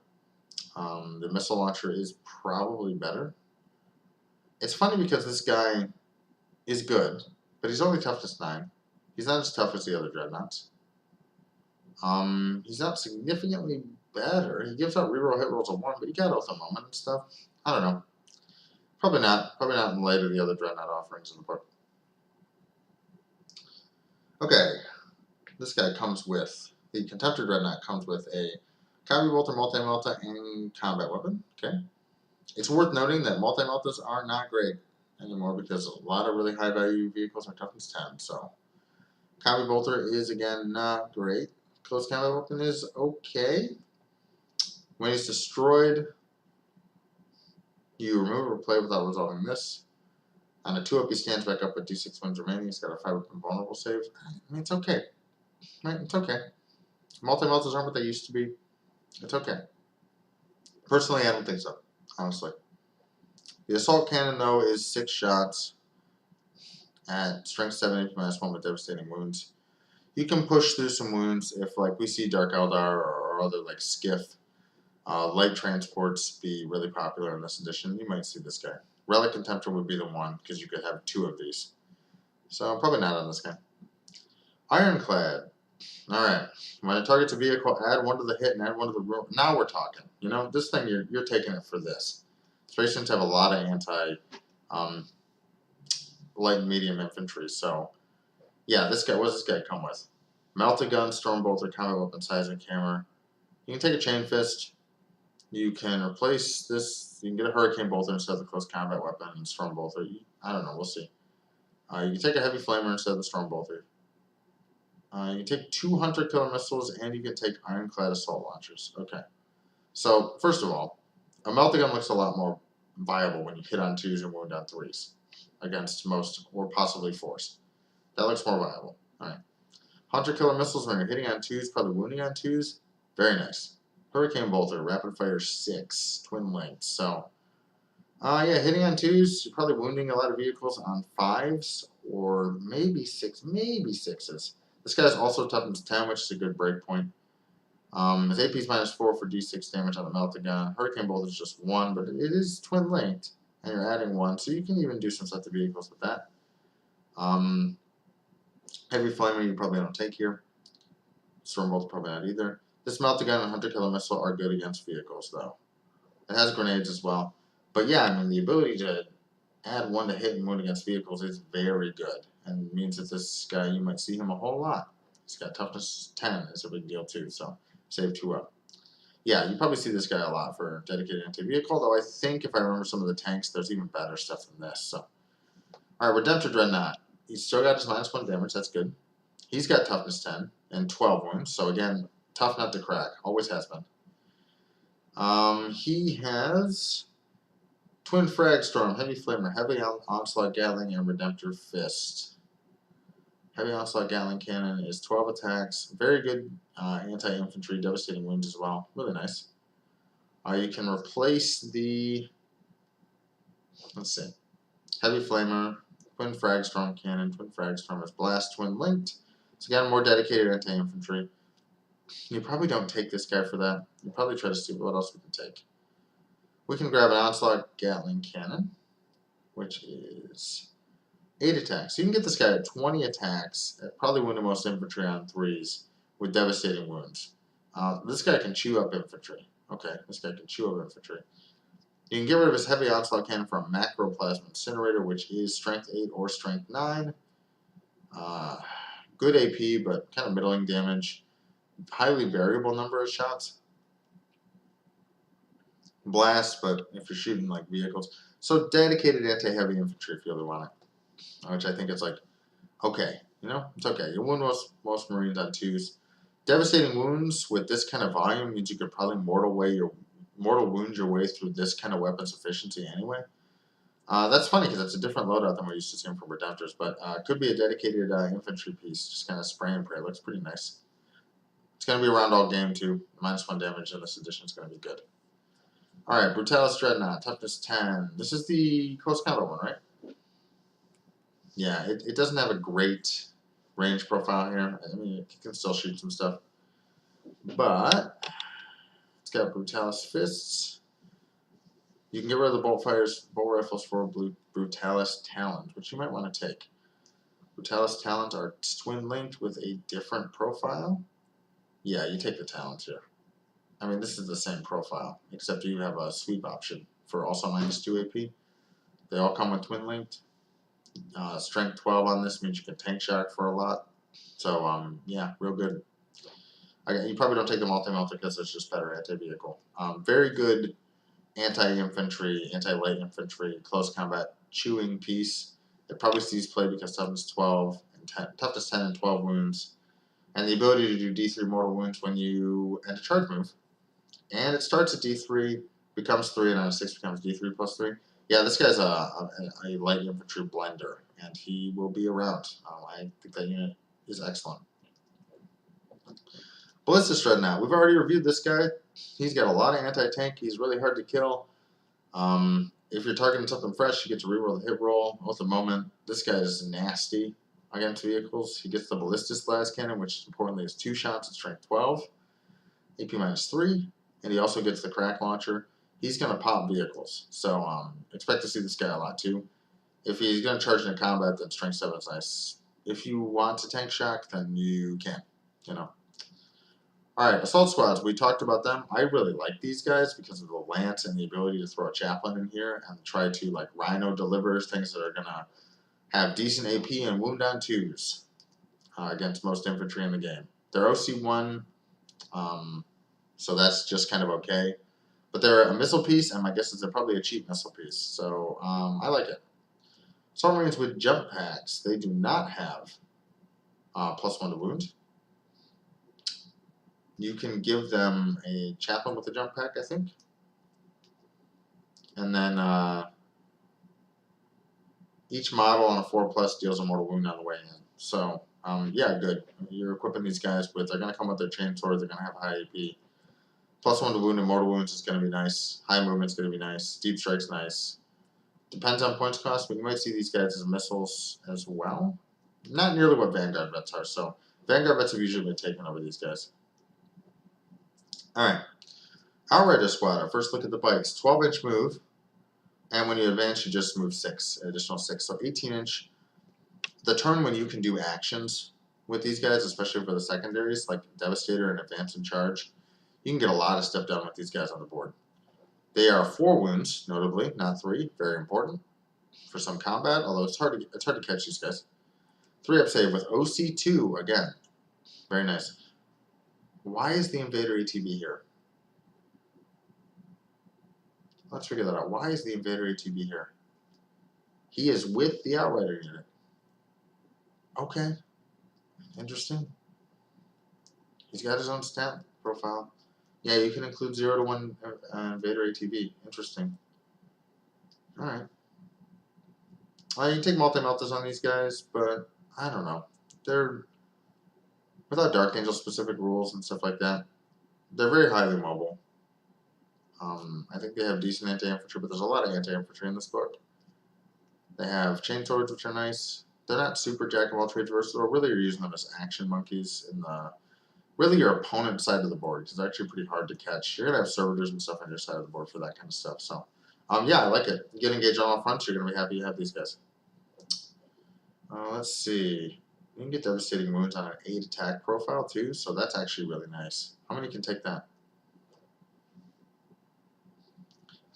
The Missile Launcher is probably better. It's funny because this guy is good, but he's only toughness 9. He's not as tough as the other Dreadnoughts. He's not significantly better. He gives out reroll hit rolls of 1, but he got off the moment and stuff. I don't know. Probably not. Probably not in light of the other Dreadnought offerings in the book. Okay. This guy comes with, the Contemptor Dreadnought comes with a Copy Bolter, Multi-Melta, and Combat Weapon. Okay. It's worth noting that Multi-Meltas are not great anymore because a lot of really high value vehicles are toughness 10. So, Copy Bolter is again not great. Close Combat Weapon is okay. When he's destroyed, you remove or play without resolving this. On a 2-up, he stands back up with D6 wins remaining. He's got a 5-weapon vulnerable save. I mean, it's okay. Right, it's okay. Multi-meltas aren't what they used to be. It's okay. Personally, I don't think so, honestly. The Assault Cannon, though, is 6 shots at Strength 7 -1 with devastating wounds. You can push through some wounds if, like, we see Dark Eldar or other, like, Skiff light transports be really popular in this edition. You might see this guy. Relic Contemptor would be the one, because you could have 2 of these. So, probably not on this guy. Ironclad. Alright. When it targets a vehicle, add 1 to the hit and add 1 to the roll. Now we're talking. You know, this thing, you're taking it for this. Space Marines have a lot of light and medium infantry, so yeah, this guy, what does this guy come with? Melt-A-Gun, Storm Bolter, Combat Weapon, Seismic Hammer. You can take a Chain Fist. You can replace this. You can get a Hurricane Bolter instead of the Close Combat Weapon and Storm Bolter. I don't know, we'll see. You can take a Heavy Flamer instead of the Storm Bolter. You can take 2 Hunter Killer Missiles, and you can take Ironclad Assault Launchers. Okay. So, first of all, a Melt-A-Gun looks a lot more viable when you hit on 2s and wound on 3s against most, or possibly 4s. That looks more viable. Alright. Hunter Killer Missiles when you're hitting on 2s, probably wounding on 2s. Very nice. Hurricane Bolter, Rapid Fire 6, Twin Lengths. So, yeah, hitting on 2s, you're probably wounding a lot of vehicles on 5s, or maybe 6s. This guy's also toughness 10, which is a good break point. His AP is -4 for D6 damage on the Melt-A-Gun. Hurricane Bolt is just 1, but it is twin linked, and you're adding 1, so you can even do some stuff to vehicles with that. Heavy Flamer you probably don't take here. Storm Bolt probably not either. This Melt-A-Gun and Hunter Killer Missile are good against vehicles, though. It has grenades as well. But yeah, I mean, the ability to add 1 to hit and wound against vehicles is very good. And it means that this guy, you might see him a whole lot. He's got toughness 10, is a big deal too, so save 2 up. Yeah, you probably see this guy a lot for dedicated anti-vehicle, though I think if I remember some of the tanks, there's even better stuff than this. So, alright, Redemptor Dreadnought. He's still got his -1 damage, that's good. He's got toughness 10 and 12 wounds, so again, tough nut to crack, always has been. He has Twin Frag Storm, Heavy Flamer, Heavy Onslaught Gatling, and Redemptor Fist. Heavy onslaught Gatling cannon is 12 attacks. Very good anti-infantry, devastating wounds as well. Really nice. You can replace the, let's see, heavy flamer, twin frag storm cannon, twin frag storm is blast, twin linked. So again, more dedicated anti-infantry. You probably don't take this guy for that. You probably try to see what else we can take. We can grab an onslaught Gatling cannon, which is 8 attacks. So you can get this guy at 20 attacks, probably win the most infantry on 3s with devastating wounds. This guy can chew up infantry. Okay, this guy can chew up infantry. You can get rid of his heavy onslaught cannon for a macroplasma incinerator, which is strength 8 or strength 9. Good AP, but kind of middling damage. Highly variable number of shots. Blast, but if you're shooting like vehicles. So dedicated anti-heavy infantry if you really want it. Which I think it's like, okay, you know, it's okay. You win most Marines on 2s. Devastating wounds with this kind of volume means you could probably mortal wound your way through this kind of weapons efficiency anyway. That's funny because it's a different loadout than we're used to seeing from Redemptors, but it could be a dedicated infantry piece, just kind of spray and pray. It looks pretty nice. It's going to be around all game too. -1 damage in this edition is going to be good. Alright, Brutalis Dreadnought, toughness 10. This is the close combat one, right? Yeah, it doesn't have a great range profile here. I mean, it can still shoot some stuff. But it's got Brutalis Fists. You can get rid of the bolt rifles for Brutalis Talent, which you might want to take. Brutalis Talent are twin linked with a different profile. Yeah, you take the Talent here. I mean, this is the same profile, except you have a sweep option for also -2 AP. They all come with twin linked. Strength 12 on this means you can tank shock for a lot. So, yeah, real good. You probably don't take the multi-melter because it's just better anti-vehicle. Very good anti-infantry, anti-light infantry, close combat chewing piece. It probably sees play because toughness 12 and toughness 10 and 12 wounds, and the ability to do D3 mortal wounds when you end a charge move. And it starts at D3, becomes 3, and on a 6 becomes D3 plus 3. Yeah, this guy's a light infantry blender, and he will be around. I think that unit is excellent. Ballistic Dreadnought. We've already reviewed this guy. He's got a lot of anti-tank. He's really hard to kill. If you're targeting something fresh, you get to reroll the hit roll. At the moment, this guy is nasty against vehicles. He gets the Ballistic Blast Cannon, which importantly is 2 shots at strength 12, AP -3, and he also gets the Crack Launcher. He's going to pop vehicles, so expect to see this guy a lot too. If he's going to charge into combat, then strength 7 is nice. If you want to tank shock, then you can, you know. Alright, Assault Squads, we talked about them. I really like these guys because of the lance and the ability to throw a chaplain in here and try to, like, Rhino delivers, things that are going to have decent AP and wound on 2s against most infantry in the game. They're OC1, so that's just kind of okay. But they're a missile piece, and my guess is they're probably a cheap missile piece, so I like it. Assault Marines with jump packs, they do not have +1 to wound. You can give them a chaplain with a jump pack, I think. And then each model on a 4+ deals a mortal wound on the way in. So, yeah, good. You're equipping these guys with, they're going to come with their chain swords, they're going to have high AP. +1 to wound and mortal wounds is going to be nice. High movement's going to be nice. Deep strike's nice. Depends on points cost, but you might see these guys as missiles as well. Not nearly what Vanguard vets are, so Vanguard vets have usually been taken over these guys. Alright, Outrider Squad, our first look at the bikes. 12-inch move, and when you advance, you just move 6, additional 6, so 18-inch. The turn when you can do actions with these guys, especially for the secondaries, like Devastator and Advance and Charge, you can get a lot of stuff done with these guys on the board. They are 4 wounds, notably, not 3, very important for some combat, although it's hard to catch these guys. 3-up save with OC2, again, very nice. Why is the Invader ATB here? Let's figure that out. Why is the Invader ATB here? He is with the Outrider unit. Okay. Interesting. He's got his own stat profile. Yeah, you can include 0 to 1 Invader ATB. Interesting. Alright. You can take multi-meltas on these guys, but I don't know. they're without Dark Angel specific rules and stuff like that. They're very highly mobile. I think they have decent anti-infantry, but there's a lot of anti-infantry in this book. They have chain swords, which are nice. They're not super jack of all trades versatile. Really, you're using them as action monkeys in the really your opponent's side of the board, because they're actually pretty hard to catch. You're gonna have servitors and stuff on your side of the board for that kind of stuff. So, yeah, I like it. You get engaged on all fronts. You're gonna be happy you have these guys. Let's see. You can get devastating wounds on an 8 attack profile too, so that's actually really nice. How many can take that?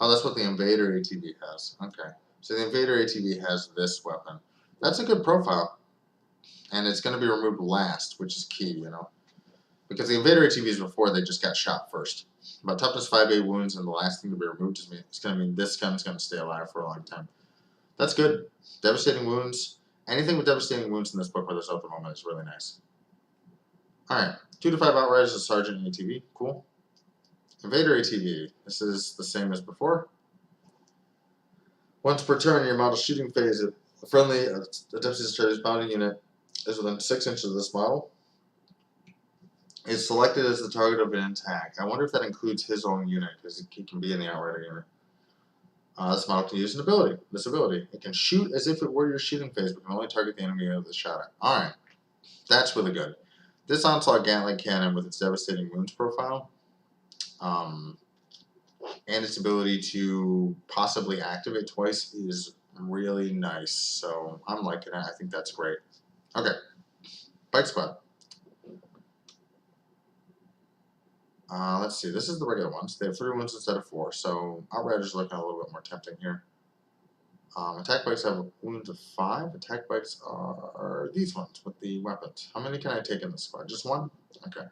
Oh, that's what the Invader ATV has. Okay. So the Invader ATV has this weapon. That's a good profile. And it's going to be removed last, which is key, you know. Because the Invader ATVs before, they just got shot first. But toughness 5A wounds and the last thing to be removed is it's going to mean this gun's going to stay alive for a long time. That's good. Devastating wounds. Anything with devastating wounds in this book, whether it's at the moment, is really nice. Alright. 2 to 5 Outriders as Sergeant ATV. Cool. Invader ATV. This is the same as before. Once per turn in your model shooting phase, a friendly attempts to destroy this bounding unit is within 6 inches of this model. Is selected as the target of an attack. I wonder if that includes his own unit, because he can be in the Outrider unit. This model can use this ability. It can shoot as if it were your shooting phase, but can only target the enemy unit with a shot at. Alright. That's really good. This Onslaught Gatling Cannon with its devastating wounds profile, and its ability to possibly activate twice is really nice. So I'm liking it. I think that's great. Okay. Bike Squad. Let's see. This is the regular ones. They have 3 wounds instead of 4, so Outriders are looking a little bit more tempting here. Attack bikes have wounds of 5. Attack bikes are these ones with the weapons. How many can I take in this squad? Just 1? Okay.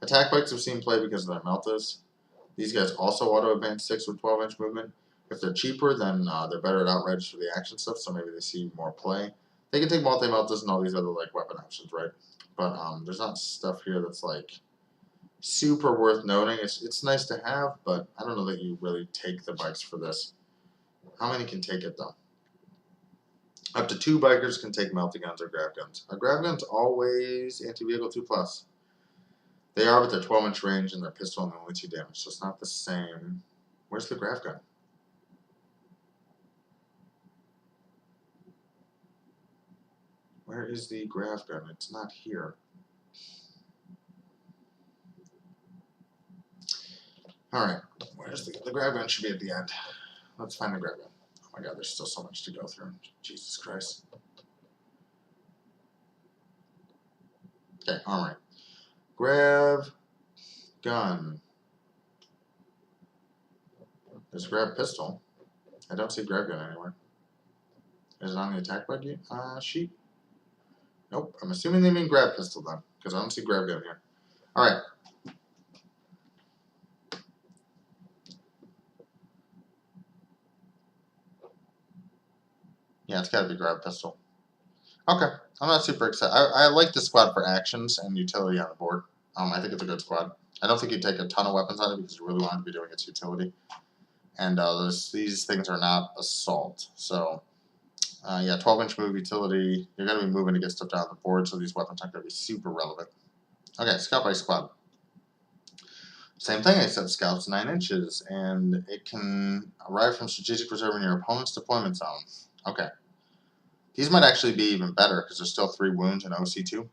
Attack bikes have seen play because of their meltas. These guys also auto-advance 6 with 12-inch movement. If they're cheaper, then they're better at Outriders for the action stuff, so maybe they see more play. They can take multi-meltas and all these other like weapon options, right? But there's not stuff here that's like super worth noting. It's nice to have, but I don't know that you really take the bikes for this. How many can take it though? Up to 2 bikers can take melty guns or grav guns. A grav gun's always anti-vehicle 2+. They are with their 12-inch range and their pistol and only 2 damage, so it's not the same. Where's the grav gun? Where is the grav gun? It's not here. Alright, where's the grav gun? Should be at the end. Let's find the grav gun. Oh my god, there's still so much to go through. Jesus Christ. Okay, alright. Grav gun. There's grav pistol. I don't see grav gun anywhere. Is it on the attack bug sheet? Nope. I'm assuming they mean grav pistol then, because I don't see grav gun here. Alright. Yeah, it's gotta be grav pistol. Okay. I'm not super excited. I like this squad for actions and utility on the board. I think it's a good squad. I don't think you take a ton of weapons on it because you really want to be doing its utility. And these things are not assault. So, yeah, 12-inch move utility. You're going to be moving to get stuff down the board, so these weapons aren't going to be super relevant. Okay, Scout Bike Squad. Same thing, I said Scout's 9 inches, and it can arrive from strategic reserve in your opponent's deployment zone. Okay. These might actually be even better because there's still 3 wounds in OC2.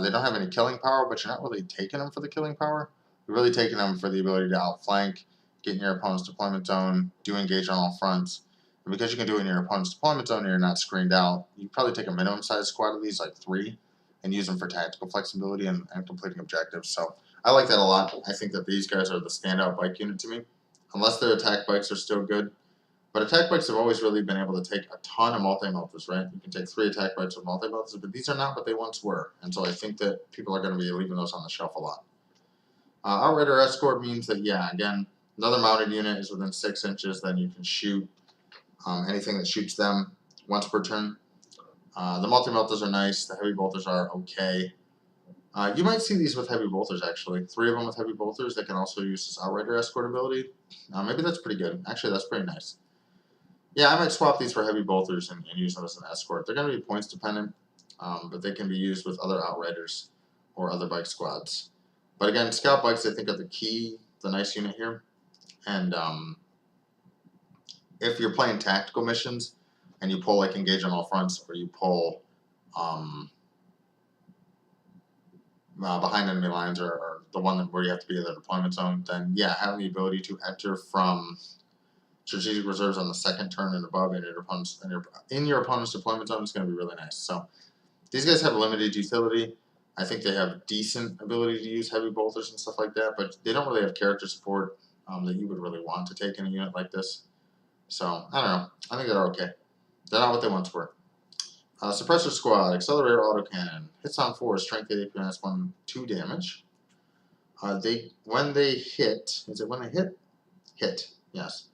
They don't have any killing power, but you're not really taking them for the killing power. You're really taking them for the ability to outflank, get in your opponent's deployment zone, do engage on all fronts. And because you can do it in your opponent's deployment zone and you're not screened out, you probably take a minimum size squad of these, like 3, and use them for tactical flexibility and completing objectives. So I like that a lot. I think that these guys are the standout bike unit to me. Unless their attack bikes are still good. But attack bikes have always really been able to take a ton of multi-meltas, right? You can take 3 attack bikes with multi-meltas, but these are not what they once were. And so I think that people are going to be leaving those on the shelf a lot. Outrider Escort means that, yeah, again, another mounted unit is within 6 inches, then you can shoot anything that shoots them once per turn. The multi-meltas are nice. The heavy bolters are okay. You might see these with heavy bolters, actually. 3 of them with heavy bolters. They can also use this Outrider Escort ability. Maybe that's pretty good. Actually, that's pretty nice. Yeah, I might swap these for heavy bolters and use them as an escort. They're going to be points dependent. but they can be used with other Outriders or other bike squads. But again, Scout Bikes I think are the nice unit here. And if you're playing tactical missions and you pull like Engage on All Fronts, or you pull behind enemy lines, or the one where you have to be in the deployment zone, then yeah, having the ability to enter from strategic reserves on the second turn and above in your opponent's deployment zone is going to be really nice. So these guys have limited utility. I think they have decent ability to use heavy bolters and stuff like that, but they don't really have character support that you would really want to take in a unit like this. So I don't know. I think they're okay. They're not what they once were. Suppressor Squad, Accelerator Autocannon, hits on 4, strength 8, minus 1, 2 damage. When they hit, is it when they hit? Hit, yes.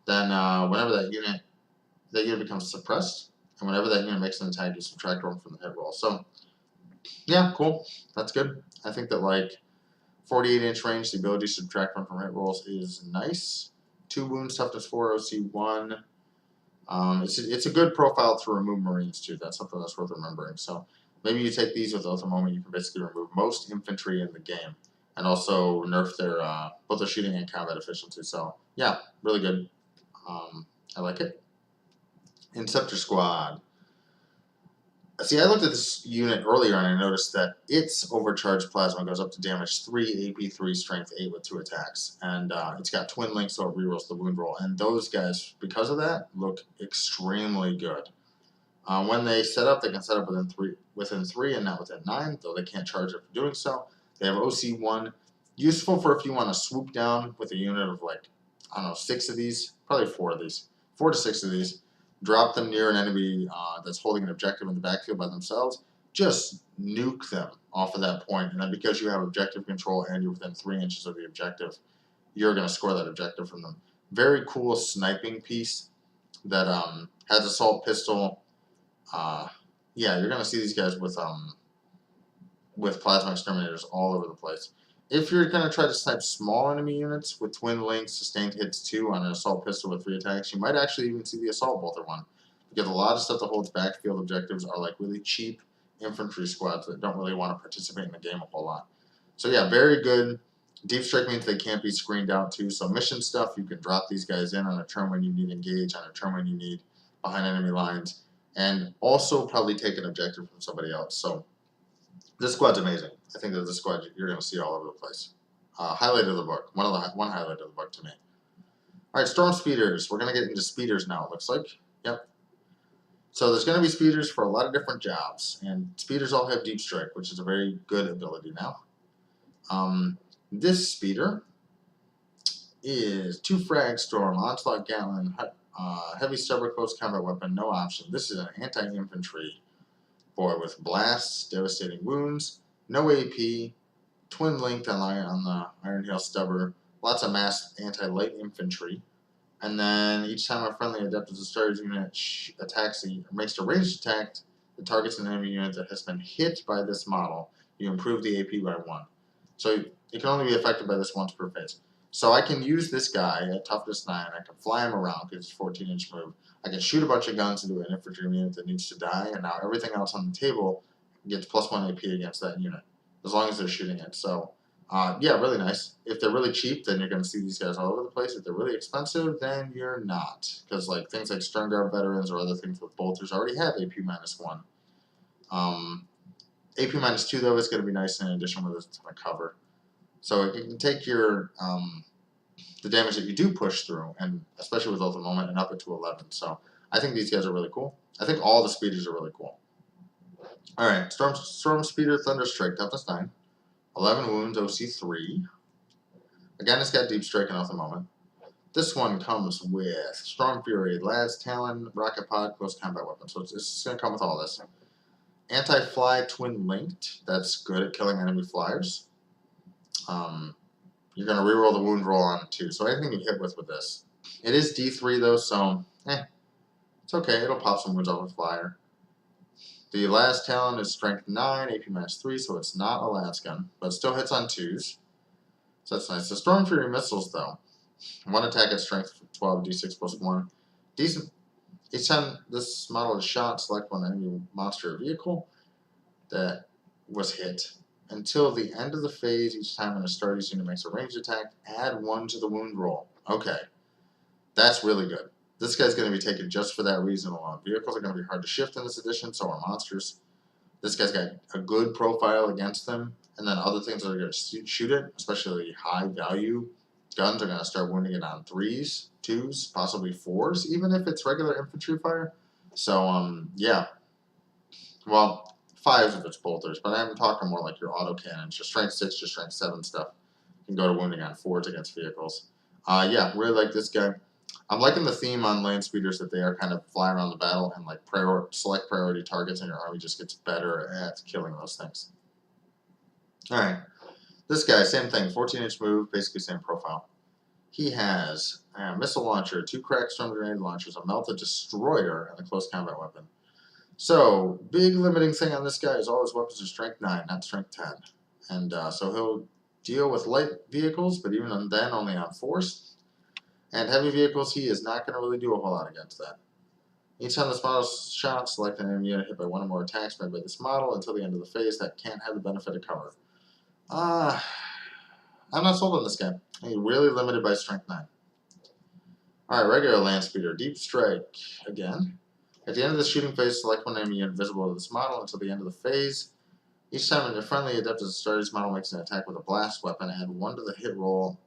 Then whenever that unit becomes suppressed, and whenever that unit makes an attack, you subtract 1 from the hit roll. So yeah, cool. That's good. I think that like 48-inch range, the ability to subtract 1 from hit rolls is nice. 2 wounds, toughness 4, OC 1. It's a good profile to remove Marines too. That's something that's worth remembering. So maybe you take these with Oath of Moment, you can basically remove most infantry in the game, and also nerf their both their shooting and combat efficiency. So yeah, really good. I like it. Inceptor Squad. See, I looked at this unit earlier and I noticed that its overcharged plasma goes up to damage 3, AP 3, strength 8 with 2 attacks. And it's got twin links, so it rerolls the wound roll. And those guys, because of that, look extremely good. When they set up, they can set up within 3 and not within 9, though they can't charge it for doing so. They have OC1, useful for if you want to swoop down with a unit of like, I don't know, 6 of these, probably 4 of these, 4 to 6 of these. Drop them near an enemy that's holding an objective in the backfield by themselves. Just nuke them off of that point, and then because you have objective control and you're within 3 inches of the objective, you're going to score that objective from them. Very cool sniping piece that has assault pistol. Yeah, you're going to see these guys with plasma exterminators all over the place. If you're going to try to snipe small enemy units with twin links, sustained hits 2 on an assault pistol with 3 attacks, you might actually even see the assault bolter one. Because a lot of stuff that holds backfield objectives are like really cheap infantry squads that don't really want to participate in the game a whole lot. So yeah, very good. Deep strike means they can't be screened out too. So mission stuff, you can drop these guys in on a turn when you need engage, on a turn when you need behind enemy lines, and also probably take an objective from somebody else. So this squad's amazing. I think that this squad you're going to see all over the place. Highlight of the book. One highlight of the book to me. All right, Storm Speeders. We're going to get into speeders now, it looks like. Yep. So there's going to be speeders for a lot of different jobs, and speeders all have deep strike, which is a very good ability now. This speeder is 2 frag storm, onslaught Gatlin, heavy stubber close combat weapon, no option. This is an anti-infantry boy with blasts, devastating wounds, no AP, twin linked on the Iron Hail stubber, lots of mass anti-light infantry, and then each time a friendly adept destroyers unit attacks or makes a ranged attack that targets an enemy unit that has been hit by this model, you improve the AP by 1. So it can only be affected by this once per phase. So I can use this guy at toughness 9, I can fly him around because it's a 14-inch move, I can shoot a bunch of guns into an infantry unit that needs to die, and now everything else on the table gets +1 AP against that unit, as long as they're shooting it. So yeah, really nice. If they're really cheap, then you're going to see these guys all over the place. If they're really expensive, then you're not. Because like things like Stern Guard veterans or other things with bolters already have AP -1. AP -2 though is going to be nice in addition with a ton of cover. So it can take your the damage that you do push through, and especially with Oath of Moment, and up it to 11. So I think these guys are really cool. I think all the speeders are really cool. All right, Storm Speeder Thunderstrike, toughness 9. 11 wounds, OC 3. Again, it's got deep strike and Oath of Moment. This one comes with Storm Fury, Lad's Talon, Rocket Pod, close combat weapon. So it's going to come with all this. Anti-Fly Twin Linked. That's good at killing enemy flyers. You're going to reroll the wound roll on it too. So anything you hit with this. It is D3 though, so it's okay. It'll pop some wounds off a flyer. The last talent is strength 9, AP -3, so it's not a last gun, but it still hits on 2s. So that's nice. The Storm Fury missiles though. 1 attack at strength 12, D6 +1. Decent. Each time this model is shot, select one enemy monster or vehicle. that was hit until the end of the phase. Each time an Astartes unit makes a ranged attack, add 1 to the wound roll. Okay, that's really good. This guy's going to be taken just for that reason alone. Vehicles are going to be hard to shift in this edition, so are monsters. This guy's got a good profile against them, and then other things that are going to shoot it, especially high value guns, are going to start wounding it on 3s, 2s, possibly 4s, even if it's regular infantry fire. So, yeah. Well, 5s if it's bolters, but I'm talking more like your autocannons, your strength 6, your strength 7 stuff. You can go to wounding on 4s against vehicles. Yeah, really like this guy. I'm liking the theme on land speeders that they are kind of fly around the battle and like select priority targets, and your army just gets better at killing those things. Alright, this guy, same thing, 14-inch move, basically same profile. He has a missile launcher, 2 cracked storm grenade launchers, a melted destroyer, and a close combat weapon. So, big limiting thing on this guy is all his weapons are strength 9, not strength 10. And so he'll deal with light vehicles, but even then only on force. And heavy vehicles, he is not going to really do a whole lot against that. Each time this model shot, select an enemy unit hit by 1 or more attacks made by this model until the end of the phase that can't have the benefit of cover. I'm not sold on this guy. He's really limited by strength 9. Alright, regular land speeder, deep strike again. At the end of the shooting phase, select one enemy unit visible to this model until the end of the phase. Each time a friendly adept as a Astartes model makes an attack with a blast weapon, add 1 to the hit roll,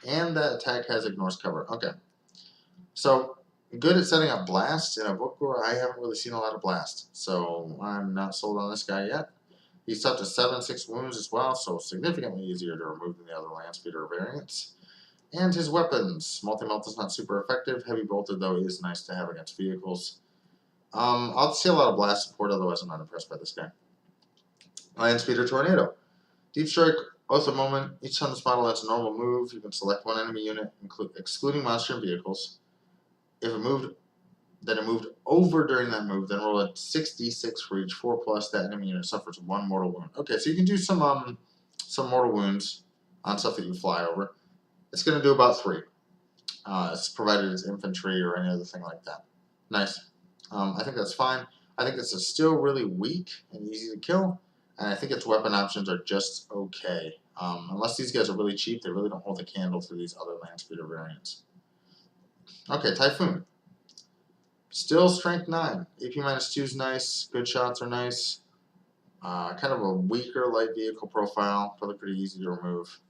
and that attack has ignores cover. Okay. So, good at setting up blast. In a book where I haven't really seen a lot of blast, so I'm not sold on this guy yet. He's up to 7/6 wounds as well, so significantly easier to remove than the other land speeder variants. And his weapons. Multi-melt is not super effective. Heavy bolted, though, is nice to have against vehicles. I'll see a lot of blast support, otherwise I'm not impressed by this guy. Land speeder tornado. Deep strike, oath of moment. Each time this model has a normal move, you can select one enemy unit, excluding monster and vehicles. If it moved, then it moved over during that move, then roll a 6d6 for each 4+. That enemy unit suffers 1 mortal wound. Okay, so you can do some mortal wounds on stuff that you fly over. It's going to do about 3. It's provided it's infantry or any other thing like that. Nice. I think that's fine. I think this is still really weak and easy to kill, and I think its weapon options are just okay. Unless these guys are really cheap, they really don't hold a candle to these other land speeder variants. Okay, Typhoon. Still strength 9. AP -2 is nice. Good shots are nice. Kind of a weaker light vehicle profile. Probably pretty easy to remove.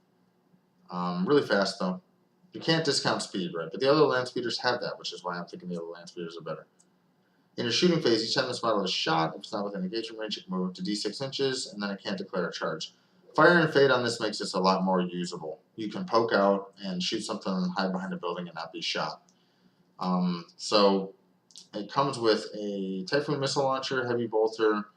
Really fast though. You can't discount speed, right? But the other land speeders have that, which is why I'm thinking the other land speeders are better. In your shooting phase, each time this model is shot, if it's not within engagement range, it can move up to d6 inches, and then it can't declare a charge. Fire and Fade on this makes this a lot more usable. You can poke out and shoot something and hide behind a building and not be shot. So it comes with a Typhoon missile launcher, heavy bolter.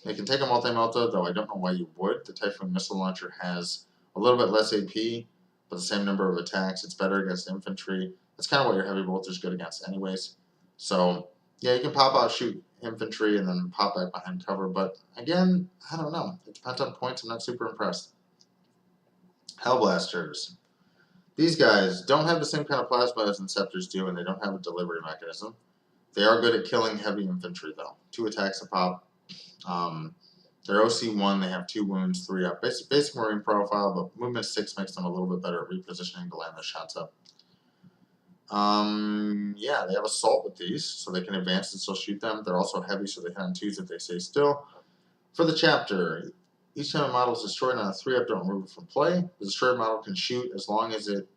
It can take a multi-melta, though I don't know why you would. The Typhoon missile launcher has a little bit less AP, but the same number of attacks. It's better against infantry. That's kind of what your heavy bolter is good against anyways. So, yeah, you can pop out, shoot infantry, and then pop back behind cover. But, again, I don't know. It depends on points. I'm not super impressed. Hellblasters. These guys don't have the same kind of plasma as Inceptors do, and they don't have a delivery mechanism. They are good at killing heavy infantry, though. 2 attacks a pop. They're OC1, they have 2 wounds, 3 up. Basic Marine profile, but movement 6 makes them a little bit better at repositioning to land their shots up. Yeah, they have assault with these, so they can advance and still shoot them. They're also heavy, so they hit on 2s if they stay still. For the chapter, each time a model is destroyed on a 3-up, don't remove it from play. The destroyed model can shoot as long as it...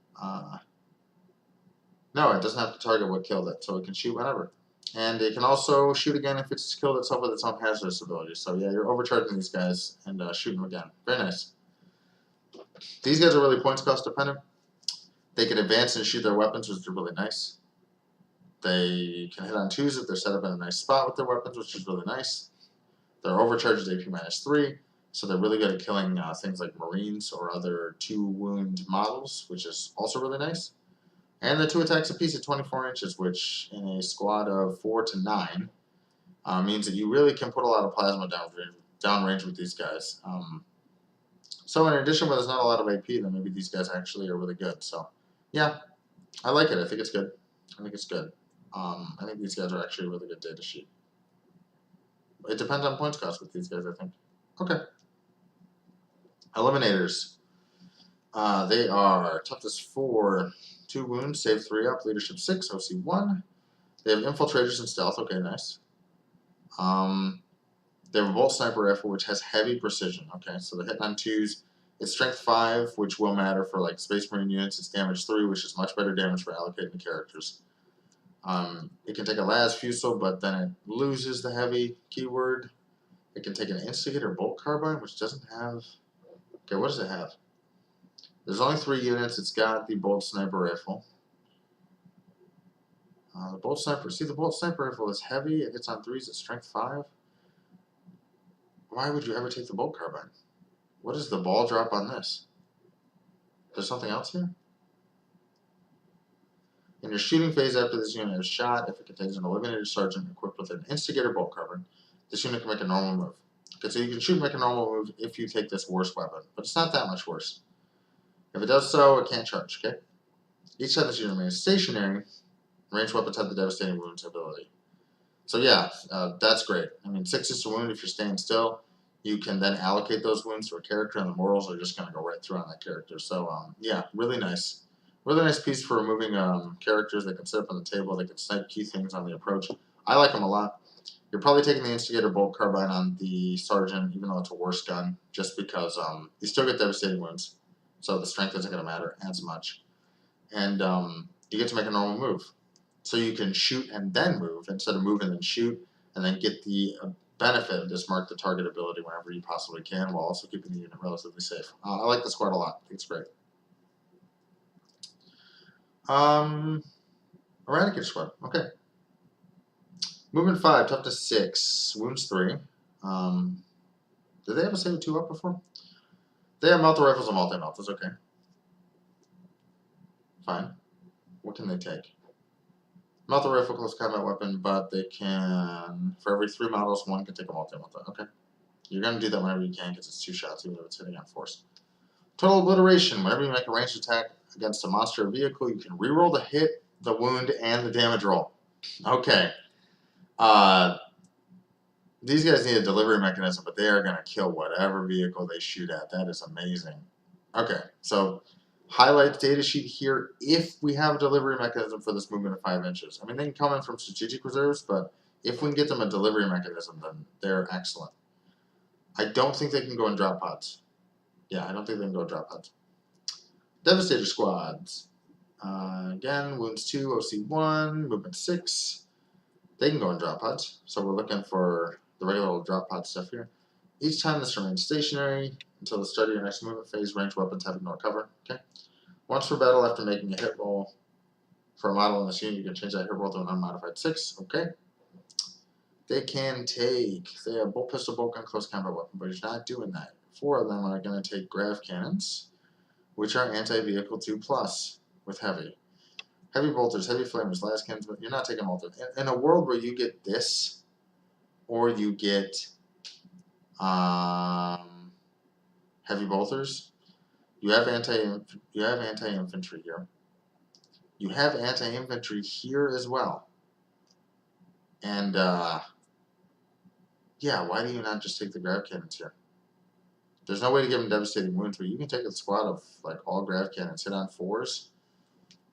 no, it doesn't have to target what killed it, so it can shoot whenever. And it can also shoot again if it's killed itself with its own hazardous ability. So yeah, you're overcharging these guys and shooting them again. Very nice. These guys are really points cost dependent. They can advance and shoot their weapons, which is really nice. They can hit on 2s if they're set up in a nice spot with their weapons, which is really nice. Their overcharge is AP -3, so they're really good at killing things like Marines or other 2-wound models, which is also really nice. And the 2 attacks apiece at 24 inches, which in a squad of 4 to 9 means that you really can put a lot of plasma downrange with these guys. So in addition, when there's not a lot of AP, then maybe these guys actually are really good. So yeah, I like it. I think it's good. I think it's good. I think these guys are actually a really good data sheet. It depends on points cost with these guys, I think. Okay. Eliminators. They are toughness 4, 2 wounds, save 3 up, leadership 6, OC 1. They have infiltrators and stealth. Okay, nice. They have a bolt sniper rifle, which has heavy precision. Okay, so they're hitting on 2s. It's strength 5, which will matter for like Space Marine units. It's damage 3, which is much better damage for allocating the characters. It can take a las fusel, but then it loses the heavy keyword. It can take an instigator bolt carbine, which doesn't have. Okay, what does it have? There's only 3 units. It's got the bolt sniper rifle. The bolt sniper. See, the bolt sniper rifle is heavy. It hits on 3s at strength 5. Why would you ever take the bolt carbine? What is the ball drop on this? There's something else here? In your shooting phase after this unit is shot, if it contains an eliminated sergeant equipped with an instigator bolt carbine, this unit can make a normal move. Okay, so you can shoot and make a normal move if you take this worse weapon, but it's not that much worse. If it does so, it can't charge, okay? Each time this unit remains stationary, ranged weapons have the devastating wounds ability. So yeah, that's great. I mean, 6 is to wound if you're staying still. You can then allocate those wounds to a character, and the mortals are just going to go right through on that character. So yeah, really nice. Really nice piece for removing characters. They can sit up on the table. They can snipe key things on the approach. I like them a lot. You're probably taking the instigator bolt carbine on the sergeant, even though it's a worse gun, just because you still get devastating wounds. So the strength isn't going to matter as much. And you get to make a normal move. So you can shoot and then move instead of move and then shoot, and then get the benefit of this mark the target ability whenever you possibly can, while also keeping the unit relatively safe. I like the squad a lot. I think it's great. Eradicator squad. Okay. Movement 5, toughness 6, wounds 3. Did they have a save 2 up before? They have melter rifles and multi-melters. Okay. Fine. What can they take? Melter rifle, close combat weapon, but they can, for every 3 models, 1 can take a multi-melter. Okay. You're going to do that whenever you can because it's 2 shots, even if it's hitting on force. Total obliteration. Whenever you make a ranged attack against a monster or vehicle, you can reroll the hit, the wound, and the damage roll. Okay. These guys need a delivery mechanism, but they are going to kill whatever vehicle they shoot at. That is amazing. Okay, so highlight data sheet here if we have a delivery mechanism for this movement of 5 inches. I mean, they can come in from strategic reserves, but if we can get them a delivery mechanism, then they're excellent. I don't think they can go in drop pods. Yeah, I don't think they can go in drop pods. Devastator squads. Again, wounds 2, OC 1, movement 6. They can go in drop pods, so we're looking for the regular old drop pod stuff here. Each time this remains stationary until the start of your next movement phase, ranged weapons have no cover. Okay. Once per battle, after making a hit roll for a model in this unit, you can change that hit roll to an unmodified 6. Okay. They can take. They have bolt pistol, bolt gun, close combat weapon, but he's not doing that. 4 of them are going to take grav cannons, which are anti-vehicle 2+ with heavy. Heavy bolters, heavy flamers, las cannons, but you're not taking bolters. In a world where you get this, or you get heavy bolters, you have anti-infantry here. You have anti-infantry here as well. And yeah, why do you not just take the grav cannons here? There's no way to give them devastating wounds, but you can take a squad of like all grav cannons, hit on 4s.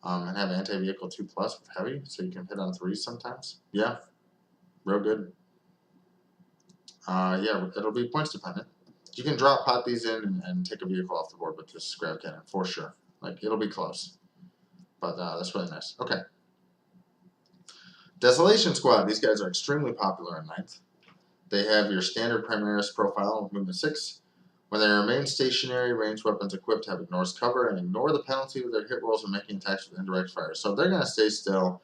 And have anti-vehicle 2+ with heavy, so you can hit on 3s sometimes. Yeah, real good. Yeah, it'll be points dependent. You can drop pot these in and take a vehicle off the board with this grav cannon for sure. Like, it'll be close, but that's really nice. Okay. Desolation Squad. These guys are extremely popular in 9th. They have your standard Primaris profile with movement 6. When they remain stationary, ranged weapons equipped have ignores cover and ignore the penalty of their hit rolls when making attacks with indirect fire. So they're going to stay still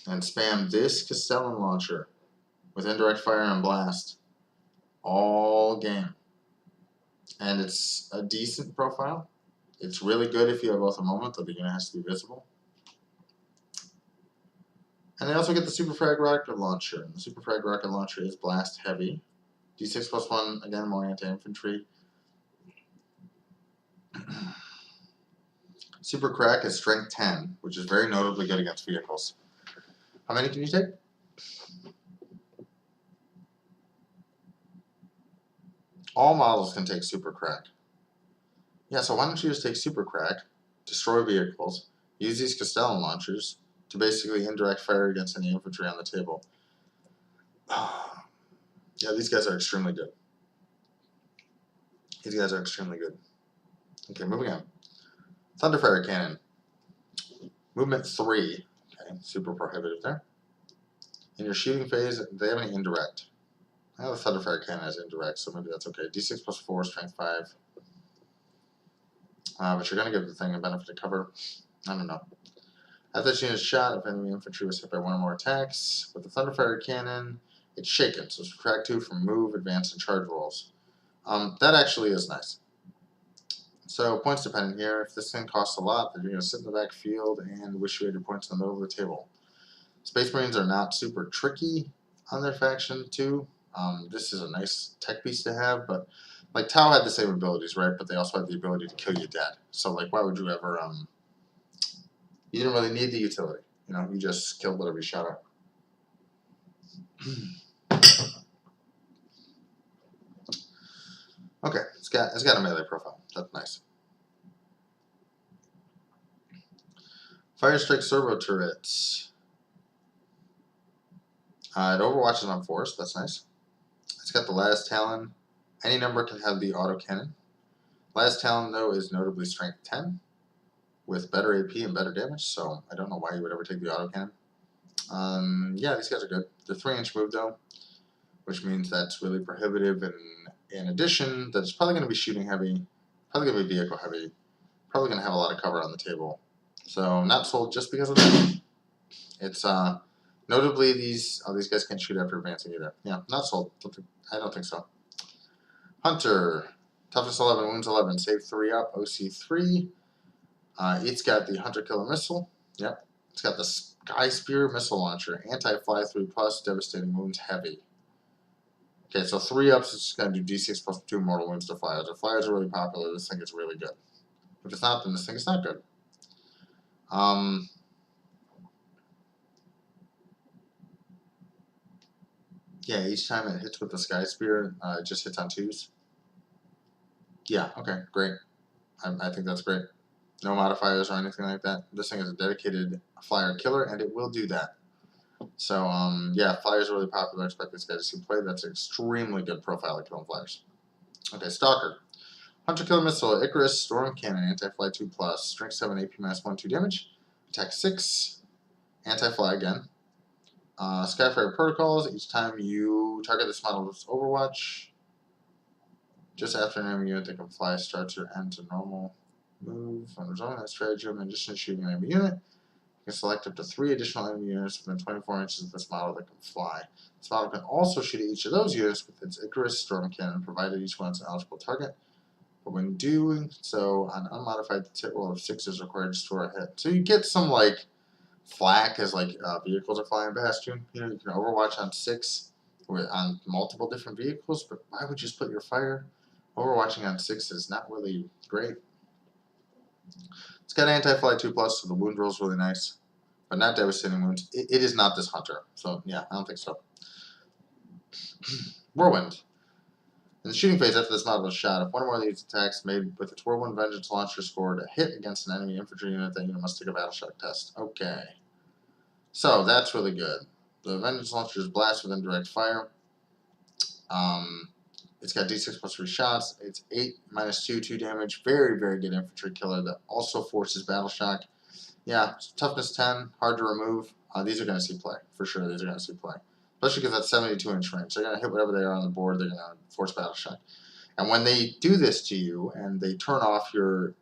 and spam this Castellan launcher with indirect fire and blast all game. And it's a decent profile. It's really good if you have both a moment, though the unit has to be visible. And they also get the Super Frag Rocket Launcher. And the Super Frag Rocket Launcher is blast heavy. D6+1, again, more anti-infantry. Super Crack is strength 10, which is very notably good against vehicles. How many can you take? All models can take Super Crack. Yeah, so why don't you just take Super Crack, destroy vehicles, use these Castellan launchers to basically indirect fire against any infantry on the table. Yeah, these guys are extremely good. These guys are extremely good. Okay, moving on. Thunderfire Cannon. Movement 3. Okay, super prohibitive there. In your shooting phase, do they have any indirect? I know the Thunderfire Cannon has indirect, so maybe that's okay. D6 plus 4, strength 5. But you're going to give the thing a benefit of cover. I don't know. After this unit is shot, if enemy infantry was hit by one or more attacks, with the Thunderfire Cannon, it's shaken, so subtract 2 from move, advance, and charge rolls. That actually is nice. So points dependent here. If this thing costs a lot, then you're going to sit in the back field and wish you had your points in the middle of the table. Space Marines are not super tricky on their faction too. This is a nice tech piece to have, but like Tau had the same abilities, right? But they also had the ability to kill you dead. So like, why would you ever? You didn't really need the utility. You know, you just killed whatever you shot at. Okay, it's got a melee profile. That's nice. Fire Strike Servo Turrets. It overwatches on force. That's nice. It's got the Last Talon. Any number can have the auto cannon. Last Talon, though, is notably strength 10 with better AP and better damage, so I don't know why you would ever take the auto cannon. Yeah, these guys are good. They're 3-inch move, though, which means that's really prohibitive. And in addition, that's probably going to be shooting heavy, probably going to be vehicle heavy, probably going to have a lot of cover on the table. So not sold just because of that. It's notably these guys can't shoot after advancing either. Yeah, not sold. I don't think so. Hunter, toughness 11, wounds 11, save 3 up, OC 3. It's got the Hunter Killer Missile. Yep. It's got the Sky Spear Missile Launcher, Anti-Fly 3 plus, devastating wounds heavy. Okay, so 3 ups, it's just going to do D6 plus 2 mortal wounds to flyers. If flyers are really popular, this thing is really good. If it's not, then this thing is not good. Yeah, each time it hits with the Sky Spear, it just hits on 2s. Yeah, okay, great. I think that's great. No modifiers or anything like that. This thing is a dedicated flyer killer, and it will do that. So, yeah, flyers are really popular. I expect this guy to see play. That's an extremely good profile at killing flyers. Okay, Stalker. Hunter Killer Missile, Icarus, Storm Cannon, Anti-Fly 2 plus, Strength 7, AP minus 1, 2 damage, Attack 6, Anti-Fly again. Skyfire Protocols, each time you target this model's Overwatch, just after an enemy unit that can fly starts or ends a normal move. When resolving that stratagem, in addition to shooting an enemy unit, you can select up to 3 additional enemy units within 24 inches of this model that can fly. This model can also shoot at each of those units with its Icarus Storm Cannon, provided each one is an eligible target. But when doing so, on unmodified, the hit roll of 6 is required to store a hit. So you get some like flak as like vehicles are flying past you. You know, you can Overwatch on 6 on multiple different vehicles, but why would you split your fire? Overwatching on 6 is not really great. It's got Anti-Fly 2 plus, so the wound roll is really nice, but not devastating wounds. It is not this Hunter, so yeah, I don't think so. Whirlwind. In the shooting phase, after this model is shot, if one or more of these attacks made with its Whirlwind Vengeance launcher scored a hit against an enemy infantry unit, that unit must take a battle shock test. Okay. So that's really good. The Vengeance launcher is blast with indirect fire. It's got D6 plus 3 shots. It's 8 minus 2, 2 damage. Very, very good infantry killer that also forces battle shock. Yeah, toughness 10, hard to remove. These are going to see play, for sure. These are going to see play. Especially because that's 72-inch range. They're going to hit whatever they are on the board. They're going to force battle shock. And when they do this to you and they turn off your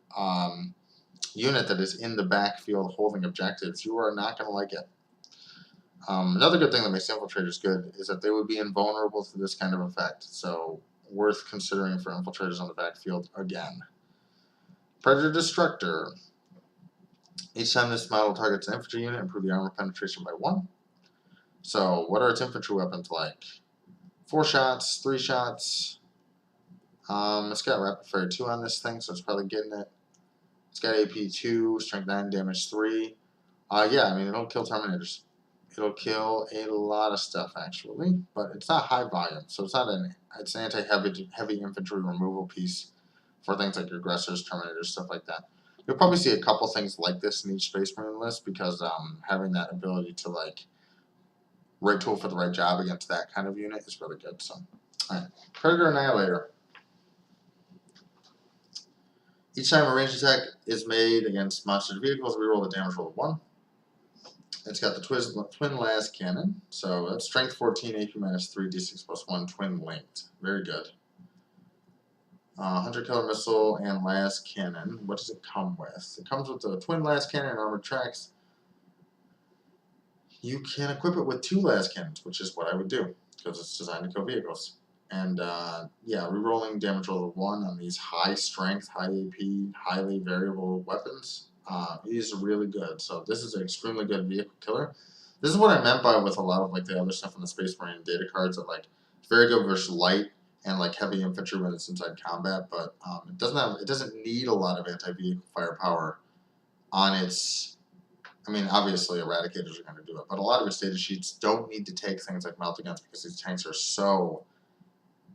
unit that is in the backfield holding objectives, you are not going to like it. Another good thing that makes infiltrators good is that they would be invulnerable to this kind of effect. So worth considering for infiltrators on the backfield again. Predator Destructor. Each time this model targets an infantry unit, improve the armor penetration by 1. So what are its infantry weapons like? 4 shots, 3 shots. It's got rapid fire 2 on this thing, so it's probably getting it. It's got AP 2, strength 9, damage 3. Yeah, I mean, it'll kill Terminators. It'll kill a lot of stuff actually, but it's not high volume, so it's not it's an anti-heavy infantry removal piece for things like aggressors, terminators, stuff like that. You'll probably see a couple things like this in each Space Marine list because having that ability to like right tool for the right job against that kind of unit is really good. So, all right, Predator Annihilator. Each time a ranged attack is made against monster vehicles, reroll the damage roll of 1. It's got the twin las cannon, so that's strength 14, AP minus 3, d6 plus 1, twin linked. Very good. Hunter killer missile and las cannon. What does it come with? It comes with the twin las cannon and armored tracks. You can equip it with 2 las cannons, which is what I would do because it's designed to kill vehicles. And yeah, rerolling damage roll of 1 on these high strength, high AP, highly variable weapons is really good. So this is an extremely good vehicle killer. This is what I meant by with a lot of like the other stuff in the Space Marine data cards that like it's very good versus light and like heavy infantry when it's inside combat, but it doesn't need a lot of anti-vehicle firepower on its. I mean, obviously eradicators are going to do it, but a lot of its data sheets don't need to take things like melta guns because these tanks are so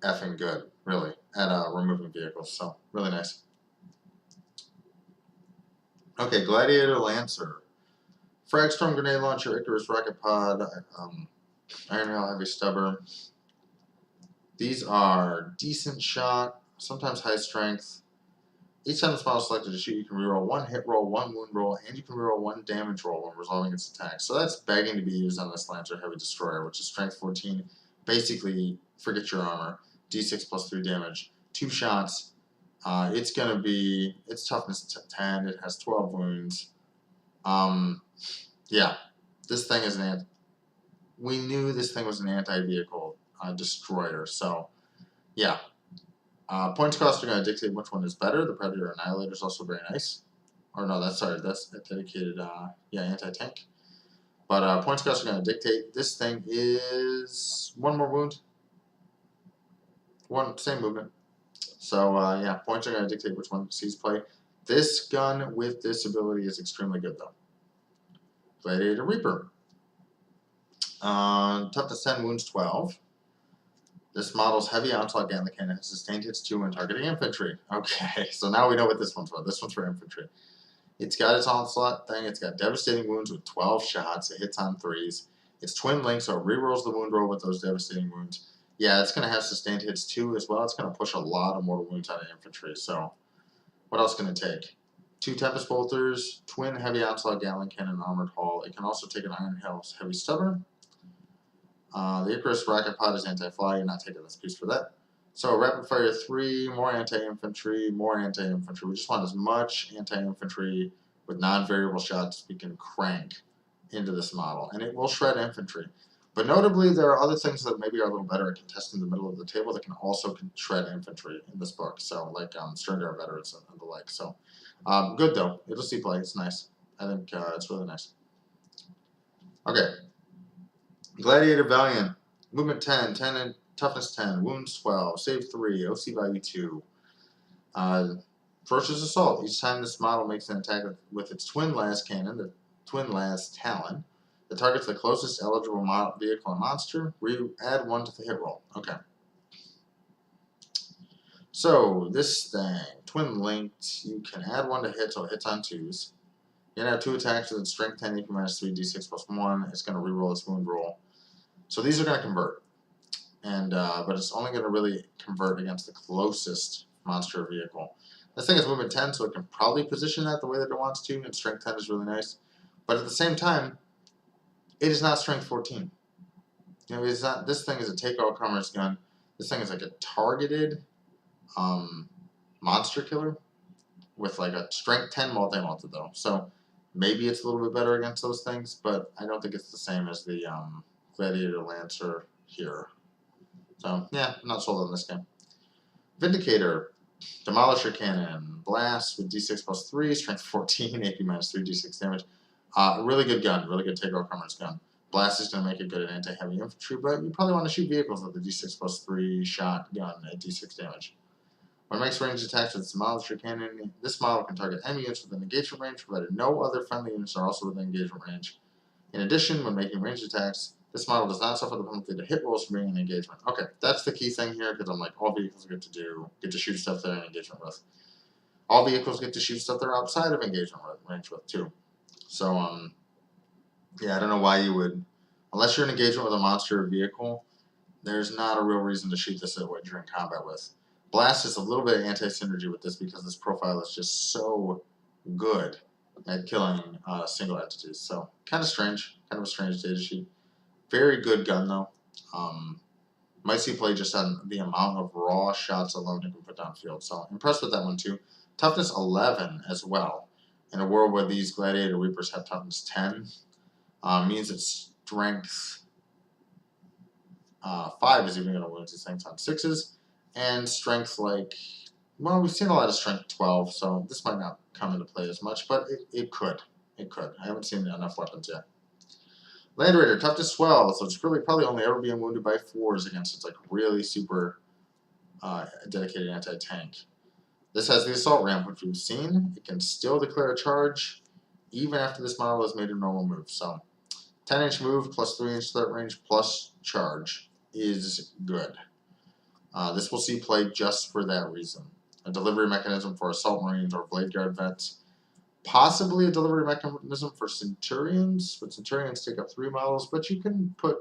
effing good, really, at removing vehicles. So really nice. Okay, Gladiator Lancer. Fragstorm Grenade Launcher, Icarus Rocket Pod, Iron Rail Heavy Stubber. These are decent shot, sometimes high strength. Each time the spell is selected to shoot, you can reroll 1 hit roll, 1 wound roll, and you can reroll 1 damage roll when resolving its attack. So that's begging to be used on this Lancer Heavy Destroyer, which is strength 14. Basically, forget your armor. D6 plus 3 damage. 2 shots. It's toughness 10. It has 12 wounds. Yeah, this thing is we knew this thing was an anti-vehicle destroyer, so yeah. Points cost are going to dictate which one is better. The Predator Annihilator is also very nice. Or no, that's a dedicated, anti-tank. But points cost are going to dictate. This thing is 1 more wound. Same movement. So yeah, points are going to dictate which one sees play. This gun with this ability is extremely good though. Gladiator Reaper. Toughness 10, wounds 12. This model's heavy onslaught gatling cannon has sustained hits 2 when targeting infantry. Okay, so now we know what this one's for. This one's for infantry. It's got its onslaught thing. It's got devastating wounds with 12 shots. It hits on 3s. It's twin linked, so it rerolls the wound roll with those devastating wounds. Yeah, it's going to have sustained hits 2 as well. It's going to push a lot of mortal wounds out of infantry. So what else can it take? 2 Tempest Bolters, twin heavy onslaught gatling cannon, armored hull. It can also take an Iron Hail heavy stubber. The Icarus Rocket Pod is anti-fly. You're not taking this piece for that. So rapid fire 3, more anti-infantry, more anti-infantry. We just want as much anti-infantry with non-variable shots we can crank into this model. And it will shred infantry. But notably, there are other things that maybe are a little better at contesting the middle of the table that can also shred infantry in this book. So like Sterndar veterans and the like. So good though. It'll see play. It's nice. I think it's really nice. Okay. Gladiator Valiant, movement 10, 10 and toughness 10, wounds 12, save 3, OC value 2. Ferocious Assault. Each time this model makes an attack with its twin las cannon, the twin las talon, that targets the closest eligible vehicle and monster, add 1 to the hit roll. Okay. So this thing, twin linked, you can add 1 to hit, so it hits on 2s. You're going to have 2 attacks with its strength 10, AP minus 3, d6 plus 1. It's going to reroll its wound roll. So these are going to convert, and but it's only going to really convert against the closest monster vehicle. This thing is movement 10, so it can probably position that the way that it wants to, and strength 10 is really nice. But at the same time, it is not strength 14. You know, it's not. This thing is a take all comers gun. This thing is like a targeted monster killer with like a strength 10 multi-multi though. So maybe it's a little bit better against those things, but I don't think it's the same as the Gladiator Lancer here. So, yeah, I'm not sold on this game. Vindicator, Demolisher Cannon, Blast with d6 plus 3, strength 14, AP minus 3, d6 damage. Really good gun, really good take-all comers gun. Blast is going to make it good at anti-heavy infantry, but you probably want to shoot vehicles with the d6 plus 3 shot gun at d6 damage. When it makes ranged attacks with its Demolisher Cannon, this model can target enemy units within engagement range, provided no other friendly units are also within engagement range. In addition, when making ranged attacks, this model does not suffer the penalty to hit rolls for being in engagement. Okay, that's the key thing here, because I'm like, all vehicles get to shoot stuff they're in engagement with. All vehicles get to shoot stuff they're outside of engagement range with too. So yeah, I don't know why you would, unless you're in engagement with a monster or vehicle, there's not a real reason to shoot this at what you're in combat with. Blast is a little bit anti-synergy with this because this profile is just so good at killing single entities. So kind of strange, kind of a strange data sheet. Very good gun though. Might see play just on the amount of raw shots alone you can put downfield. So impressed with that one too. Toughness 11 as well. In a world where these Gladiator Reapers have toughness 10, means that strength 5 is even going to wound these things on 6s, and strength well, we've seen a lot of strength 12, so this might not come into play as much, but it could. It could. I haven't seen enough weapons yet. Land Raider, toughness 12, so it's really probably only ever being wounded by 4s against its really super dedicated anti-tank. This has the assault ramp, which we've seen. It can still declare a charge even after this model has made a normal move. So 10-inch move plus 3-inch threat range plus charge is good. This will see play just for that reason. A delivery mechanism for Assault Marines or Blade Guard vets. Possibly a delivery mechanism for Centurions, but Centurions take up 3 models, but you can put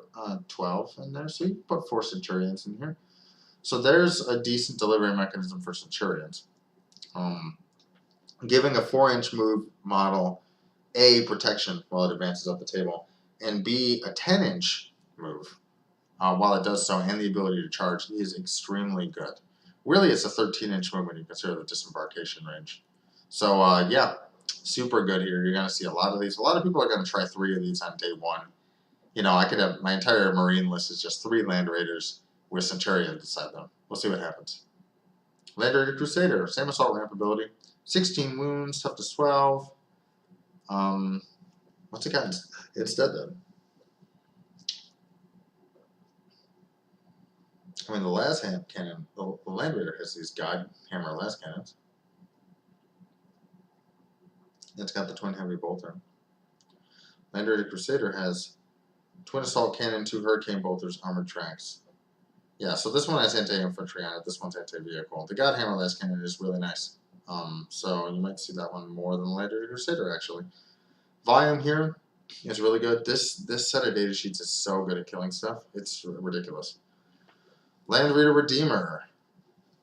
12 in there, so you can put 4 Centurions in here. So there's a decent delivery mechanism for Centurions. Giving a 4-inch move model A, protection while it advances up the table, and B, a 10-inch move while it does so, and the ability to charge is extremely good. Really, it's a 13-inch move when you consider the disembarkation range. So yeah, super good here. You're going to see a lot of these. A lot of people are going to try 3 of these on day 1. You know, I could have my entire Marine list is just 3 Land Raiders with Centurion beside them. We'll see what happens. Land Raider Crusader, same assault ramp ability, 16 wounds, toughness 12. What's it got instead then? I mean, the last hand cannon, the Land Raider has these God Hammer last cannons. It's got the twin heavy bolter. Land Raider Crusader has twin assault cannon, 2 hurricane bolters, armored tracks. Yeah, so this one has anti-infantry on it. This one's anti-vehicle. The God Hammer last cannon is really nice. So you might see that one more than the Land Raider Crusader actually. Volume here is really good. This set of data sheets is so good at killing stuff. It's ridiculous. Land Raider Redeemer.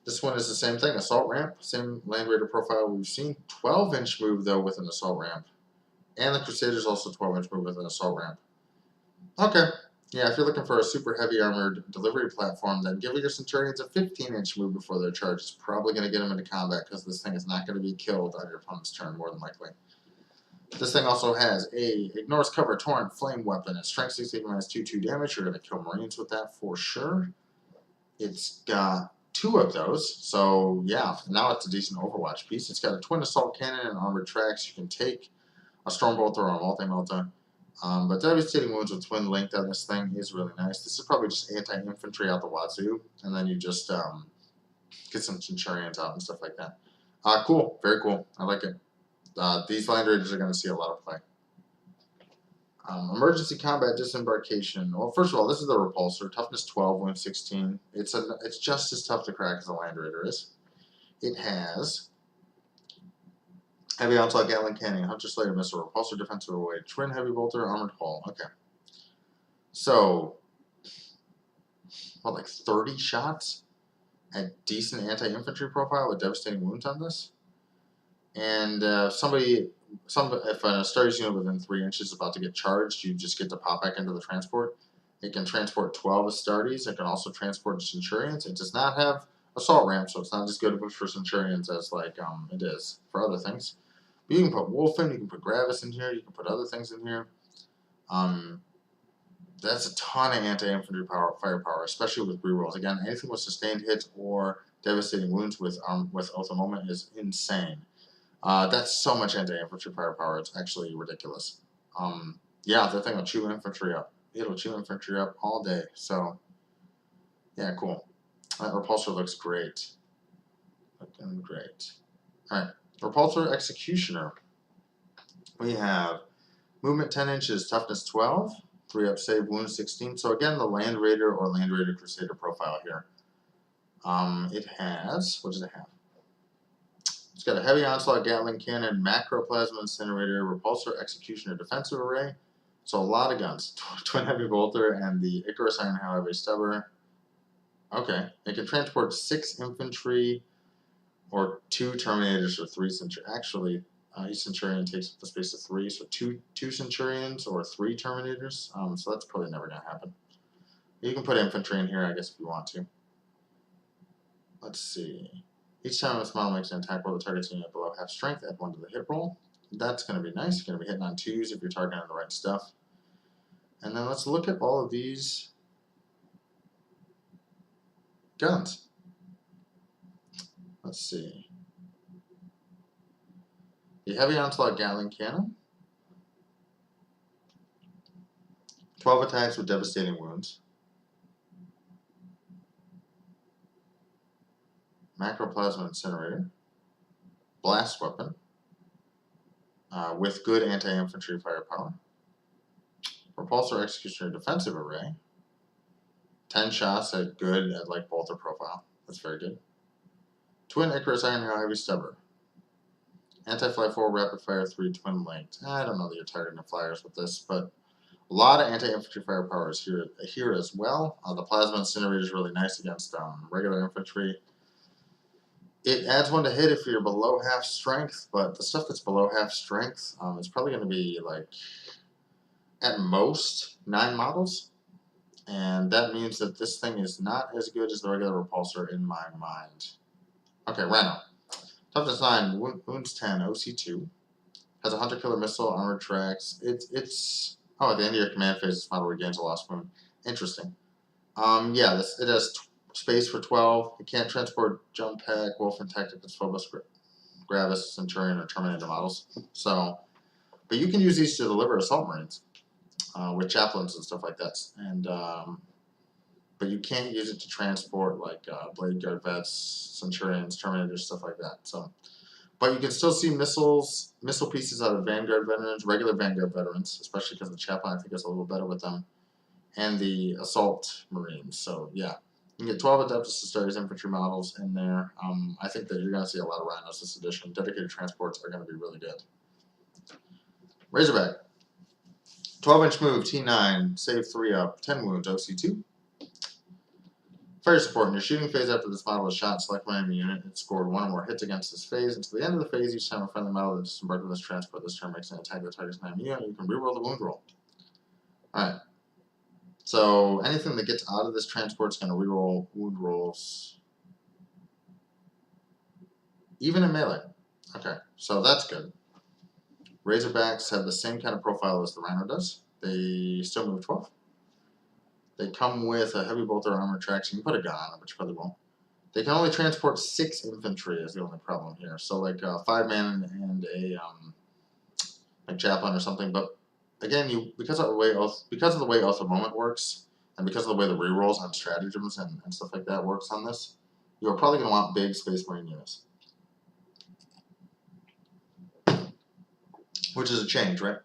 This one is the same thing, assault ramp, same Land Raider profile we've seen. 12-inch move though with an assault ramp. And the Crusader's also 12-inch move with an assault ramp. Okay. Yeah, if you're looking for a super heavy armored delivery platform, then give your Centurions a 15-inch move before their charge. It's probably going to get them into combat because this thing is not going to be killed on your opponent's turn, more than likely. This thing also has a ignores cover, torrent, flame weapon, and strength 16 minus 2/2 damage. You're going to kill Marines with that for sure. It's got 2 of those, so yeah, now it's a decent Overwatch piece. It's got a twin assault cannon and armored tracks. You can take a Stormbolter or a multi-melta. But devastating wounds with twin length on this thing is really nice. This is probably just anti-infantry out the wazoo, and then you just get some Centurions out and stuff like that. Cool, very cool. I like it. These Land Raiders are going to see a lot of play. Emergency combat disembarkation. Well, first of all, this is the repulsor. Toughness 12, wound 16. It's just as tough to crack as a Land Raider is. It has heavy onslaught, Gatling cannon, Hunter Slayer missile, repulsor, defensive away, twin heavy bolter, armored hull. Okay. So, what, like 30 shots at decent anti-infantry profile with devastating wounds on this? And if an Astartes unit within 3 inches is about to get charged, you just get to pop back into the transport. It can transport 12 Astartes. It can also transport Centurions. It does not have assault ramp, so it's not as good for Centurions as it is for other things. But you can put Wolf in, you can put Gravis in here, you can put other things in here. That's a ton of anti-infantry firepower, especially with rerolls. Again, anything with sustained hits or devastating wounds with Oath of Moment is insane. That's so much anti-infantry firepower, it's actually ridiculous. Yeah, that thing will chew infantry up. It'll chew infantry up all day. So, yeah, cool. That repulsor looks great. Looking great. Alright, repulsor executioner. We have Movement 10 inches, toughness 12, 3 up save, wound 16. So again, the Land Raider or Land Raider Crusader profile here. It has, what does it have? It's got a heavy onslaught Gatling cannon, macro plasma incinerator, repulsor, executioner, defensive array. So a lot of guns. Twin heavy bolter and the Icarus Iron Heavy Stubber. Okay, it can transport 6 infantry or 2 Terminators or 3 Centurions. Actually, each Centurion takes up the space of 3, so two Centurions or 3 Terminators. So that's probably never going to happen. You can put infantry in here, I guess, if you want to. Let's see. Each time this model makes an attack roll, the target's unit below half strength, add 1 to the hit roll. That's going to be nice. You're going to be hitting on 2s if you're targeting the right stuff. And then let's look at all of these guns. Let's see. The Heavy Onslaught Gatling Cannon. 12 attacks with devastating wounds. Macroplasma Incinerator. Blast Weapon. With good anti-infantry firepower. Repulsor, Executioner, Defensive Array. 10 shots at good at like bolter profile. That's very good. Twin Icarus Iron Heavy Stubber. Anti-fly 4, rapid fire 3, twin linked. I don't know that you're targeting the flyers with this, but a lot of anti-infantry firepower is here as well. The plasma incinerator is really nice against regular infantry. It adds 1 to hit if you're below half strength, but the stuff that's below half strength, it's probably going to be like at most 9 models, and that means that this thing is not as good as the regular repulsor in my mind. Okay, Rhino. Toughness 9, wounds 10, OC2. Has a hunter killer missile, armored tracks. It's at the end of your command phase, this model regains a lost wound. Interesting. Yeah, it has space for 12. It can't transport jump pack, wolf and tacticus, phobos, gravis, centurion, or terminator models. So, but you can use these to deliver assault marines with chaplains and stuff like that. And but you can't use it to transport like blade guard vets, centurions, terminators, stuff like that. So, but you can still see missile pieces out of Vanguard veterans, regular Vanguard veterans, especially because the chaplain I think is a little better with them, and the assault marines. So yeah, you can get 12 Adeptus Astartes infantry models in there. I think that you're going to see a lot of Rhinos this edition. Dedicated transports are going to be really good. Razorback. 12-inch move, T9, save 3 up, 10 wounds, OC2. Fire support. In your shooting phase after this model is shot, select one enemy unit. It scored 1 or more hits against this phase. Until the end of the phase, each time a friendly model that disembarked with this transport this turn makes an attack that targets an enemy unit, you can reroll the wound roll. Alright. So anything that gets out of this transport is going to reroll wound rolls. Even in melee. Okay, so that's good. Razorbacks have the same kind of profile as the Rhino does. They still move 12. They come with a heavy bolter armor tracks. You can put a gun on them, but you probably won't. They can only transport 6 infantry is the only problem here. So like 5 man and a chaplain or something. But again, because of the way Oath of Moment works, and because of the way the rerolls on stratagems and stuff like that works on this, you're probably going to want big Space Marine units. Which is a change, right?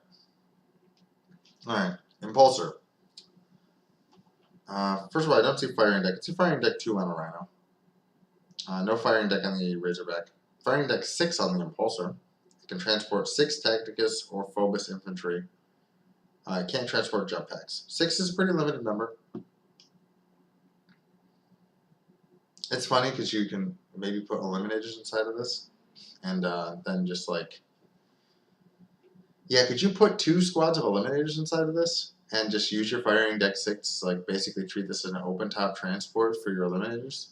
Alright, Impulsor. First of all, I don't see firing deck. I see firing deck 2 on the Rhino. No firing deck on the Razorback. Firing deck 6 on the Impulsor. It can transport 6 Tacticus or Phobos infantry. It can't transport jump packs. 6 is a pretty limited number. It's funny because you can maybe put eliminators inside of this. And then just like... Yeah, could you put 2 squads of eliminators inside of this? And just use your firing deck 6, like basically treat this as an open top transport for your eliminators.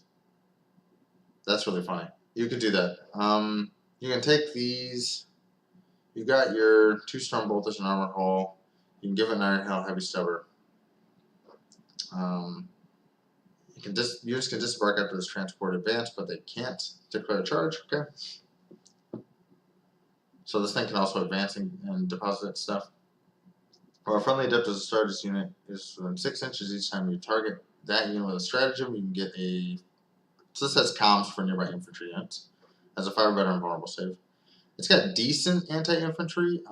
That's really funny. You could do that. You can take these. You got your 2 storm bolters and armor hull. You can give it an iron hell heavy stubber. Units can disembark after this transport advance, but they can't declare a charge. Okay. So this thing can also advance and deposit stuff. Or a friendly Adeptus Astartes unit is within 6 inches each time you target that unit with a stratagem. You can get a... So this has comms for nearby infantry units. Has a fire veteran vulnerable save. It's got decent anti-infantry,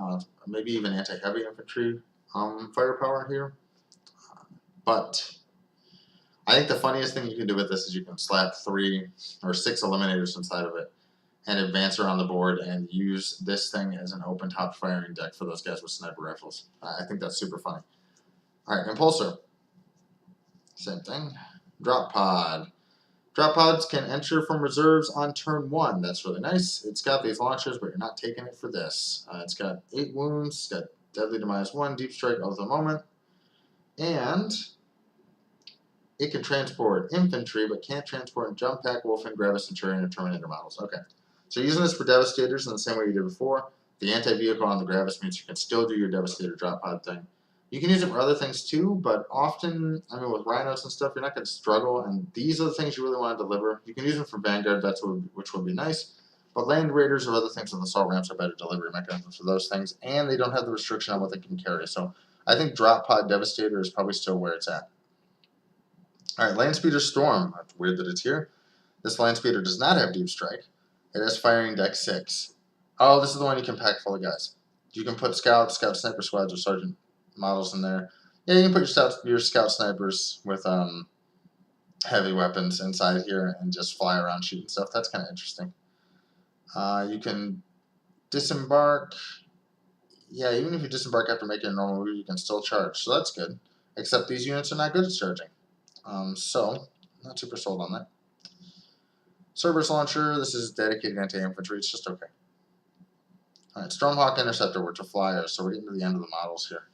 maybe even anti-heavy infantry firepower here. But I think the funniest thing you can do with this is you can slap 3 or 6 eliminators inside of it and advance around the board and use this thing as an open top firing deck for those guys with sniper rifles. I think that's super funny. Alright, Impulsor. Same thing. Drop Pod. Drop pods can enter from reserves on turn 1. That's really nice. It's got these launchers, but you're not taking it for this. It's got 8 wounds. It's got deadly to -1, deep strike of the moment. And it can transport infantry, but can't transport jump pack, wolfen, gravis, centurion, or terminator models. Okay. So using this for devastators in the same way you did before. The anti-vehicle on the gravis means you can still do your devastator drop pod thing. You can use it for other things too, but often, I mean, with rhinos and stuff, you're not going to struggle, and these are the things you really want to deliver. You can use them for Vanguard vets, which would be nice, but Land Raiders or other things on the assault ramps are better delivery mechanisms for those things, and they don't have the restriction on what they can carry. So I think Drop Pod Devastator is probably still where it's at. Alright, Landspeeder Storm. It's weird that it's here. This Landspeeder does not have Deep Strike. It has Firing Deck 6. Oh, this is the one you can pack full of guys. You can put Scout Sniper Squads, or Sergeant models in there. Yeah, you can put your scout snipers with heavy weapons inside here and just fly around shooting stuff. That's kind of interesting. You can disembark. Yeah, even if you disembark after making a normal move, you can still charge. So that's good. Except these units are not good at charging. So, not super sold on that. Cerberus Launcher. This is dedicated anti-infantry. It's just okay. Alright, Stormhawk Interceptor, which are flyers. So we're getting to the end of the models here.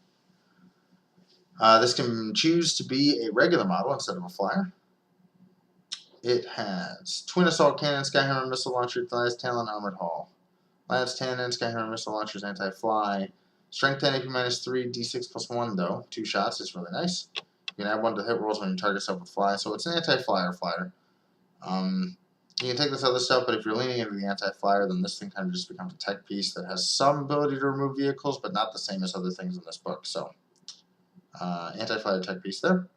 This can choose to be a regular model instead of a flyer. It has Twin Assault Cannon, Skyhammer Missile Launcher, Lance Talon, Armored Hull. Lance Cannon, Skyhammer Missile Launchers, Anti-Fly. Strength 10, AP -3, D6 +1 though. 2 shots is really nice. You can add 1 to hit rolls when you target stuff with fly, so it's an anti-flyer flyer. You can take this other stuff, but if you're leaning into the anti-flyer, then this thing kind of just becomes a tech piece that has some ability to remove vehicles, but not the same as other things in this book. So, anti-flyer tech piece there.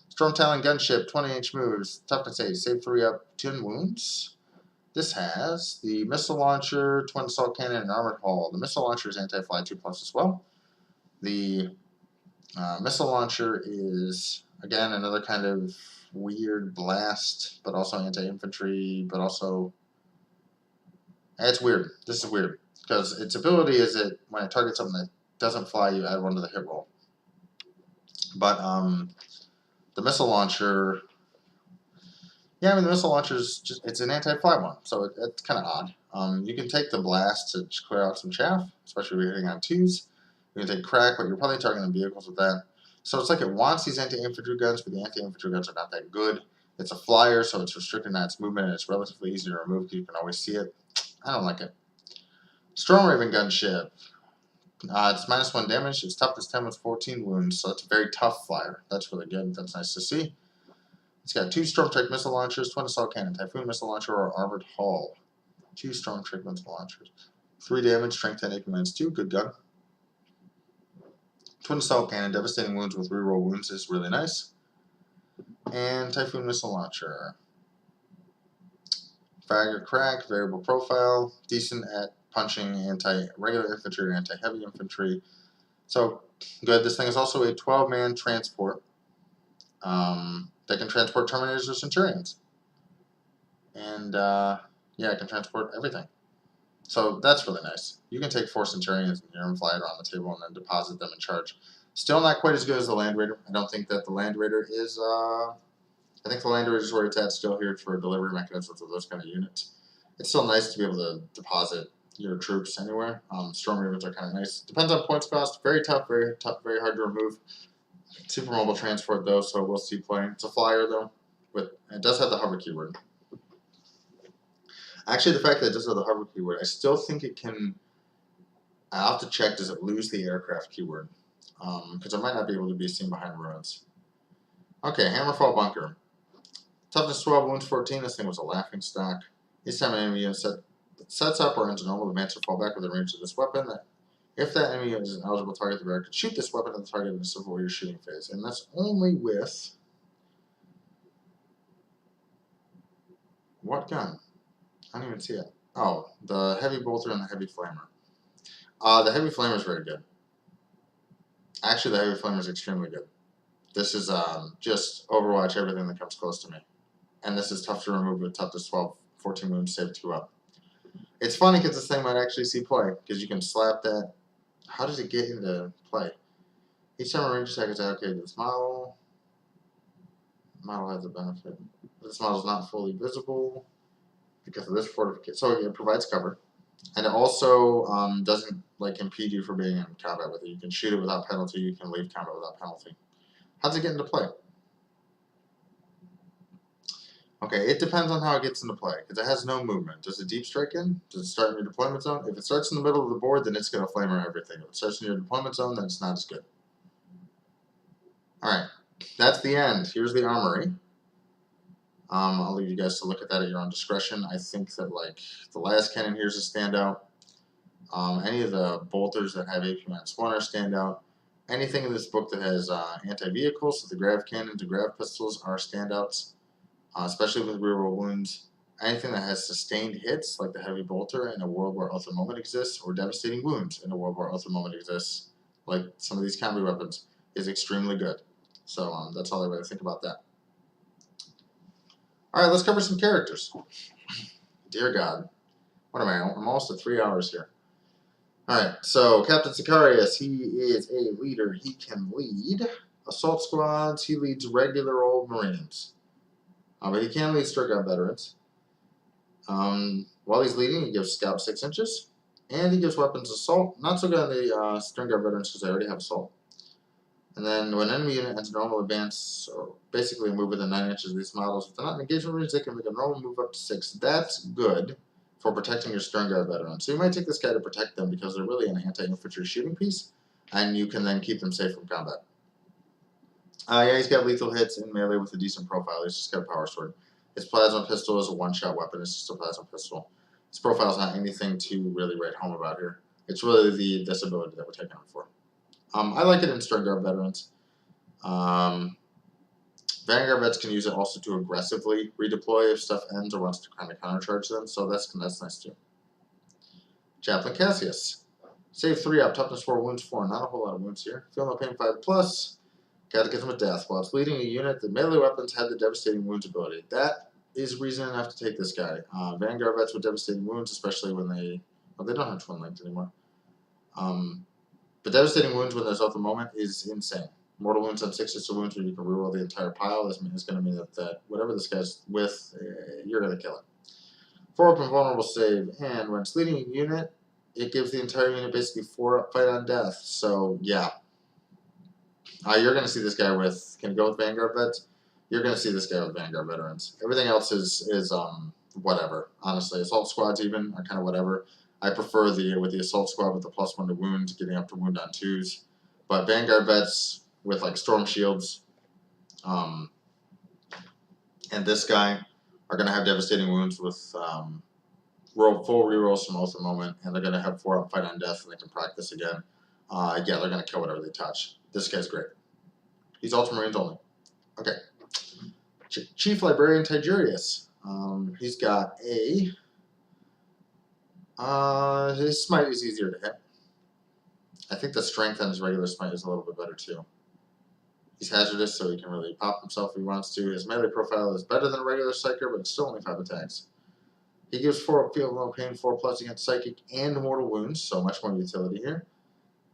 Storm Talon Gunship, 20-inch moves, toughness 8, save 3 up, 10 wounds. This has the Missile Launcher, Twin Assault Cannon, and Armored Hull. The Missile Launcher is anti-fly 2+ as well. The Missile Launcher is, again, another kind of weird blast, but also anti-infantry, but also... It's weird. This is weird, because its ability is that when it targets something that doesn't fly, you add 1 to the hit roll. But, the Missile Launcher... Yeah, I mean, the Missile Launcher is just, it's an anti-fly one, so it's kind of odd. You can take the blast to clear out some chaff, especially if you're hitting on 2s. You can take crack, but you're probably targeting vehicles with that. So it's like it wants these anti-infantry guns, but the anti-infantry guns are not that good. It's a flyer, so it's restricted on its movement, and it's relatively easy to remove because you can always see it. I don't like it. Storm Raven Gunship. It's -1 damage. Its toughness 10 with 14 wounds, so it's a very tough flyer. That's really good. That's nice to see. It's got 2 Storm Strike Missile Launchers, Twin Assault Cannon, Typhoon Missile Launcher, or Armored Hull. 2 Storm Strike Missile Launchers. 3 damage, Strength 10, AP -2. Good gun. Twin Assault Cannon, devastating wounds with reroll wounds is really nice. And Typhoon Missile Launcher. Frag or Crack, variable profile, decent at punching anti-regular infantry or anti-heavy infantry. So, good. This thing is also a 12-man transport. They can transport Terminators or Centurions. And, yeah, it can transport everything. So that's really nice. You can take 4 Centurions and fly it around the table and then deposit them in charge. Still not quite as good as the Land Raider. I don't think that the Land Raider is, I think the Land Raider is where it's at still here for delivery mechanisms of those kind of units. It's still nice to be able to deposit your troops anywhere. Storm Ravens are kind of nice. Depends on points cost. Very tough, very hard to remove. Super mobile transport though, so we'll see playing. It's a flyer though, but it does have the hover keyword. Actually, the fact that it does have the hover keyword, I still think it can. I'll have to check. Does it lose the aircraft keyword? Because it might not be able to be seen behind ruins. Okay, Hammerfall Bunker. Toughness 12, wounds 14. This thing was a laughing stock. Each time an enemy unit sets up or ends a normal advance or fall back with the range of this weapon, if that enemy is an eligible target, the bearer can shoot this weapon at the target in the civil warrior shooting phase. And that's only with what gun? I don't even see it. Oh, the heavy bolter and the heavy flamer. The heavy flamer is very good. Actually, the heavy flamer is extremely good. This is just Overwatch everything that comes close to me. And this is tough to remove with toughness 12, 14 wounds, save 2 up. It's funny because this thing might actually see play, because you can slap that. How does it get into play? Each time a range attack is allocated to this model, the model has a benefit. This model is not fully visible because of this fortification. So it provides cover. And it also doesn't like impede you from being in combat with it. You can shoot it without penalty, you can leave combat without penalty. How does it get into play? Okay, it depends on how it gets into play, because it has no movement. Does it deep strike in? Does it start in your deployment zone? If it starts in the middle of the board, then it's going to flamer everything. If it starts in your deployment zone, then it's not as good. Alright, that's the end. Here's the armory. I'll leave you guys to look at that at your own discretion. I think that, like, the last cannon here is a standout. Any of the bolters that have AP-1 are standout. Anything in this book that has anti-vehicle, so the grav cannons, the grav pistols are standouts. Especially with reroll wounds. Anything that has sustained hits, like the heavy bolter in a world where Ultra Moment exists, or devastating wounds in a world where Ultra Moment exists, like some of these combi weapons, is extremely good. So that's all I really think about that. Alright, let's cover some characters. Dear God. What am I? I'm almost at 3 hours here. Alright, so Captain Sicarius, he is a leader. He can lead assault squads. He leads regular old Marines. But he can lead Sturgout veterans. While he's leading, he gives Scout 6 inches. And he gives weapons assault. Not so good on the Stringguard veterans because they already have assault. And then when an enemy unit enters normal advance, or basically a move within 9 inches of these models, if they're not in engagement range, they can make a normal move up to 6. That's good for protecting your Stringguard veterans. So you might take this guy to protect them because they're really an anti-infantry shooting piece, and you can then keep them safe from combat. Yeah, he's got lethal hits in melee with a decent profile. He's just got a power sword. His plasma pistol is a one-shot weapon. It's just a plasma pistol. His profile is not anything to really write home about here. It's really the disability that we're taking him for. I like it in Stringguard veterans. Vanguard vets can use it also to aggressively redeploy if stuff ends or wants to kind of countercharge them, so that's nice too. Chaplain Cassius. Save 3 up, toughness 4, wounds 4. Not a whole lot of wounds here. Feel no pain 5+. Catechism of Death. While it's leading a unit, the melee weapons have the devastating wounds ability. That is reason enough to take this guy. Vanguard vets with devastating wounds, especially when they don't have twin linked anymore. But devastating wounds when there's Ultra Moment is insane. Mortal wounds on 6 is wounds where you can reroll the entire pile. This is going to mean that whatever this guy's with, you're going to kill it. 4 up and vulnerable save, and when it's leading a unit, it gives the entire unit basically 4 up fight on death. So yeah. You're going to see this guy with, can you go with Vanguard vets? You're going to see this guy with Vanguard veterans. Everything else is whatever. Honestly, assault squads even are kind of whatever. I prefer with the assault squad with the +1 to wound, getting up to wound on 2s. But Vanguard vets with like storm shields, and this guy are going to have devastating wounds with full rerolls from Ultra Moment, and they're going to have 4 up fight on death, and they can practice again. Yeah, they're going to kill whatever they touch. This guy's great. He's Ultramarines only. Okay. Chief Librarian Tigurius. He's got a... his smite is easier to hit. I think the strength on his regular smite is a little bit better too. He's hazardous, so he can really pop himself if he wants to. His melee profile is better than a regular Psyker, but it's still only 5 attacks. He gives 4 feel no pain, 4+ against Psychic and Mortal Wounds, so much more utility here.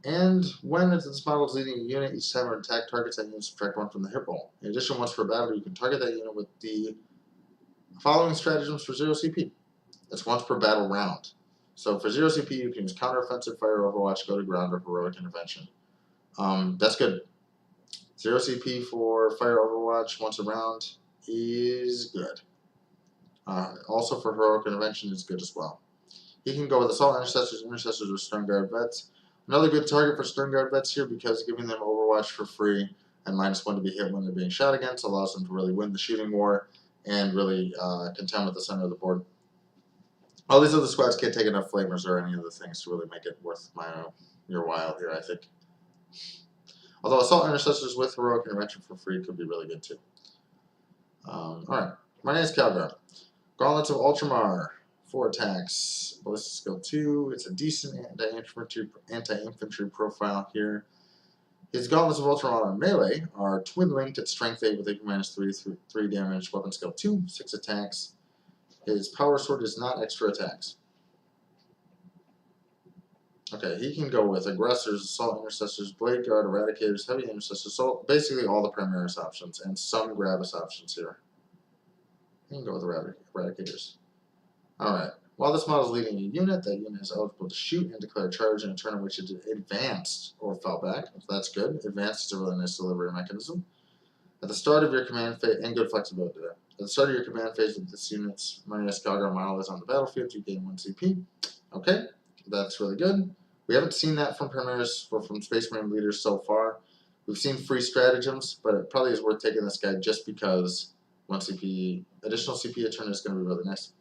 And when this model is leading a unit, each time an attack targets that unit, subtract 1 from the hit roll. In addition, once per battle, you can target that unit with the following stratagems for 0 CP. It's once per battle round. So for 0 CP, you can use counteroffensive, fire, overwatch, go to ground, or heroic intervention. That's good. 0 CP for fire, overwatch once a round is good. Also for heroic intervention is good as well. He can go with assault intercessors with Stringguard vets. Another good target for Stringguard vets here because giving them Overwatch for free and -1 to be hit when they're being shot against allows them to really win the shooting war and really contend with the center of the board. All these other squads can't take enough flamers or any other things to really make it worth your while here, I think. Although assault intercessors with heroic intervention for free could be really good too. Alright, my name is Calgar. Gauntlets of Ultramar. 4 attacks, ballistic skill 2. It's a decent anti-infantry profile here. His Gauntlets of Ultramodern Melee are twin linked at strength 8 with AP -3 damage, weapon skill 2, 6 attacks. His power sword is not extra attacks. Okay, he can go with Aggressors, Assault Intercessors, Blade Guard, Eradicators, Heavy Intercessors, so basically all the Primaris options, and some Gravis options here. He can go with Eradicators. Alright, while this model is leading a unit, that unit is eligible to shoot and declare a charge in a turn in which it advanced or fell back. That's good. Advanced is a really nice delivery mechanism. At the start of your command phase, and good flexibility there. At the start of your command phase, if this unit's Marine Escalgar model is on the battlefield, you gain 1 CP. Okay, that's really good. We haven't seen that from Primaris or from Space Marine leaders so far. We've seen free stratagems, but it probably is worth taking this guy just because 1 CP, additional CP a turn is going to be really nice.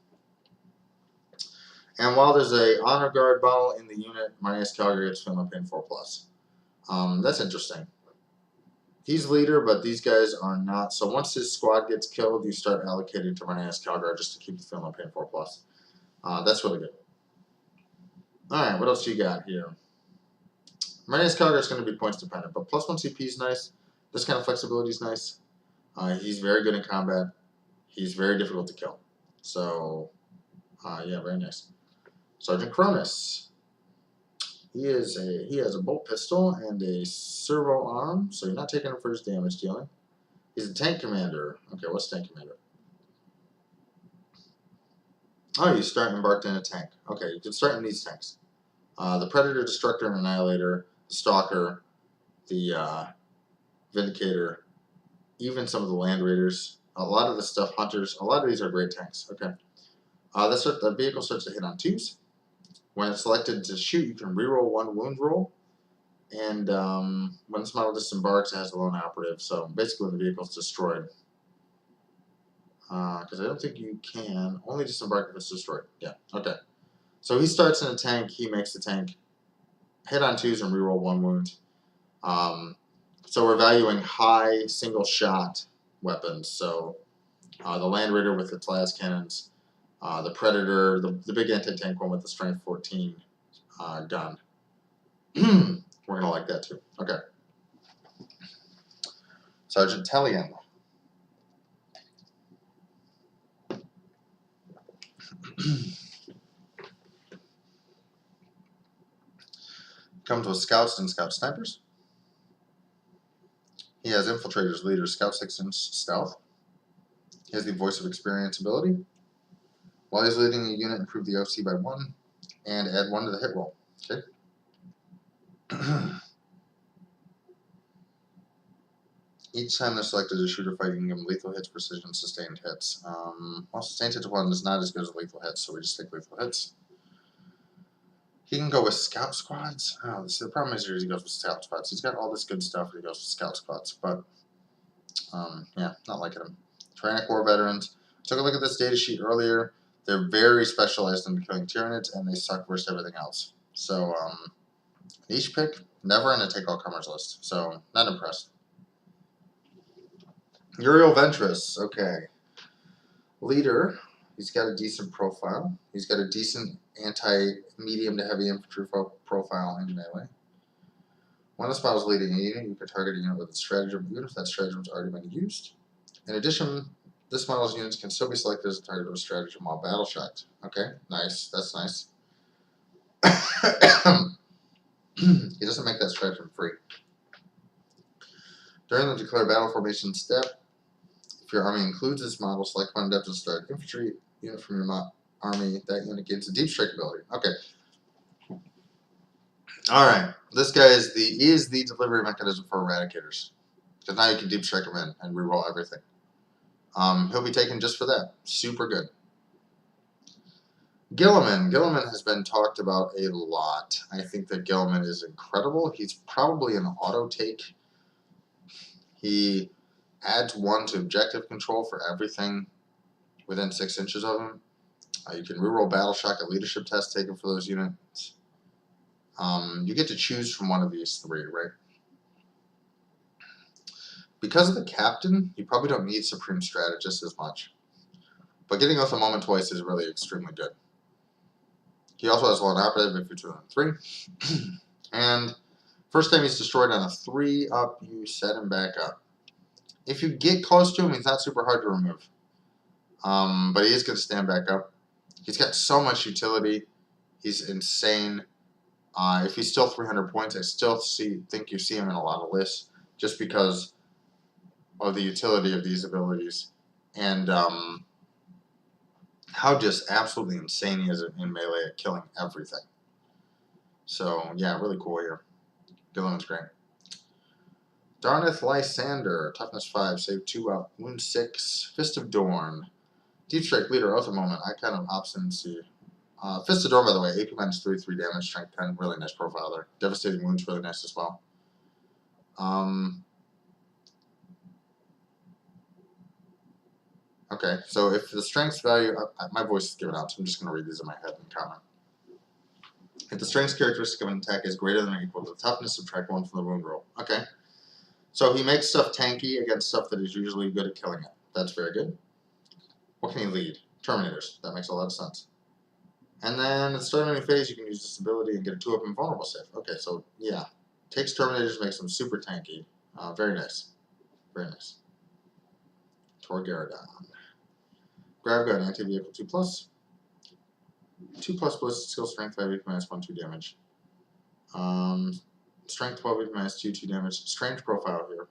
And while there's a Honor Guard model in the unit, Marine Escalgar gets Finland Pain 4+. That's interesting. He's leader, but these guys are not. So once his squad gets killed, you start allocating to Marine Escalgar just to keep the Finland Pain 4+. That's really good. Alright, what else you got here? Marine Escalgar is going to be points dependent, but +1 CP is nice. This kind of flexibility is nice. He's very good in combat. He's very difficult to kill. So, yeah, very nice. Sergeant Cronus. He has a bolt pistol and a servo arm, so you're not taking him for his damage dealing. He's a tank commander. Okay, what's tank commander? Oh, you start embarked in a tank. Okay, you can start in these tanks. The Predator, Destructor, and Annihilator, the Stalker, the Vindicator, even some of the Land Raiders, a lot of the stuff, Hunters, a lot of these are great tanks. Okay. The vehicle starts to hit on 2s. When it's selected to shoot, you can reroll 1 wound roll. And when this model disembarks, it has a lone operative. So basically, when the vehicle is destroyed. Because I don't think you can only disembark if it's destroyed. Yeah, okay. So he starts in a tank, he makes the tank hit on 2s and reroll 1 wound. So we're valuing high single shot weapons. So the Land Raider with its las cannons, the Predator, the big anti-tank one with the strength 14 gun. We're gonna like that too. Okay. Sergeant Tellian. Comes with Scouts and Scout Snipers. He has Infiltrators, Leaders, Scout 6-inch Stealth. He has the Voice of Experience ability. While he's leading a unit, improve the OC by 1 and add 1 to the hit roll. Okay. Each time they're selected as a shooter fight, you can give them lethal hits, precision, sustained hits. Well, sustained hits 1 is not as good as lethal hits, so we just take lethal hits. He can go with Scout Squads. Oh, the problem is he goes with Scout Squads. He's got all this good stuff, and he goes with Scout Squads. But, yeah, not liking him. Tyrannic War Veterans. Took a look at this data sheet earlier. They're very specialized in killing Tyranids, and they suck versus everything else. So, niche pick, never in a take-all-comers list. So, not impressed. Uriel Ventress, okay. Leader, he's got a decent profile. He's got a decent anti-medium to heavy infantry profile in melee. When this model is leading a unit, you can target a unit with a stratagem, even if that stratagem has already been used. In addition, this model's units can still be selected as a target of a stratagem while battle shocked. Okay, nice. That's nice. He doesn't make that stratagem free. During the declare battle formation step, if your army includes this model, select one adept to start infantry unit from your army. That unit gains a deep strike ability. Okay. Alright. This guy is the delivery mechanism for Eradicators. Because now you can deep strike him in and reroll everything. He'll be taken just for that. Super good. Gilliman. Gilliman has been talked about a lot. I think that Gilliman is incredible. He's probably an auto take. He adds 1 to objective control for everything within 6 inches of him. You can reroll Battle Shock, a leadership test taken for those units. You get to choose from one of these 3, right? Because of the captain, you probably don't need Supreme Strategist as much. But getting off the moment twice is really extremely good. He also has lone operative if you're 2 and 3. And first time he's destroyed on a 3 up, you set him back up. If you get close to him, he's not super hard to remove. But he is going to stand back up. He's got so much utility. He's insane. If he's still 300 points, I still think you see him in a lot of lists just because of the utility of these abilities and how just absolutely insane he is in melee at killing everything. So yeah, really cool here. Dylan's great. Darneth Lysander, toughness 5, save 2 up, wound 6, Fist of Dorn, Deep Strike Leader, Oath of Moment. I kind of obstinacy. Fist of Dorn, by the way, AP -3, 3 damage, strength 10, really nice profile there. Devastating wounds, really nice as well. Okay, so if the strength value, my voice is given out, so I'm just going to read these in my head and comment. If the strength characteristic of an attack is greater than or equal to the toughness, subtract 1 from the wound roll. Okay. So he makes stuff tanky against stuff that is usually good at killing it. That's very good. What can he lead? Terminators. That makes a lot of sense. And then at the start of any phase, you can use this ability and get a 2-up invulnerable save. Okay, so yeah. Takes Terminators, makes them super tanky. Very nice. Very nice. Torgaradon. Grab Gun, anti-vehicle 2+. 2+ ballistic skill, strength 5, -1, 2 damage. Strength 12, -2, 2 damage. Strange profile here.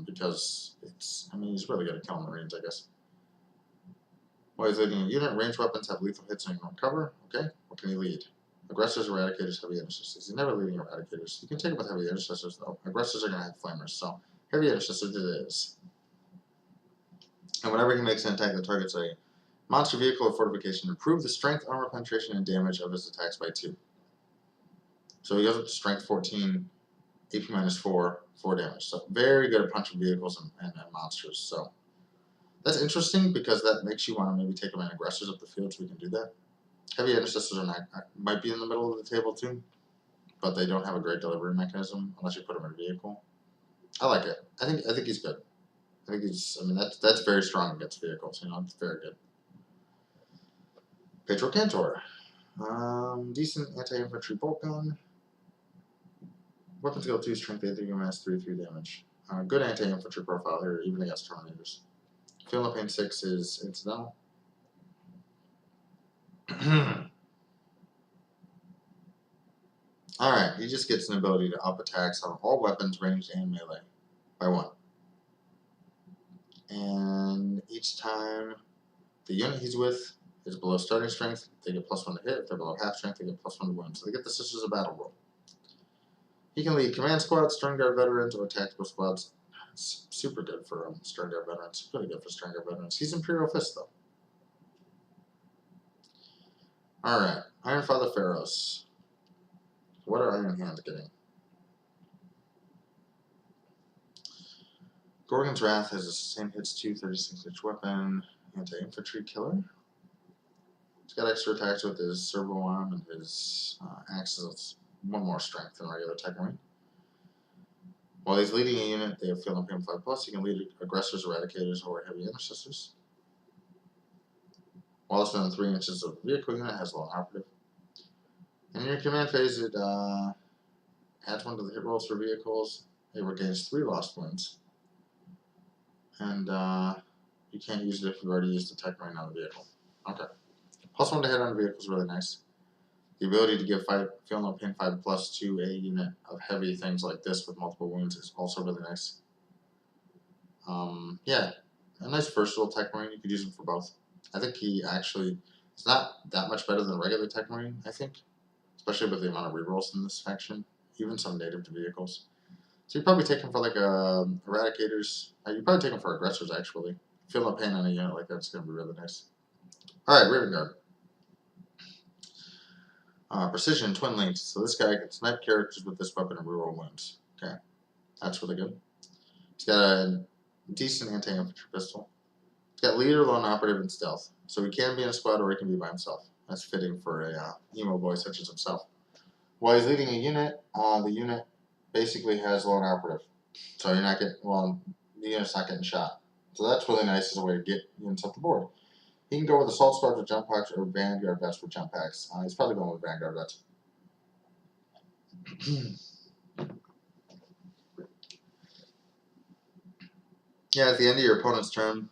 Because it's, I mean, he's really good at killing Marines, I guess. While he's leading a unit, ranged weapons have lethal hits and ignore cover. Okay, what can he lead? Aggressors, Eradicators, Heavy Intercessors. He's never leading Eradicators. You can take him with Heavy Intercessors, though. Aggressors are going to have Flamers, so Heavy Intercessors it is. And whenever he makes an attack that targets a monster vehicle or fortification, improve the strength, armor penetration, and damage of his attacks by 2. So he goes up to strength 14, AP -4, 4 damage. So very good at punching vehicles and monsters. So that's interesting because that makes you want to maybe take him in aggressors up the field, so we can do that. Heavy Intercessors are not, might be in the middle of the table too, but they don't have a great delivery mechanism unless you put them in a vehicle. I like it. I think he's good. I think he's. I mean, that's very strong against vehicles. You know, it's very good. Pedro Cantor, decent anti-infantry bolt gun. Weapon skill 2, strength 8, -3, 3 damage. Good anti-infantry profile here, even against Terminators. Feel no pain 6 is incidental. Alright, he just gets an ability to up attacks on all weapons, ranged and melee, by 1. And each time the unit he's with is below starting strength, they get +1 to hit. If they're below half strength, they get +1 to wound. So they get the Sisters of Battle roll. He can lead command squads, Stern Guard veterans, or tactical squads. It's super good for Stern Guard veterans. Really good for Stern Guard veterans. He's Imperial Fist, though. Alright, Iron Father Pharaohs. What are Iron Hands getting? Gorgon's Wrath has the same hits 2, 36-inch weapon, anti-infantry killer. He's got extra attacks with his servo arm and his axes. 1 more strength than regular Tech Marine. While he's leading a unit, they have Feel No Pain 5+. He can lead aggressors, eradicators, or heavy intercessors. While it's within 3 inches of the vehicle unit, has lone operative. And in your command phase, it adds 1 to the hit rolls for vehicles. It regains 3 lost wounds. And you can't use it if you've already used the Tech Marine on the vehicle. Okay. +1 to hit on the vehicle is really nice. The ability to give Feel No Pain 5+ to a unit of heavy things like this with multiple wounds is also really nice. Yeah, a nice versatile Tech Marine. You could use him for both. I think he actually is not that much better than regular Tech Marine, I think. Especially with the amount of rerolls in this faction. Even some native to vehicles. So you'd probably take him for like Eradicators. You'd probably take him for aggressors, actually. Feel No Pain on a unit like that's going to be really nice. Alright, Raven Guard. Precision, Twin Links. So this guy can snipe characters with this weapon and reroll wounds. Okay, that's really good. He's got a decent anti-infantry pistol. He's got leader, lone operative, and stealth. So he can be in a squad or he can be by himself. That's fitting for a emo boy such as himself. While he's leading a unit, the unit basically has lone operative. So you're not getting, well, the unit's not getting shot. So that's really nice as a way to get units up the board. He can go with Assault Squad with jump packs or Vanguard Vets with jump packs. He's probably going with Vanguard Vets. Yeah, at the end of your opponent's turn.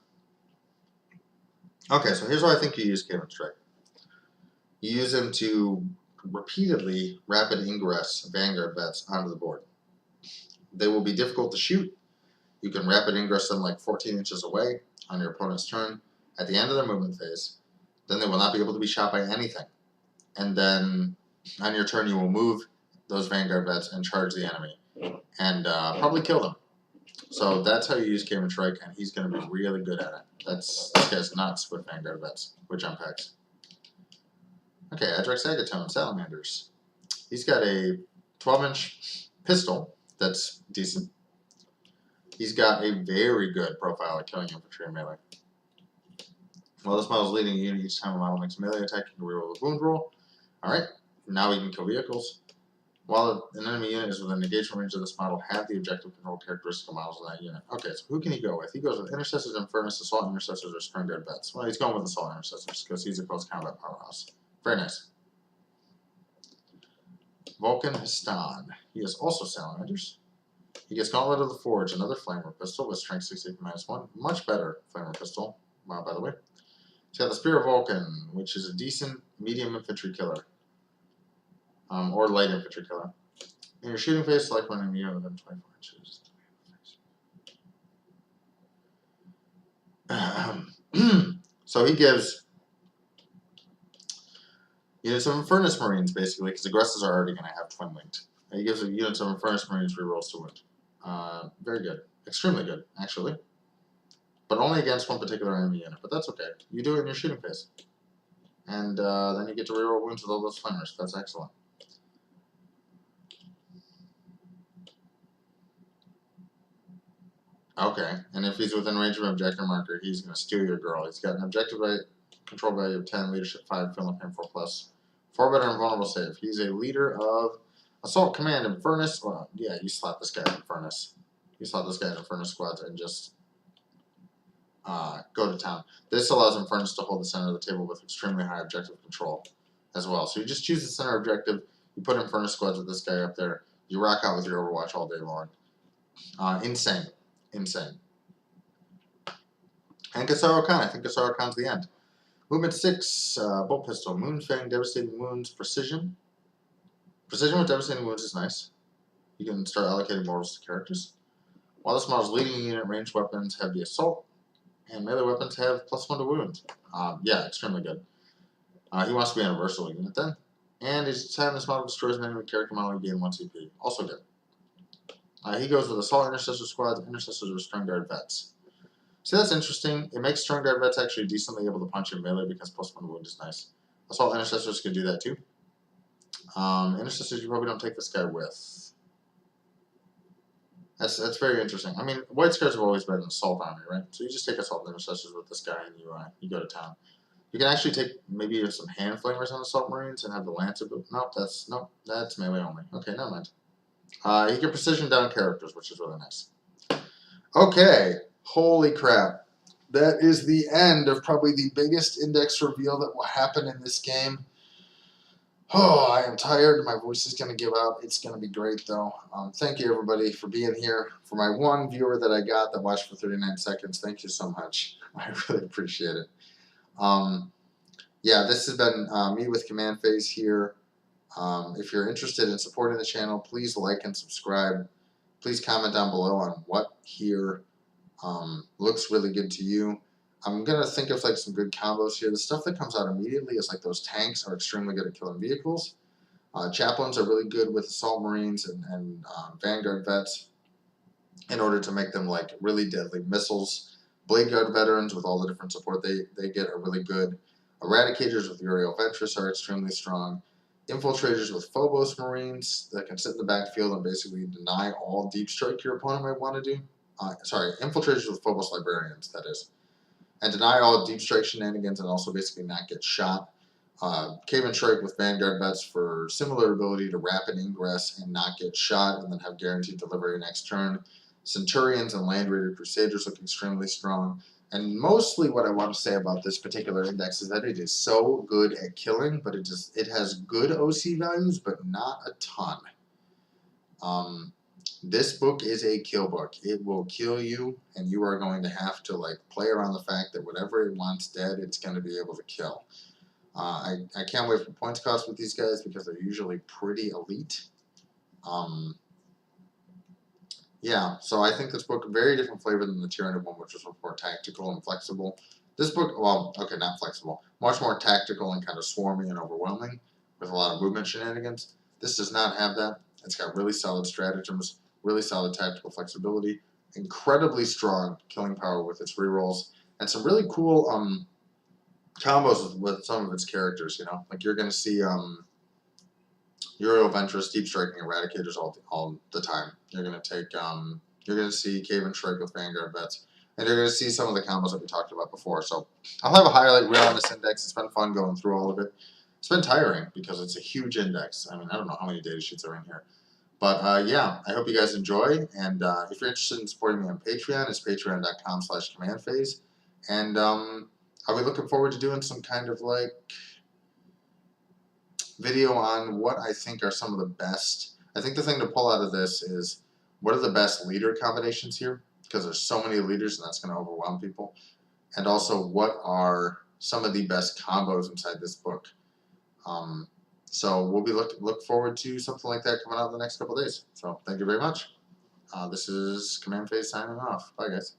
Okay, so here's why I think you use Cayman Strike. You use him to repeatedly rapid ingress Vanguard Vets onto the board. They will be difficult to shoot. You can rapid ingress them like 14 inches away on your opponent's turn at the end of their movement phase. Then they will not be able to be shot by anything. And then on your turn, you will move those Vanguard Vets and charge the enemy and probably kill them. So that's how you use Cayman Strike, and he's going to be really good at it. This guy's nuts with Vanguard Vets, with jump packs. Okay, Adrex Agatone, Salamanders. He's got a 12-inch pistol that's decent. He's got a very good profile at killing infantry and melee. While this model is leading a unit each time a model makes a melee attack, you can reroll the wound roll. Alright, now we can kill vehicles. While an enemy unit is within engagement range of this model, have the objective control characteristic of models in that unit. Okay, so who can he go with? He goes with Intercessors, Infernus, Assault Intercessors, or Stern Guard Vets. Well, he's going with Assault Intercessors because he's a close combat powerhouse. Very nice. Vulcan Histan. He is also Salamanders. He gets Gauntlet of the Forge, another Flamer pistol with Strength 68 -1. Much better Flamer pistol, by the way. He's got the Spear of Vulcan, which is a decent medium infantry killer. Or light infantry killer. In your shooting phase, select one in the unit within 24 inches. So he gives units of Infernus Marines, basically, because aggressors are already going to have twin linked. He gives units of Infernus Marines rerolls to wound. Very good. Extremely good, actually. But only against one particular enemy unit. But that's okay. You do it in your shooting phase. And then you get to reroll wounds with all those flamers. That's excellent. Okay, and if he's within range of an objective marker, he's going to steal your girl. He's got an objective control value of 10, leadership 5, film campaign 4+. 4 better and vulnerable save. He's a leader of Assault Command Infernus. Well, yeah, you slap this guy in Infernus. You slap this guy in Infernus squads and just go to town. This allows Infernus to hold the center of the table with extremely high objective control as well. So you just choose the center objective, you put Infernus squads with this guy up there, you rock out with your Overwatch all day long. Insane. Insane. And Kasaro Khan. I think Kasaro Khan's the end. Movement 6, Bolt Pistol. Moonfang, Devastating Wounds, Precision. Precision with Devastating Wounds is nice. You can start allocating mortals to characters. While this model's leading unit, ranged weapons have the Assault, and melee weapons have +1 to wound. Yeah, extremely good. He wants to be on a versatile unit then. And each time this model destroys an enemy character model, you gain 1 CP. Also good. He goes with Assault Intercessor Squads, Intercessors, or Stern Guard Vets. See, that's interesting. It makes Stern Guard Vets actually decently able to punch in melee because +1 wound is nice. Assault Intercessors can do that too. Intercessors, you probably don't take this guy with. That's very interesting. I mean, White Scars have always been an Assault Army, right? So you just take Assault Intercessors with this guy and you go to town. You can actually take maybe some Hand Flamers on Assault Marines and have the Lancer. Nope, that's melee only. Okay, never mind. You can precision down characters, which is really nice. Okay, holy crap. That is the end of probably the biggest index reveal that will happen in this game. Oh, I am tired. My voice is going to give out. It's going to be great, though. Thank you, everybody, for being here. For my one viewer that I got that watched for 39 seconds, thank you so much. I really appreciate it. Yeah, this has been me with Command Phase here. If you're interested in supporting the channel, please like and subscribe. Please comment down below on what here looks really good to you. I'm going to think of like some good combos here. The stuff that comes out immediately is like those tanks are extremely good at killing vehicles. Chaplains are really good with Assault Marines and Vanguard Vets in order to make them like really deadly missiles. Blade Guard Veterans with all the different support they get are really good. Eradicators with Uriel Ventress are extremely strong. Infiltrators with Phobos Marines that can sit in the backfield and basically deny all deep strike your opponent might want to do. Infiltrators with Phobos Librarians, that is. And deny all deep strike shenanigans and also basically not get shot. Cayman Strike with Vanguard Vets for similar ability to rapid ingress and not get shot and then have guaranteed delivery next turn. Centurions and Land Raider Crusaders look extremely strong. And mostly what I want to say about this particular index is that it is so good at killing, but it has good OC values, but not a ton. This book is a kill book. It will kill you, and you are going to have to like play around the fact that whatever it wants dead, it's going to be able to kill. I can't wait for points cost with these guys because they're usually pretty elite. Yeah, so I think this book very different flavor than the Tyranid one, which was more tactical and flexible. This book, well, okay, not flexible, much more tactical and kind of swarmy and overwhelming with a lot of movement shenanigans. This does not have that. It's got really solid stratagems, really solid tactical flexibility, incredibly strong killing power with its rerolls, and some really cool combos with some of its characters. You know, like you're going to see Euro Ventress, Deep Striking Eradicators all the time. You're gonna see Cave and Shrike with Vanguard Vets, and you're gonna see some of the combos that we talked about before. So I'll have a highlight reel on this index. It's been fun going through all of it. It's been tiring because it's a huge index. I mean, I don't know how many data sheets are in here. But yeah, I hope you guys enjoy, and if you're interested in supporting me on Patreon, it's patreon.com/commandphase, and I'll be looking forward to doing some kind of like video on what I think are some of the best. I think the thing to pull out of this is what are the best leader combinations here, because there's so many leaders and that's going to overwhelm people. And also, what are some of the best combos inside this book? So we'll be look forward to something like that coming out in the next couple of days. So thank you very much. This is Command Phase signing off. Bye, guys.